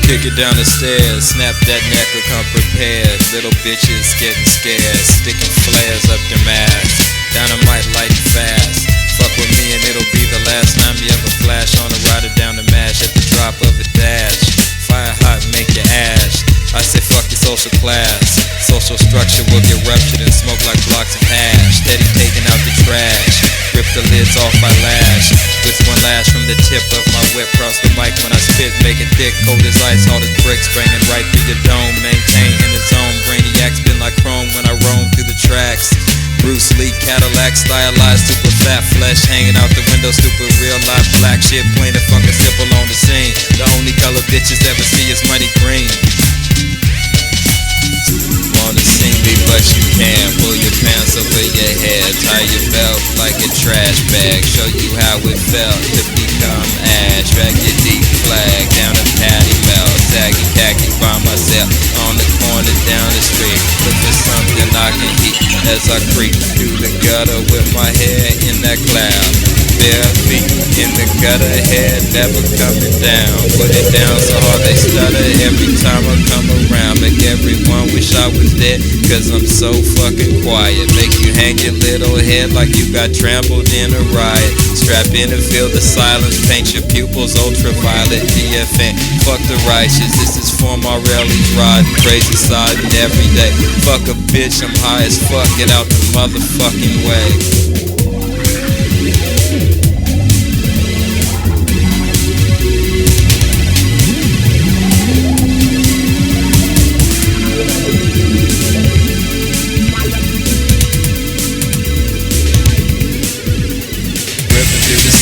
Kick it down the stairs, snap that neck or come prepared. Little bitches getting scared, sticking flares up their ass. Dynamite lighting fast. Fuck with me and it'll be the last time you ever flash on a rider down the mash at the drop of a dash. Fire hot, make you ash. I say fuck your social class. Social structure will get ruptured and smoke like blocks of hash. Steady taking out the trash. Rip the lids off my lash. With one lash from the tip of my whip. Cross the mic when I spit, make it thick. Cold as ice, hard as bricks. Bringing right through your dome. Maintain in the zone. Brainiac spin like chrome when I roam through the tracks. Bruce Lee, Cadillac, stylized, super fat flesh hanging out the window, stupid real life black shit, plain and fucking simple on the scene. The only color bitches ever see is money green. Wanna see me, but you can't. Pull your pants over your head, tie your belt like a trash bag. Show you how it felt to become ash. Drag your deep flag down a patty melt. Sagging khaki by myself on the corner down the street. Look for something I can eat as I creep through the gutter with my head in that cloud. Bare feet in the gutter, head never coming down. Put it down so hard they stutter every time I come around. Make everyone wish I was dead, cause I'm so fucking quiet. Make you hang your little head like you got trampled in a riot. Strap in and feel the silence, paint your pupils ultraviolet. DFN, fuck the righteous, this is for my rallies. Riding crazy siding every day. Fuck a bitch, I'm high as fuck, get out the motherfucking way.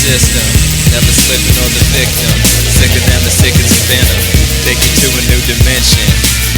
System, never slipping on the victim. Sicker than the sickest venom. Take you to a new dimension.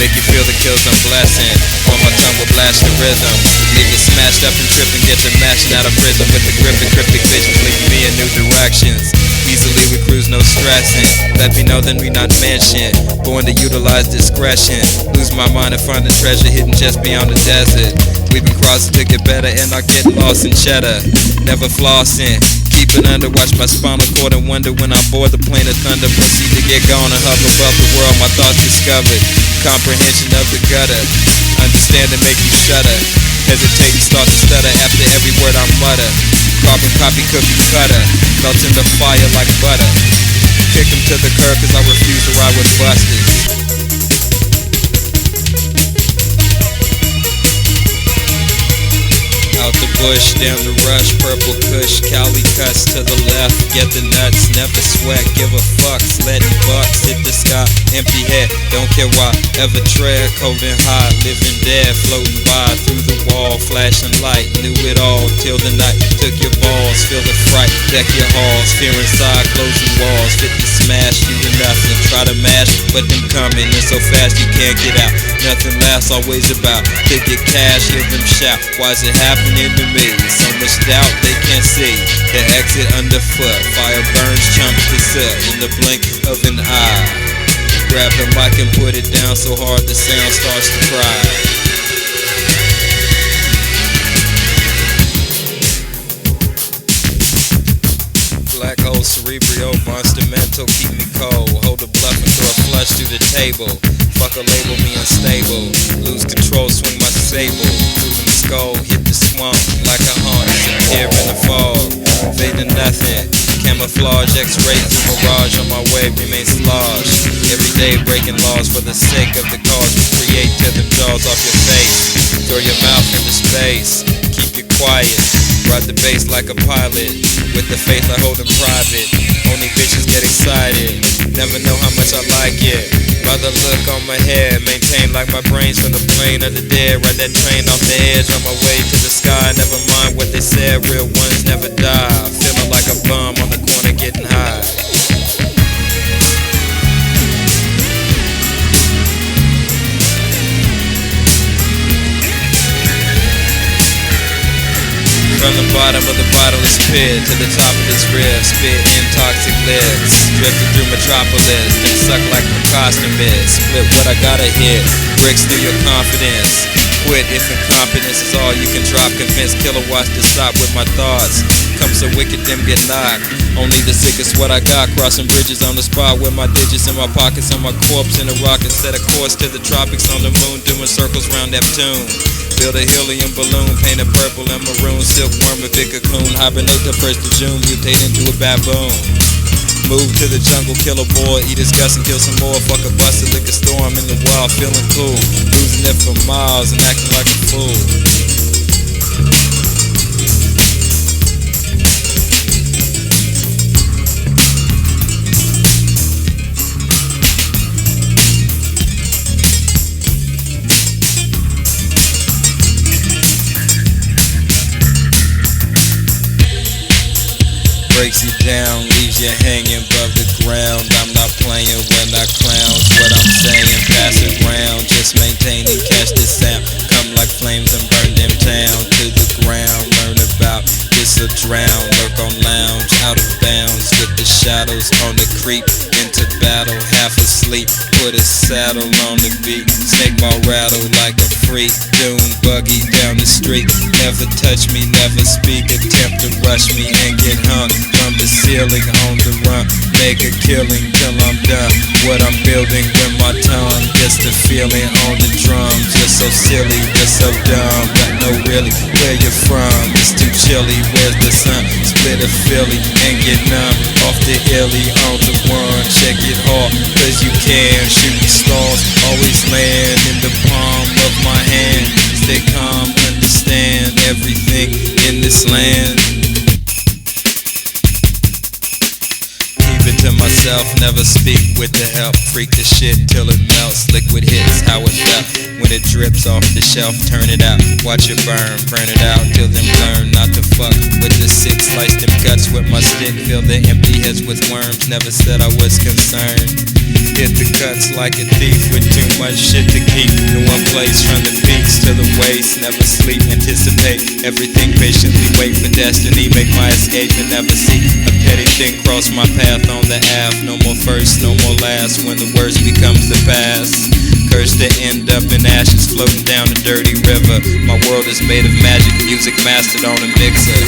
Make you feel the kills I'm blessing. While my tongue will blast the rhythm. Leave you smashed up and tripping. Get you mashed out of prison with the grip and cryptic visions. Leading me in new directions. Easily we cruise, no stressing. Let me know then we not mentioned. Born to utilize discretion. Lose my mind and find the treasure hidden just beyond the desert. We've been crossing to get better and I get lost in cheddar. Never flossing. keep it under, watch my spinal cord and wonder when I board the plane of thunder. Proceed to get gone and hover above the world, my thoughts discovered. Comprehension of the gutter, understand and make you shudder. Hesitate and start to stutter after every word I mutter. Carbon copy cookie cutter, melt in the fire like butter. Kick him to the curb cause I refuse to ride with busters. Out the bush, down the rush, purple kush, Cali cuts to the left, get the nuts, never sweat, give a fuck, sledding bucks, hit the sky, empty head, don't care why, ever tread, cold and hot, living dead, floating by, through the wall, flashing light, knew it all, till the night, took your balls, feel the fright, deck your halls, fear inside, closing walls, 50 smash, you to nothing, try to mash, but them coming in so fast you can't get out, nothing lasts, always about, to get cash, hear them shout, why's it happening to me? So much doubt they can't see the exit underfoot. Fire burns, chunks to soot in the blink of an eye. Grab the mic and put it down so hard the sound starts to cry. Black hole, cerebral, monster mental, keep me cold. Hold the bluff and throw a flush through the table. Fuck a label, me unstable. Lose control, swing my sable. Through the skull, hit the swamp like a haunch. Here in the fog, fading nothing. Camouflage, X-ray through mirage. On my way, remain sloshed. Every day breaking laws for the sake of the cause. We create, tear them jaws off your face. Throw your mouth into space. Keep it quiet. Ride the bass like a pilot. With the faith I hold in private. Only bitches get excited. Never know how much I like it. Rather look on my head. Maintain like my brain's from the plane of the dead. Ride that train off the edge on my way to the sky. Never mind what they said. Real ones never die. Feeling like a bum on the corner getting high. From the bottom of the bottomless pit to the top of this rib, spit in toxic lids, drifting through metropolis, then suck like a costume mist. Split what I gotta hit, bricks through your confidence. Quit if incompetence is all you can drop. Convince kilowatts to stop with my thoughts. Come so wicked, them get knocked. Only the sickest what I got. Crossing bridges on the spot with my digits in my pockets, on my corpse in a rocket. Set a course to the tropics on the moon, doing circles round Neptune. Build a helium balloon, painted purple and maroon. Silkworm, a big cocoon, hibernate the 1st of June, mutate into a baboon. Move to the jungle, kill a boy, eat his guts and kill some more. Fuck a busted liquor store, I'm in the wild, feeling cool. Losing it for miles and acting like a fool. Breaks you down, leaves you hanging above the ground. I'm not playing when I clown. What I'm saying, pass it round. Just maintain and catch the sound. Come like flames and burn them down to the ground. Learn about this or drown. Lurk on lounge, out of bounds with the shadows on the creep. Into battle, half asleep. Put a saddle on the beat. Snake ball rattle like a freak. Dune buggy down the street. Never touch me, never speak. Attempt to rush me and get hung from the ceiling on the run. Make a killing till I'm done. What I'm building with my tongue. Just the feeling on the drums. You're so silly, you're so dumb. Got no really where you're from. It's too chilly, where's the sun? Split a Philly and get numb. Off the illy on the one. Check it hard, cause you can. Shooting stars, always land in the palm of my hand. Stay calm, understand everything in this land. To myself, never speak with the help. Freak the shit till it melts. Liquid hits how it felt when it drips off the shelf. Turn it out, watch it burn it out till then learn not to fuck with the sick. Slice them guts with my stick. Fill the empty heads with worms. Never said I was concerned. Hit the cuts like a thief with too much shit to keep. In one place from the peaks to the waist. Never sleep, anticipate everything. Patiently wait for destiny. Make my escape and never see a petty thing cross my path on the Ave. No more first, no more last. When the worst becomes the past. Cursed to end up in ashes, floating down a dirty river. My world is made of magic, music mastered on a mixer.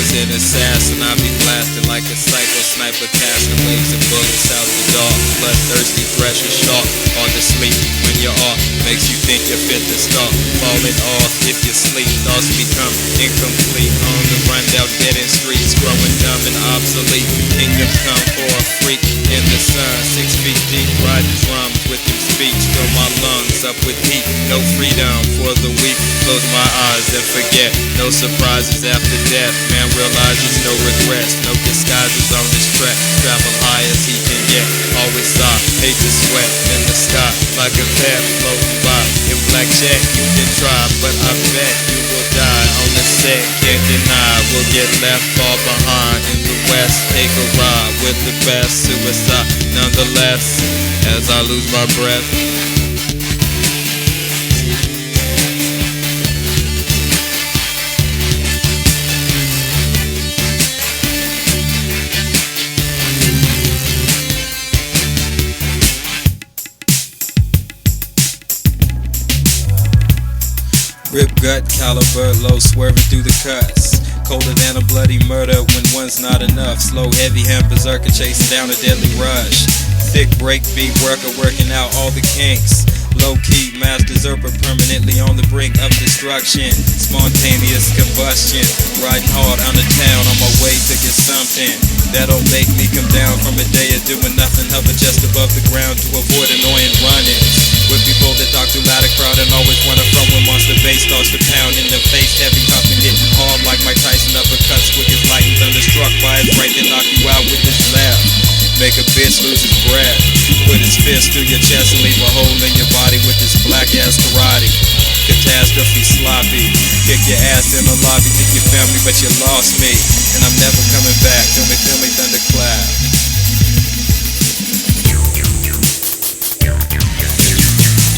was an assassin. I be blasting like a psycho sniper, casting waves of bullets out the dark. Bloodthirsty pressure sharp, hard to sleep when you're off. Makes you think you're fit to start falling off if you sleep. Thoughts become incomplete on the run down dead end streets, growing dumb and obsolete. Kingdoms come for a freak in the sun, 6 feet deep, riding drums with them speech. Fill my lungs up with heat, no freedom for the weak. Close my eyes and forget, no surprises after death. Man realizes no regrets, no disguises on this track. Travel high as he can get, always sigh, hate to sweat in the sky like a pet floating by. In blackjack you can try, but I bet you will die on the set. Can't deny, we'll get left far behind in the west. Take a ride with the best, suicide nonetheless. As I lose my breath, rip gut, caliber, low, swerving through the cuts. Colder than a bloody murder when one's not enough. Slow, heavy hand berserker chasing down a deadly rush. Thick break beat worker working out all the kinks. Low key, master usurper permanently on the brink of destruction. Spontaneous combustion, riding hard out of town on my way to get something that'll make me come down from a day of doing nothing. Hover just above the ground to avoid annoying run-ins with people that talk too loud, a crowd and always wanna front when monster bass starts to pound in the face. Heavy huffing, hitting hard like Mike Tyson, uppercuts quick as lightning, thunderstruck by his right that knock you out with his left. Make a bitch lose his breath, put his fist through your chest and leave a hole in your body with this black ass karate. Catastrophe sloppy, kick your ass in the lobby, think you found me but you lost me, and I'm never coming back. Feel me, thunderclap.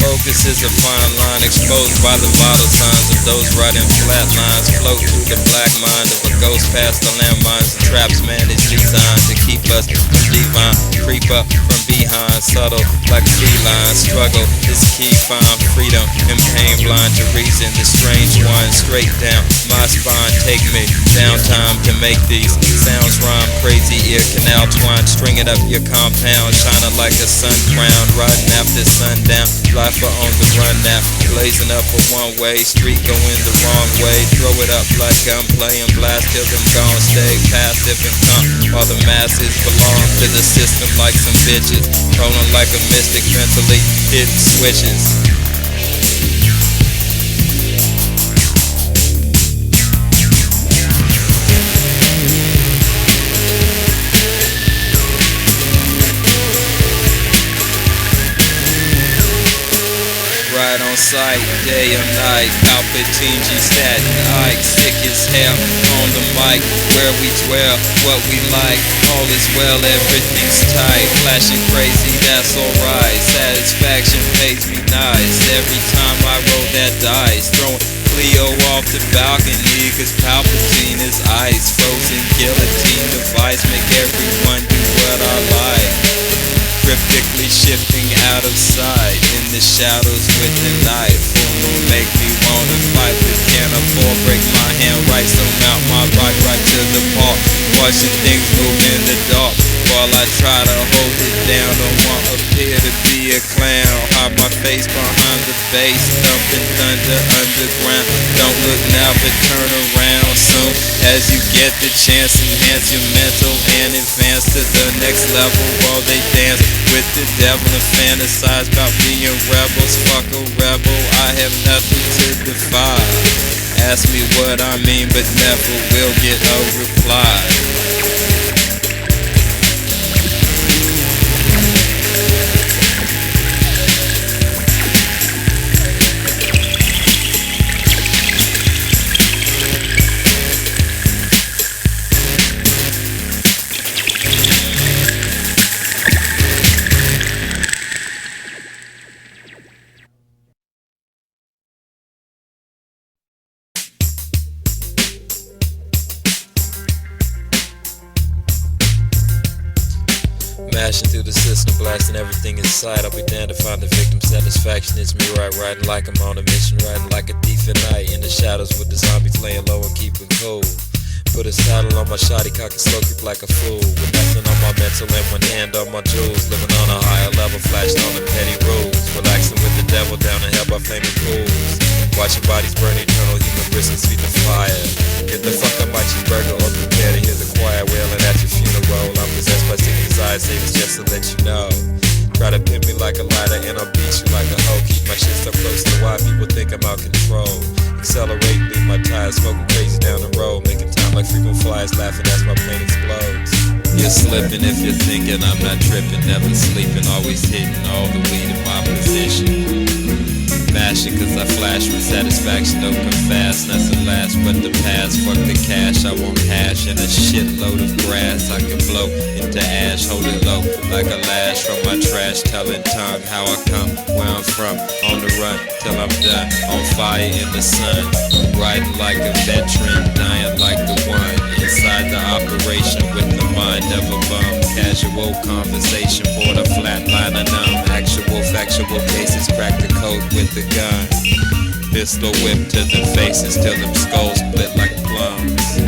Focus is a fine line exposed by the vital signs of those riding flat lines. Float through the black mind of a ghost past the landmines and traps. Man is designed to keep us from divine. Creep up from behind, subtle like feline. Struggle is key, find freedom and pain. Blind to reason, the strange one straight down my spine. Take me down time to make these sounds rhyme. Crazy ear canal twine, stringing up your compound. Shining like a sun crown, riding after sundown. Life on the run now, blazing up a one-way street, going the wrong way. Throw it up like I'm playing blast till them gone. Stay passive and come while the masses belong to the system like some bitches, rolling like a mystic, mentally hitting switches. Right on sight, day or night, Palpatine, G-Statin, Ike, sick as hell on the mic, where we dwell, what we like, all is well, everything's tight, flashing crazy, that's alright, satisfaction pays me nice, every time I roll that dice, throwing Cleo off the balcony, cause Palpatine is ice, frozen guillotine device, make everyone do what I like. Cryptically shifting out of sight in the shadows with the knife. Full moon make me wanna fight, but can't afford. Break my hand right, so mount my bike right to the park. Watching things move in the dark while I try to hold it down. Don't want appear to be a clown. Hide my face behind the bass, thumping thunder underground. Don't look now, but turn around soon as you get the chance. Enhance your mental and advance to the next level while they dance with the devil and fantasize about being rebels. Fuck a rebel, I have nothing to defy. Ask me what I mean, but never will get a reply. Mashing through the system, blasting everything in sight. I'll be damned to find the victim. Satisfaction is me right, riding like I'm on a mission, riding like a thief at night in the shadows with the zombies laying low and keeping cold. Put a saddle on my shotty, cock and slow creep like a fool. With nothing on my mental and one hand on my jewels. Living on a higher level, flashed on the petty rules. Relaxing with the devil down in hell by flaming pools. Watching bodies burn eternal human bristlets feed the fire. Get the fuck up my cheeseburger or prepare to hear the choir wailing at your funeral. I'm possessed by sick desire, savings just to let you know. Try to pimp me like a lighter and I'll beat you like a hoe. Keep my shit so close to why people think I'm out control. Accelerate, leave my tires smoking crazy down the road. Making time like frequent flies, laughing as my plane explodes. You're slipping if you're thinking I'm not tripping. Never sleeping, always hitting all the weed in my position. Mashing cause I flash with satisfaction, don't come fast. Nothing lasts but the past, fuck the cash. I want hash and a shitload of grass. I can blow into ash, hold it low like a lash from my trash. Telling tongue how I come, where I'm from. On the run till I'm done, on fire in the sun. Riding like a veteran, dying like the one. Inside the operation with the mind of a bum. Casual conversation, border flatline and numb. Actual factual cases, crack the code with the gun. Pistol whip to the faces till them skulls split like plums.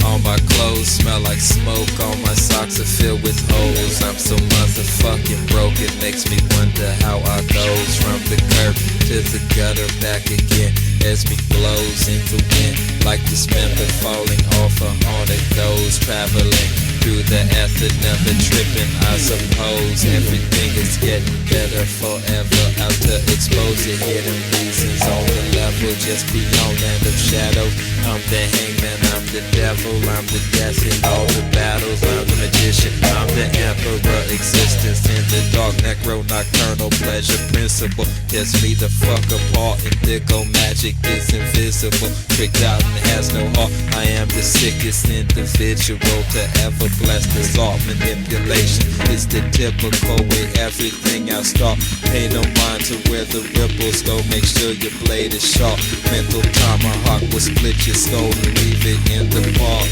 All my clothes smell like smoke, all my socks are filled with holes. I'm so motherfucking broke, it makes me wonder how I goes from the curb to the gutter back again. As me blows into wind like dismember falling off a haunted doze. Traveling through the ether, never tripping, I suppose. Everything is getting better forever. Out to expose the hidden reasons on the level, just beyond land of shadows. I'm the hangman, I'm the devil, I'm the death in all the battles. I'm the magician, I'm the emperor. Existence in the dark, necro, nocturnal pleasure principle. Gets me the fuck apart, indigo magic is invisible. Tricked out and has no heart. I am the sickest individual to ever bless this art. Manipulation is the typical way everything I start. Pay no mind to where the ripples go. Make sure your blade is sharp. Mental tomahawk will split your skull and leave it in the park.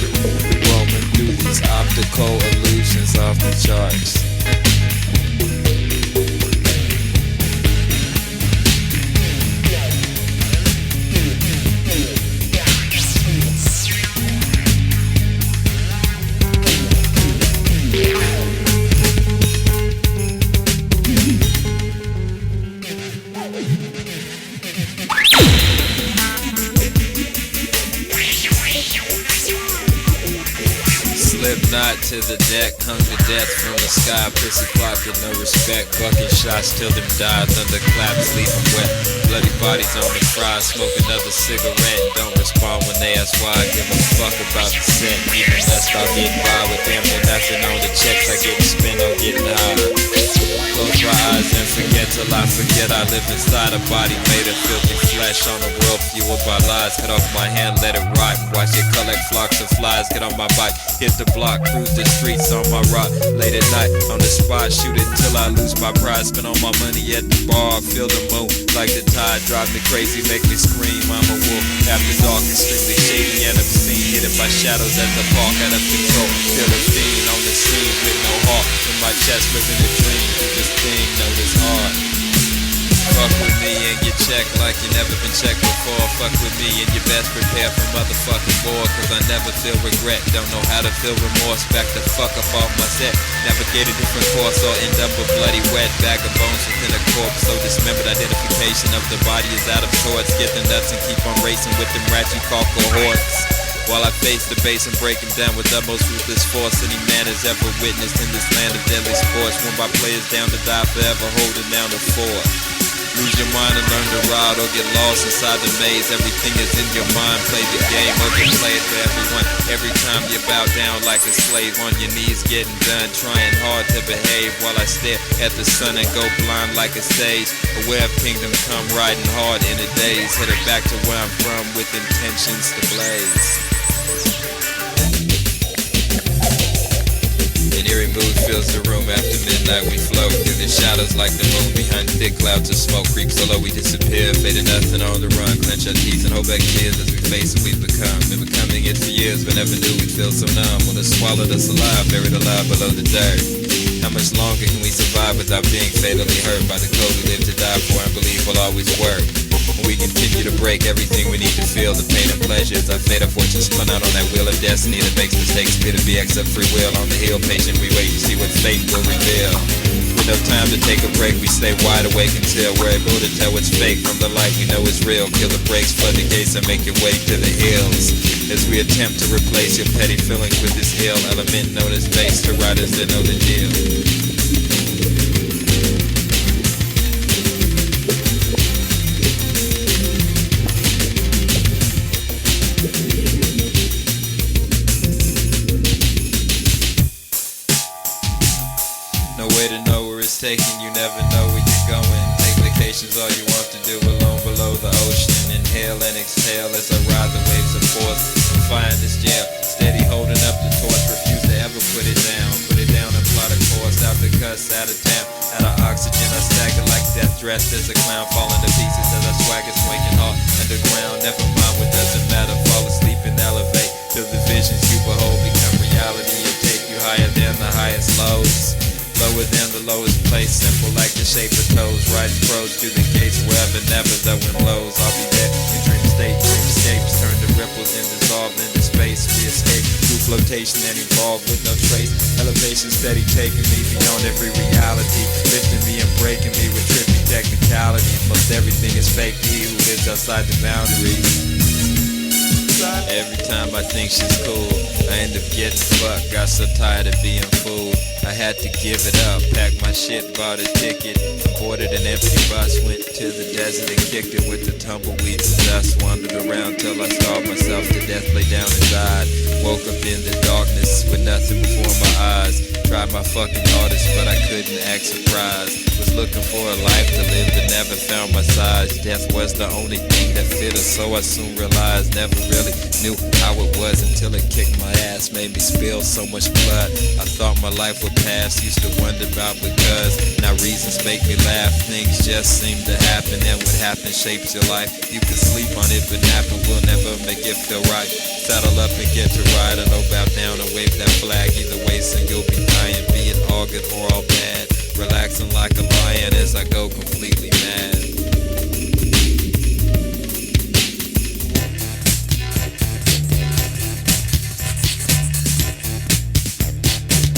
Roaming through these optical illusions off the charts. Not to the deck, hung to death from the sky. Pussy clocking, no respect. Bucking shots till them die. Thunderclaps leave them wet. Bloody bodies on the fry. Smoke another cigarette. Don't respond when they ask why. I give a fuck about the set. Even less I'll get by with them. No nothing on the checks. I get spin on getting high. Close my eyes and forget till I forget. I live inside a body made of filthy flesh. On a world fueled by lies. Cut off my hand, let it rot. Watch it collect flocks of flies. Get on my bike, hit the block, cruise the streets on my rock. Late at night on the spot, shoot it till I lose my pride. Spend all my money at the bar, feel the moon like the tide. Drive me crazy, make me scream. I'm a wolf after dark, extremely shady and obscene. Hidden by shadows at the park, out of control. Feel a fiend on the scene with no heart. In my chest, living a dream. This thing known as art. Fuck with me and get checked like you never been checked before. Fuck with me and you best prepare for motherfucking war. Cause I never feel regret, don't know how to feel remorse. Back the fuck up off my set. Navigate a different course or end up a bloody wet bag of bones within a corpse. So dismembered, identification of the body is out of sorts. Get the nuts and keep on racing with them rats you call cohorts. While I face the base and break him down with utmost ruthless force. Any man has ever witnessed in this land of deadly sports. Won by players down to die forever, holding down the fort. Lose your mind and learn to ride or get lost inside the maze. Everything is in your mind, play the game or get played for everyone. Every time you bow down like a slave on your knees, getting done, trying hard to behave. While I stare at the sun and go blind like a sage. Aware of kingdom come riding hard in the days. Headed back to where I'm from with intentions to blaze. An eerie mood fills the room after midnight. We float through the shadows like the moon behind thick clouds of smoke. Creeps so low we disappear, fading nothing on the run. Clench our teeth and hold back tears as we face what we've become. Been becoming it for years, but never knew we'd feel so numb. When it swallowed us alive, buried alive below the dirt. How How much longer can we survive without being fatally hurt by the code we live to die for and believe will always work? When we continue to break everything we need to feel, the pain and pleasures, our fate, our fortunes spun out on that wheel of destiny that makes mistakes appear to be except free will. On the hill, patient, we wait to see what fate will reveal. With no time to take a break, we stay wide awake until we're able to tell what's fake from the light we know is real. Kill the brakes, flood the gates, and make your way to the hills as we attempt to replace your petty feelings with this ill element known as bass to writers that know the deal. Taking, you never know where you're going. Take vacations, all you want to do alone below the ocean. Inhale and exhale as I ride the waves of force. Find this jail, steady holding up the torch. Refuse to ever put it down and plot a course. Out the cuss, out of town, out of oxygen. I stagger like death, dressed as a clown, falling to pieces as I swagger, swinging hard underground. Never mind what doesn't matter, fall asleep and elevate till the visions you behold become reality. It take you higher than the highest lows. Lower than the lowest place, simple like the shape of toes. Riding pros through the gates wherever, never the wind blows. I'll be there in dream state, dreamscapes turn to ripples and dissolve into space. We escape through flotation and evolve with no trace. Elevation steady taking me beyond every reality, lifting me and breaking me with trippy technicalities. Most everything is fake, he who lives outside the boundaries. Every time I think she's cool, I end up getting fucked. Got so tired of being fooled, I had to give it up. Packed my shit, bought a ticket, boarded an empty bus, went to the desert and kicked it with the tumbleweeds and dust. Wandered around till I starved myself to death, lay down and died. Woke up in the darkness with nothing before my eyes. Tried my fucking hardest, but I couldn't act surprised. Was looking for a life to live, but never found my size. Death was the only thing that fit us, so I soon realized. Never really knew how it was until it kicked my ass, made me spill so much blood. I thought my life would pass, used to wonder about because now reasons make me laugh. Things just seem to happen, and what happens shapes your life. You can sleep on it, but napping will never make it feel right. Saddle up and get to ride, or no, bow down and wave that flag. Either way, so you'll be dying, be it all good or all bad. Relaxing like a lion as I go completely mad.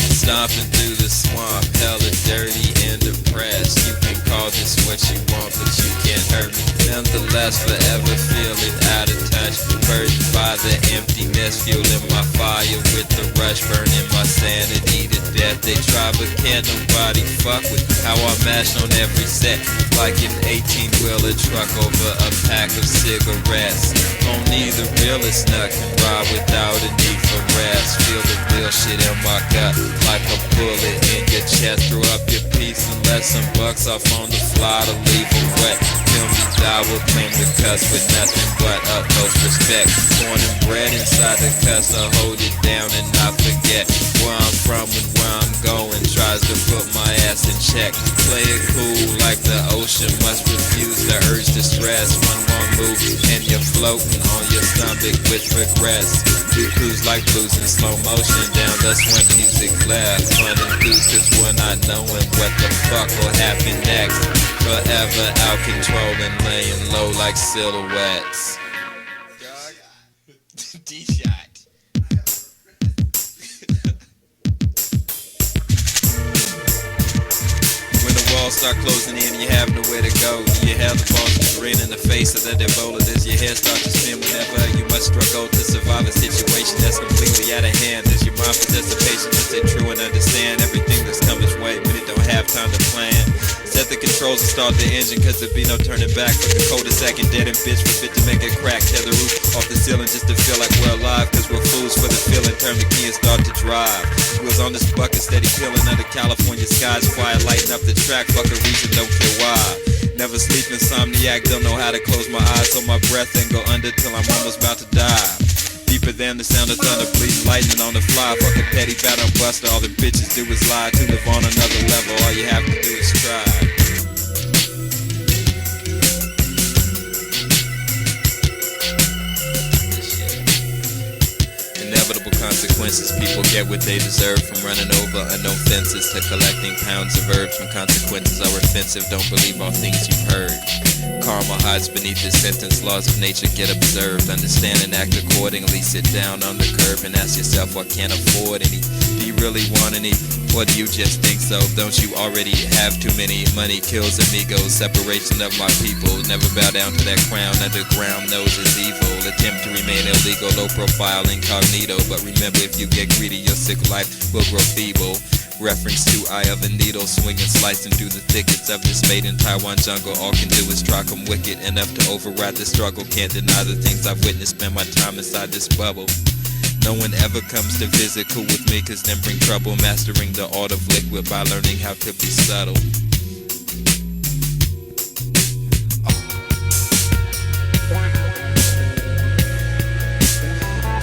Stomping through the swamp, hella dirty and depressed. You can call this what you want, but you can't hurt me. Nonetheless, forever feeling out of touch. Burdened by the emptiness, fueling my fire with the rush. Burning my sanity to death. They try, but can't nobody fuck with how I mash on every set. Like an 18-wheeler truck over a pack of cigarettes. Only the realest nut can ride without a need for rest. Feel the real shit in my gut, like a bullet in your chest. Throw up your piece and let some bucks off on the fly to leave it wet. Feel me die will claim the cuss with nothing but utmost respect. Born and bred inside the cuss, I hold it down and not forget where I'm from and where I'm going. Tries to put my ass in check. Play it cool like the ocean, must refuse the urge to stress. One more move and you're floating on your stomach with regrets. We cruise like blues in slow motion down the swing music left. Fun and blues cause we're not knowing what the fuck will happen next. Forever out controlling, laying low like silhouettes. D-shot. Walls start closing in, you have nowhere to go. You have the balls to grin in the face of the Ebola as your hair starts to spin whenever you must struggle to survive a situation that's completely out of hand. As your mind possesses patience to stay true and understand everything that's coming its way, but it don't have time to plan. Set the controls and start the engine, cause there be no turning back. Like a cul-de-sac and dead and bitch for fit to make it crack. Tear the roof off the ceiling just to feel like we're alive, cause we're fools for the feeling. Turn the key and start to drive. Wheels on this bucket steady peeling under California skies. Quiet lighting up the track, fuck a reason, don't care why. Never sleep, insomniac, don't know how to close my eyes. Hold my breath and go under till I'm almost about to die. Deeper than the sound of thunder, bleeding lightning on the fly. Fuck a petty battle buster, all the bitches do is lie. To live on another level, all you have to do is try. Inevitable consequences. consequences. People get what they deserve, from running over unknown fences to collecting pounds of herbs when consequences are offensive. Don't believe all things you've heard. Karma hides beneath the sentence, laws of nature get observed. Understand and act accordingly. Sit down on the curb and ask yourself, what can't afford any? Do you really want any? Or do you just think so? Don't you already have too many? Money kills amigos, separation of my people. Never bow down to that crown, underground knows is evil. Attempt to remain illegal, low profile, incognito. But remember, if you get greedy, your sick life will grow feeble. Reference to eye of a needle, swinging, slicing through the thickets of this made in Taiwan jungle. All can do is try come wicked, enough to override the struggle. Can't deny the things I've witnessed, spend my time inside this bubble. No one ever comes to visit, cool with me, cause then bring trouble. Mastering the art of liquid by learning how to be subtle.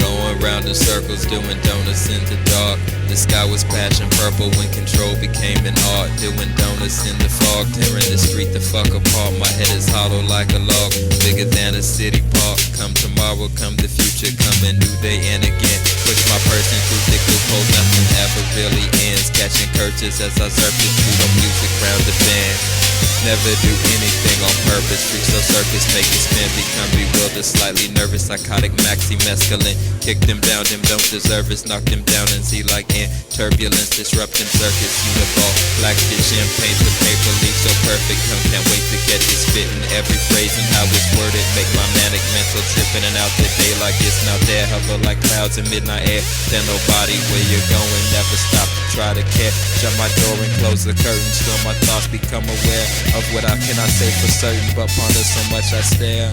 Going round in circles, doing donuts in the dark. The sky was passion purple when control became an art. Doing donuts in the fog, tearing the street the fuck apart. My head is hollow like a log, bigger than a city park. Come tomorrow, come the future, come a new day and again. Push my person through thick loopholes, nothing ever really ends. Catching curses as I surface through the music round the band. Never do anything on purpose. Freaks so circus, make it spin. Become bewildered, slightly nervous. Psychotic maxi mescaline. Kick them down, them don't deserve us. Knock them down and see like ant turbulence. Disrupt them circuits. Uniball, black shit, champagne, the paper leaf so perfect. Can't wait to get this fitting. Every phrase and how it's worded. Make my manic mental trip in and out the day like it's not there. Hover like clouds in midnight air. Then nobody where you're going. Never stop to try to care. Shut my door and close the curtains. Still my thoughts become aware of what I cannot say for certain, but ponder so much I stare.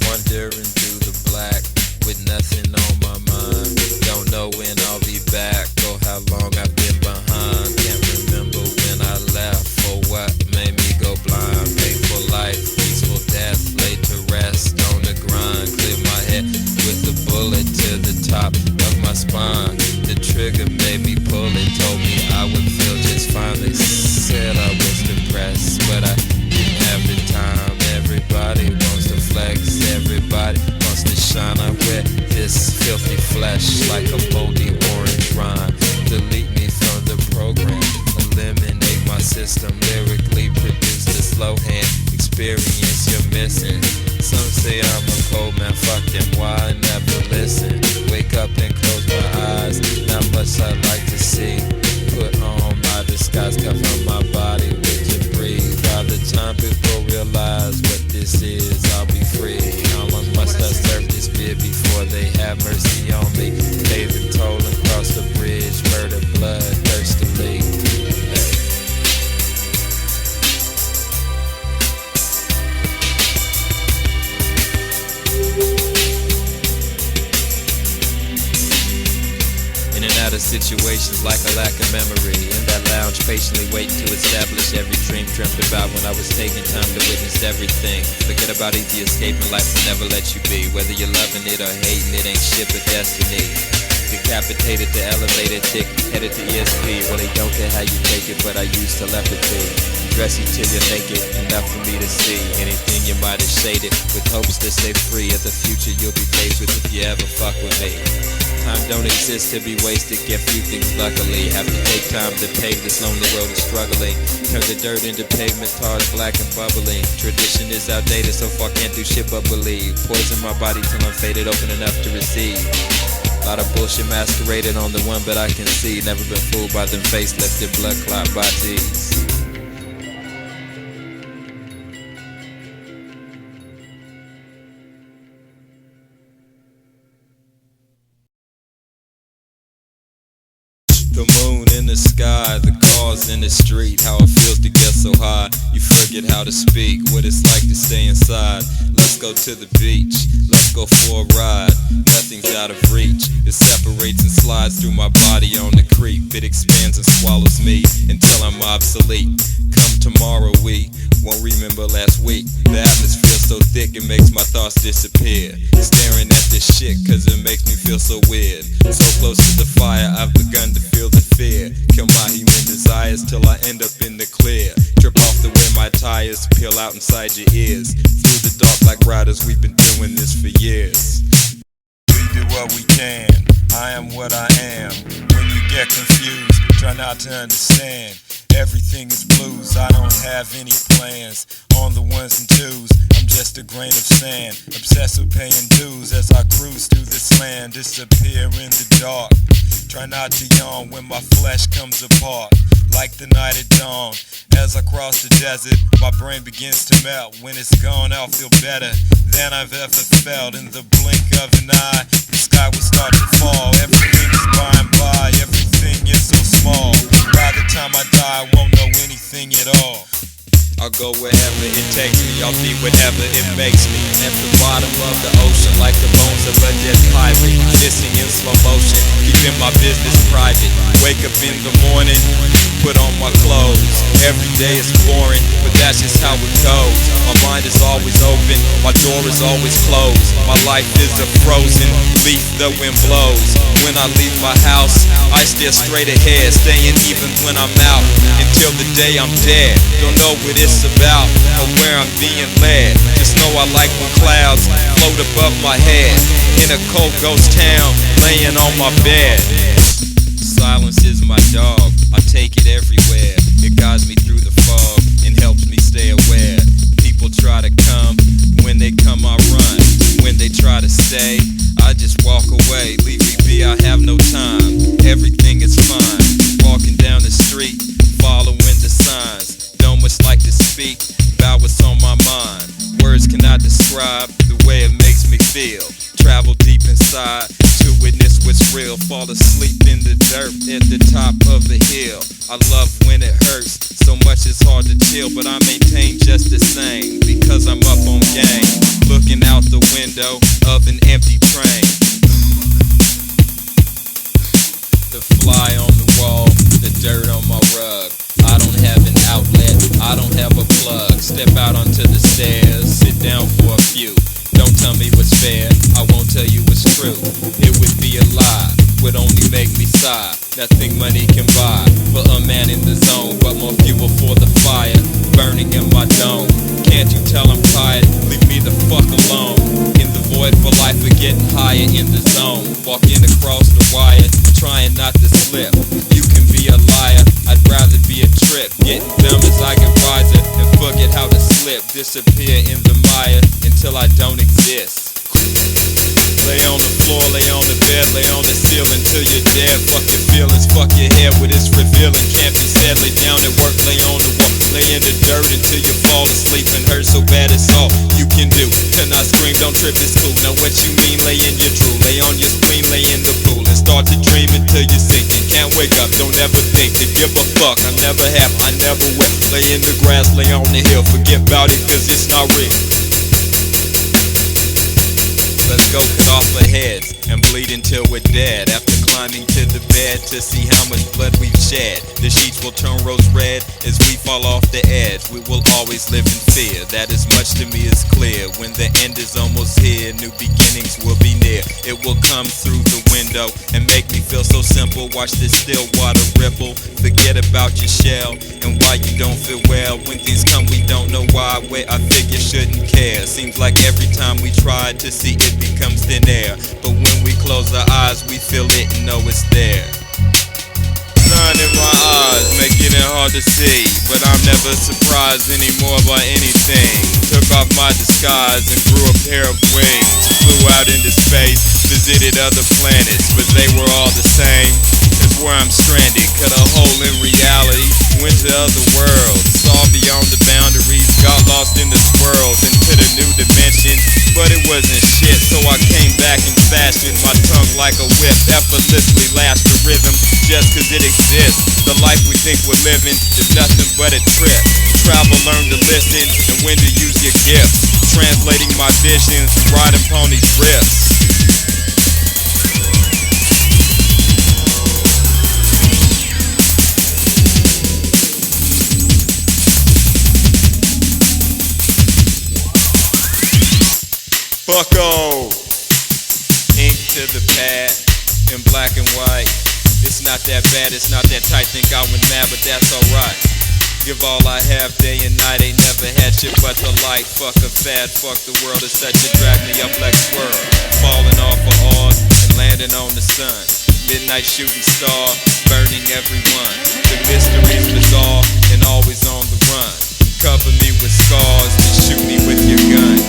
Wandering through the black with nothing on my mind. Don't know when I'll be back or how long I've been behind. Can't remember when I left or what made me go blind. Painful life, peaceful death, laid to rest on the grind. Clear my head with a bullet to the top of my spine. The trigger made me pull it, told me I would feel just fine. They said I was depressed, but I didn't have the time. Everybody wants to flex, everybody wants to shine. I wear this filthy flesh like a moldy orange rind. Delete me from the program, eliminate my system. Lyrically produce the slow hand experience you're missing. Some say I'm a cold man, fuck them, why I never listen. Wake up and close my eyes, not much I'd like to see. Put on my disguise, cover my body with debris. By the time people realize what this is, I'll be free. How long must I serve this beer before they have mercy on me? Pay the toll and cross the bridge, murder, blood, thirstily. In and out of situations like a lack of memory. In that lounge, patiently waiting to establish every dream dreamt about when I was taking time to witness everything. Forget about easy escape in life will never let you be. Whether you're loving it or hating it, ain't shit but destiny. Decapitated to elevated, tick, headed to ESP. Well, they don't care how you take it, but I use telepathy. Dress you till you're naked, enough for me to see. Anything you might have shaded, with hopes to stay free of the future you'll be faced with if you ever fuck with me. Time don't exist to be wasted, get few things luckily. Have to take time to pave this lonely road of struggling. Turn the dirt into pavement, tars black and bubbling. Tradition is outdated, so far can't do shit but believe. Poison my body till I'm faded, open enough to receive. Lot of bullshit masqueraded on the one but I can see. Never been fooled by them facelifted blood clot bodies. The moon in the sky, the cars in the street. How it feels to get so high, you forget how to speak. What it's like to stay inside. Let's go to the beach, let's go for a ride. Nothing's out of reach, it separates and slides through my body on the creep. It expands and swallows me until I'm obsolete. Come tomorrow we won't remember last week. The atmosphere so thick it makes my thoughts disappear. Staring at this shit cause it makes me feel so weird. So close to the fire I've begun to feel the fear. Kill my human desires till I end up in the clear. Trip off the way my tires peel out inside your ears. Through the dark like riders, we've been doing this for years. We do what we can, I am what I am. When you get confused, try not to understand. Everything is blues, I don't have any plans. On the ones and twos, I'm just a grain of sand. Obsessed with paying dues as I cruise through this land. Disappear in the dark, try not to yawn when my flesh comes apart. Like the night at dawn, as I cross the desert, my brain begins to melt. When it's gone, I'll feel better than I've ever felt. In the blink of an eye, the sky will start to fall. Everything is by and by, everything is so small. By the time I die, I won't know anything at all. I'll go wherever it takes me, I'll be whatever it makes me. At the bottom of the ocean, like the bones of a dead pirate, missing in slow motion, keeping my business private. Wake up in the morning, put on my clothes. Every day is boring, but that's just how it goes. My mind is always open, my door is always closed. My life is a frozen leaf the wind blows. When I leave my house, I stare straight ahead, staying even when I'm out, until the day I'm dead. Don't know what it's about or where I'm being led. Just know I like when clouds float above my head. In a cold ghost town, laying on my bed. Silence is my dog, I take it everywhere. It guides me through the fog and helps me stay aware. People try to come, when they come I run. When they try to stay, I just walk away. Leave me be, I have no time. Everything is fine. Walking down the street, following the signs. Don't much like to speak about what's on my mind. Words cannot describe the way it makes me feel. Travel deep inside to witness what's real. Fall asleep in the dirt at the top of the hill. I love when it hurts, so much it's hard to chill, but I maintain just the same because I'm up on game. Looking out the window of an empty train. The fly on the wall, the dirt on my rug. I don't have an outlet, I don't have a plug. Step out onto the stairs, sit down for a few. Don't tell me what's fair, I won't tell you what's true. It would be a lie, would only make me sigh. Nothing money can buy for a man in the zone, but more fuel for the fire burning in my dome. Can't you tell I'm tired? Leave me the fuck alone. In the void for life, we're getting higher in the zone. Walking across the wire, trying not to slip. You can be a liar, I'd rather be a trip. Getting dumb as I get wiser and forget how to slip. Disappear in the mire until I don't exist. Lay on the floor, lay on the bed, lay on the ceiling till you're dead. Fuck your feelings, fuck your head with its revealing. Can't be said, lay down at work, lay on the wall. Lay in the dirt until you fall asleep and hurt so bad it's all you can do. Can I scream, don't trip, it's cool. Know what you mean, lay in your drool. Lay on your spleen, lay in the pool and start to dream until you're sinking. Can't wake up, don't ever think to give a fuck. I never have, I never will. Lay in the grass, lay on the hill. Forget about it cause it's not real. Let's go cut off our heads and bleed until we're dead. After climbing to the bed to see how much blood we've shed, the sheets will turn rose red as we fall off the edge. We will always live in fear, that as much to me is clear. When the end is almost here, new beginnings will be near. It will come through the window and make me feel so simple. Watch this still water ripple. Forget about your shell and why you don't feel well. When things come we don't know why. Wait, I figure shouldn't care. Seems like every time we try to see it becomes thin air, but when we close our eyes we feel it and know it's there. Sun in my eyes, making it hard to see, but I'm never surprised anymore by anything. Took off my disguise and grew a pair of wings. Flew out into space, visited other planets, but they were all the same as where I'm stranded. Cut a hole in reality, went to other worlds, saw beyond the boundaries, got lost in the swirls, into the new dimension, but it wasn't shit, so I came back and fashioned my tongue like a whip, effortlessly lashed the rhythm, just cause it exists. The life we think we're living is nothing but a trip. Travel, learn to listen, and when to use your gifts. Translating my visions, riding ponies riffs. Fucko. Ink to the pad in black and white. It's not that bad, it's not that tight. Think I went mad, but that's alright. Give all I have day and night. Ain't never had shit but the light. Fuck a fad, fuck the world. It's such a drag me up like swirl. Falling off of Oz and landing on the sun. Midnight shooting star, burning everyone. The mystery's bizarre and always on the run. Cover me with scars, then shoot me with your gun.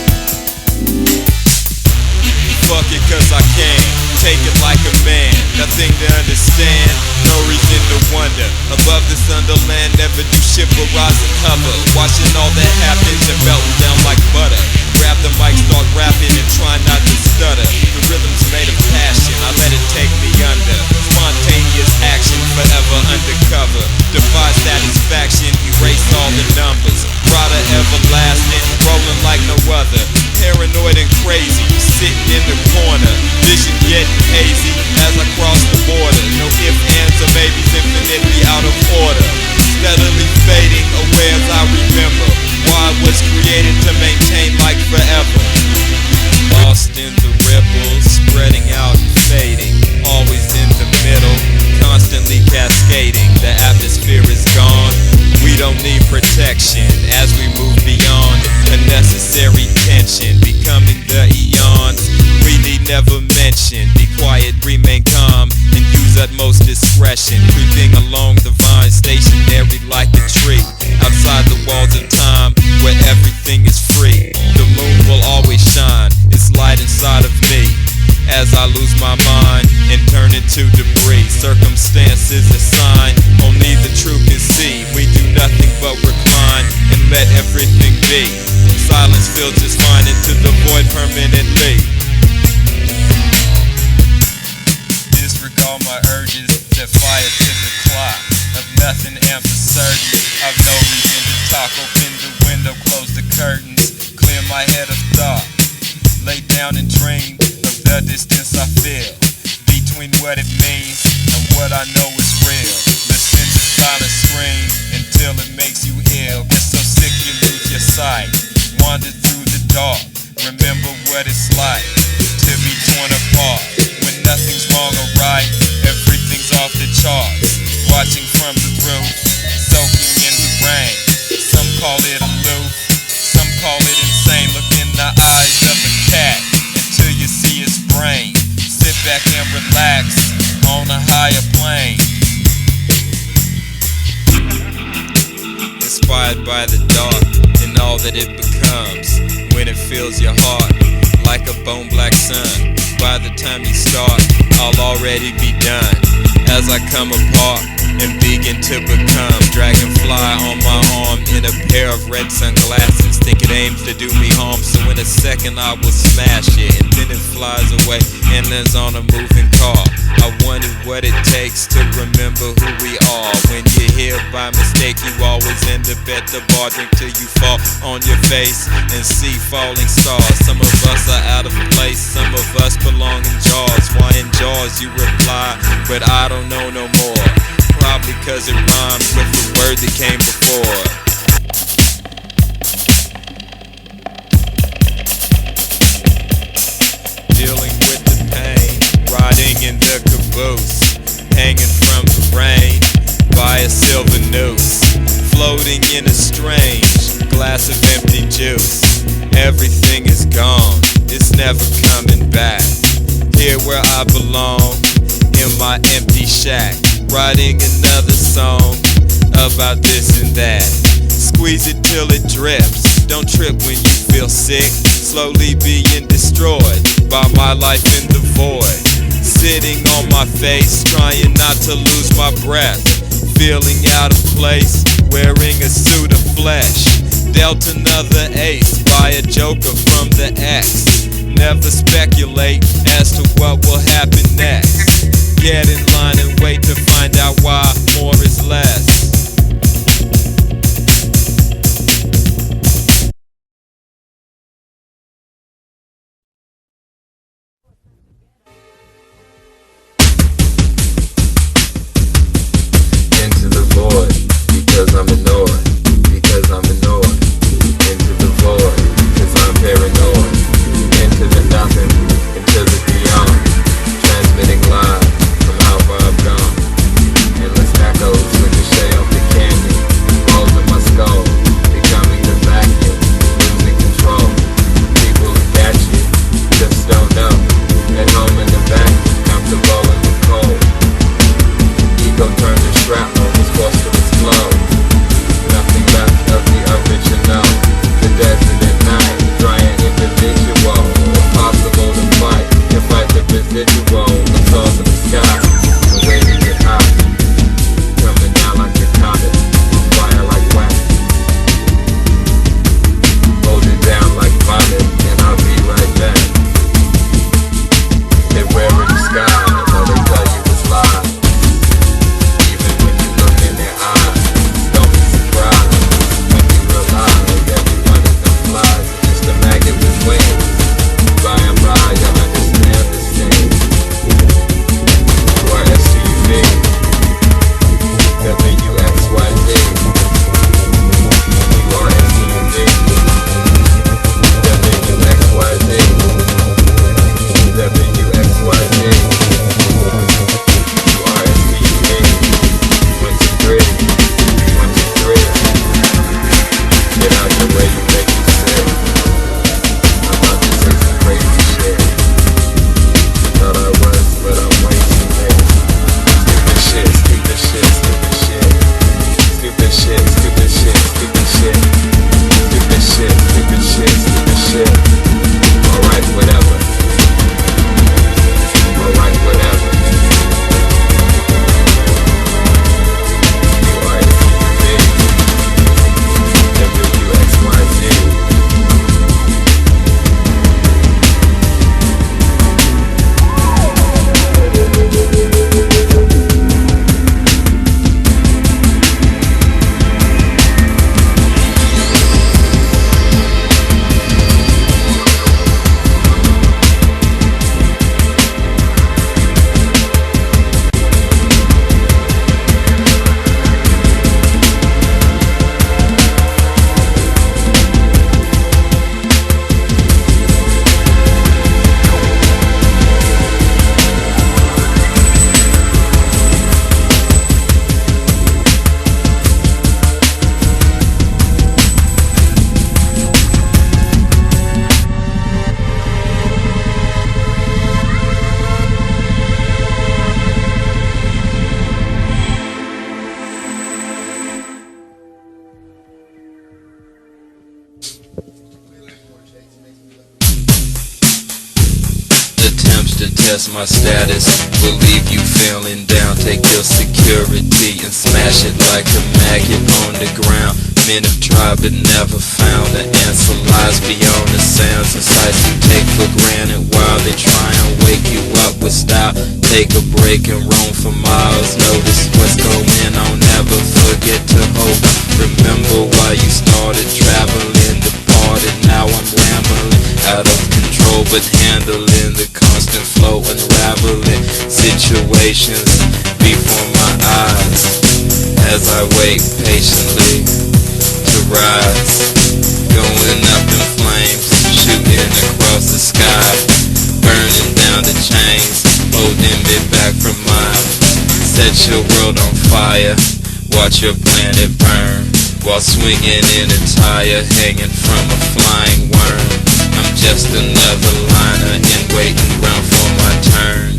Fuck it cause I can, take it like a man. Nothing to understand, no reason to wonder. Above this underland, never do shit but rise and hover. Watching all that happens and melting down like butter. Grab the mic, start rapping and try not to stutter. The rhythm's made of passion, I let it take me under. Spontaneous action, forever undercover. Defy satisfaction, erase all the numbers. Rider everlasting, rolling like no other. Paranoid and crazy, sitting in the corner. Vision getting hazy as I cross the border. No ifs, ands, or maybes, infinitely out of order. Steadily fading away as I remember why I was created to maintain like forever. Lost in the ripples, spreading out and fading. Always in the middle, constantly cascading. The atmosphere is gone, we don't need protection. As we move beyond unnecessary tension, becoming the eons we need never mention. Be quiet, remain calm, and use utmost discretion. Creeping along the vine, stationary like a tree. Outside the walls of time, where everything is free. The moon will always shine, its light inside of me. As I lose my mind and turn into debris. Circumstances assign, only the truth can see. We do nothing but recline and let everything be. Silence fills just fine into the void permanently. Disregard my urges, set fire to the clock. Of nothing and for certain, I've no reason to talk. Open the window, close the curtains, clear my head of thought. Lay down and dream of the distance I feel between what it means and what I know is real. Listen to silence scream until it makes you ill. Get so sick you lose your sight. Wander through the dark. Remember what it's like to be torn apart. When nothing's wrong or right, everything's off the charts. Watching from the roof, soaking in the rain. Some call it aloof, some call it insane. Look in the eyes of a cat until you see its brain. Sit back and relax on a higher plane. Inspired by the dark and all that it becomes when it fills your heart like a bone black sun. By the time you start, I'll already be done. As I come apart and begin to become dragonfly on my arm in a pair of red sunglasses. Think it aims to do me harm, so in a second I will smash it. And then it flies away and lands on a moving car. I wondered what it takes to remember who we are. When you're here by mistake, you always end up at the bar. Drink till you fall on your face and see falling stars. Some of us are out of place, some of us belong in jars. Why in jars, you reply, but I don't know no more. Probably cause it rhymes with the word that came before. Dealing with the pain, riding in the caboose, hanging from the rain by a silver noose, floating in a strange glass of empty juice. Everything is gone, it's never coming back. Here where I belong, in my empty shack, writing another song about this and that. Squeeze it till it drips, don't trip when you feel sick. Slowly being destroyed by my life in the void. Sitting on my face, trying not to lose my breath. Feeling out of place, wearing a suit of flesh. Dealt another ace by a joker from the X. Never speculate as to what will happen next. Get in line and wait to find out why more is less. Into the void, because I'm annoyed, because I'm annoyed. Into the void, because I'm paranoid. Into attempts to test my status will leave you feeling down. Take your security and smash it like a maggot on the ground. Men have tried but never found the answer lies beyond the sounds and sights you take for granted while they try and wake you up with style. Take a break and roam for miles. Notice what's going on, never forget to hope. Remember why you started traveling, departed. Now I'm rambling, out of control but handling the constant flow, unraveling situations before my eyes as I wait patiently to rise. Going up in flames, shooting across the sky, burning down the chains, holding me back from mine. Set your world on fire, watch your planet burn, while swinging in a tire, hanging from a flying worm. I'm just another liner in waiting round for my turn.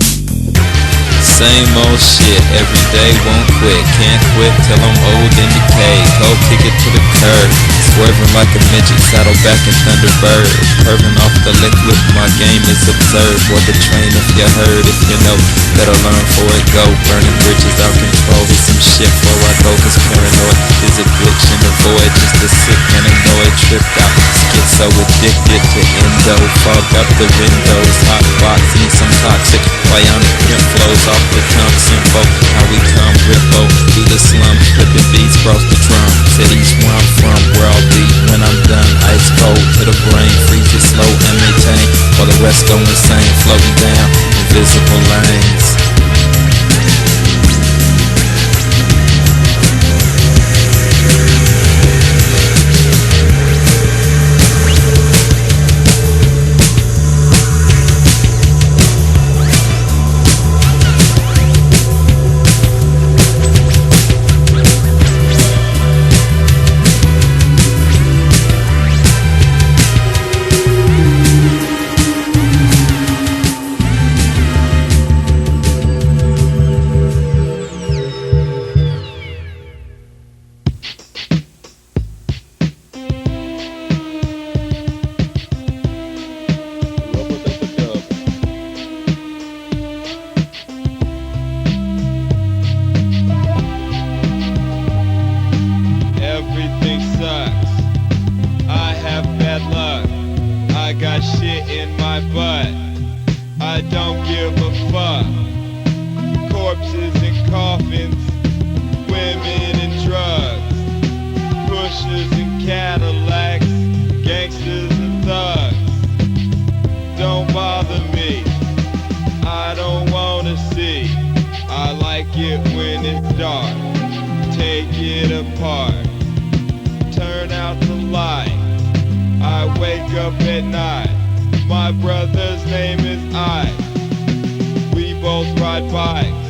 Same old shit, every day won't quit. Can't quit till I'm old and decayed. Cold kick it to the curb, swerving like a midget, saddle back in Thunderbird. Curving off the liquid, my game is absurd. Board the train if you heard, if you know, better learn for it, go. Burning bridges out control, here's some shit before I go. Cause paranoid is addiction, avoid just a sick and annoyed. Tripped out, schizo addicted to endo. Fog up the windows, hot boxing some toxic bionic print flows off the tongue symbol. How we come rippo through the slum, flipping beats across the drum. Cities where I'm from, where I'll be when I'm done. Ice cold to the brain, freeze it slow and maintain, while the rest go insane, floating down invisible lanes. My brother's name is I. We both ride bikes.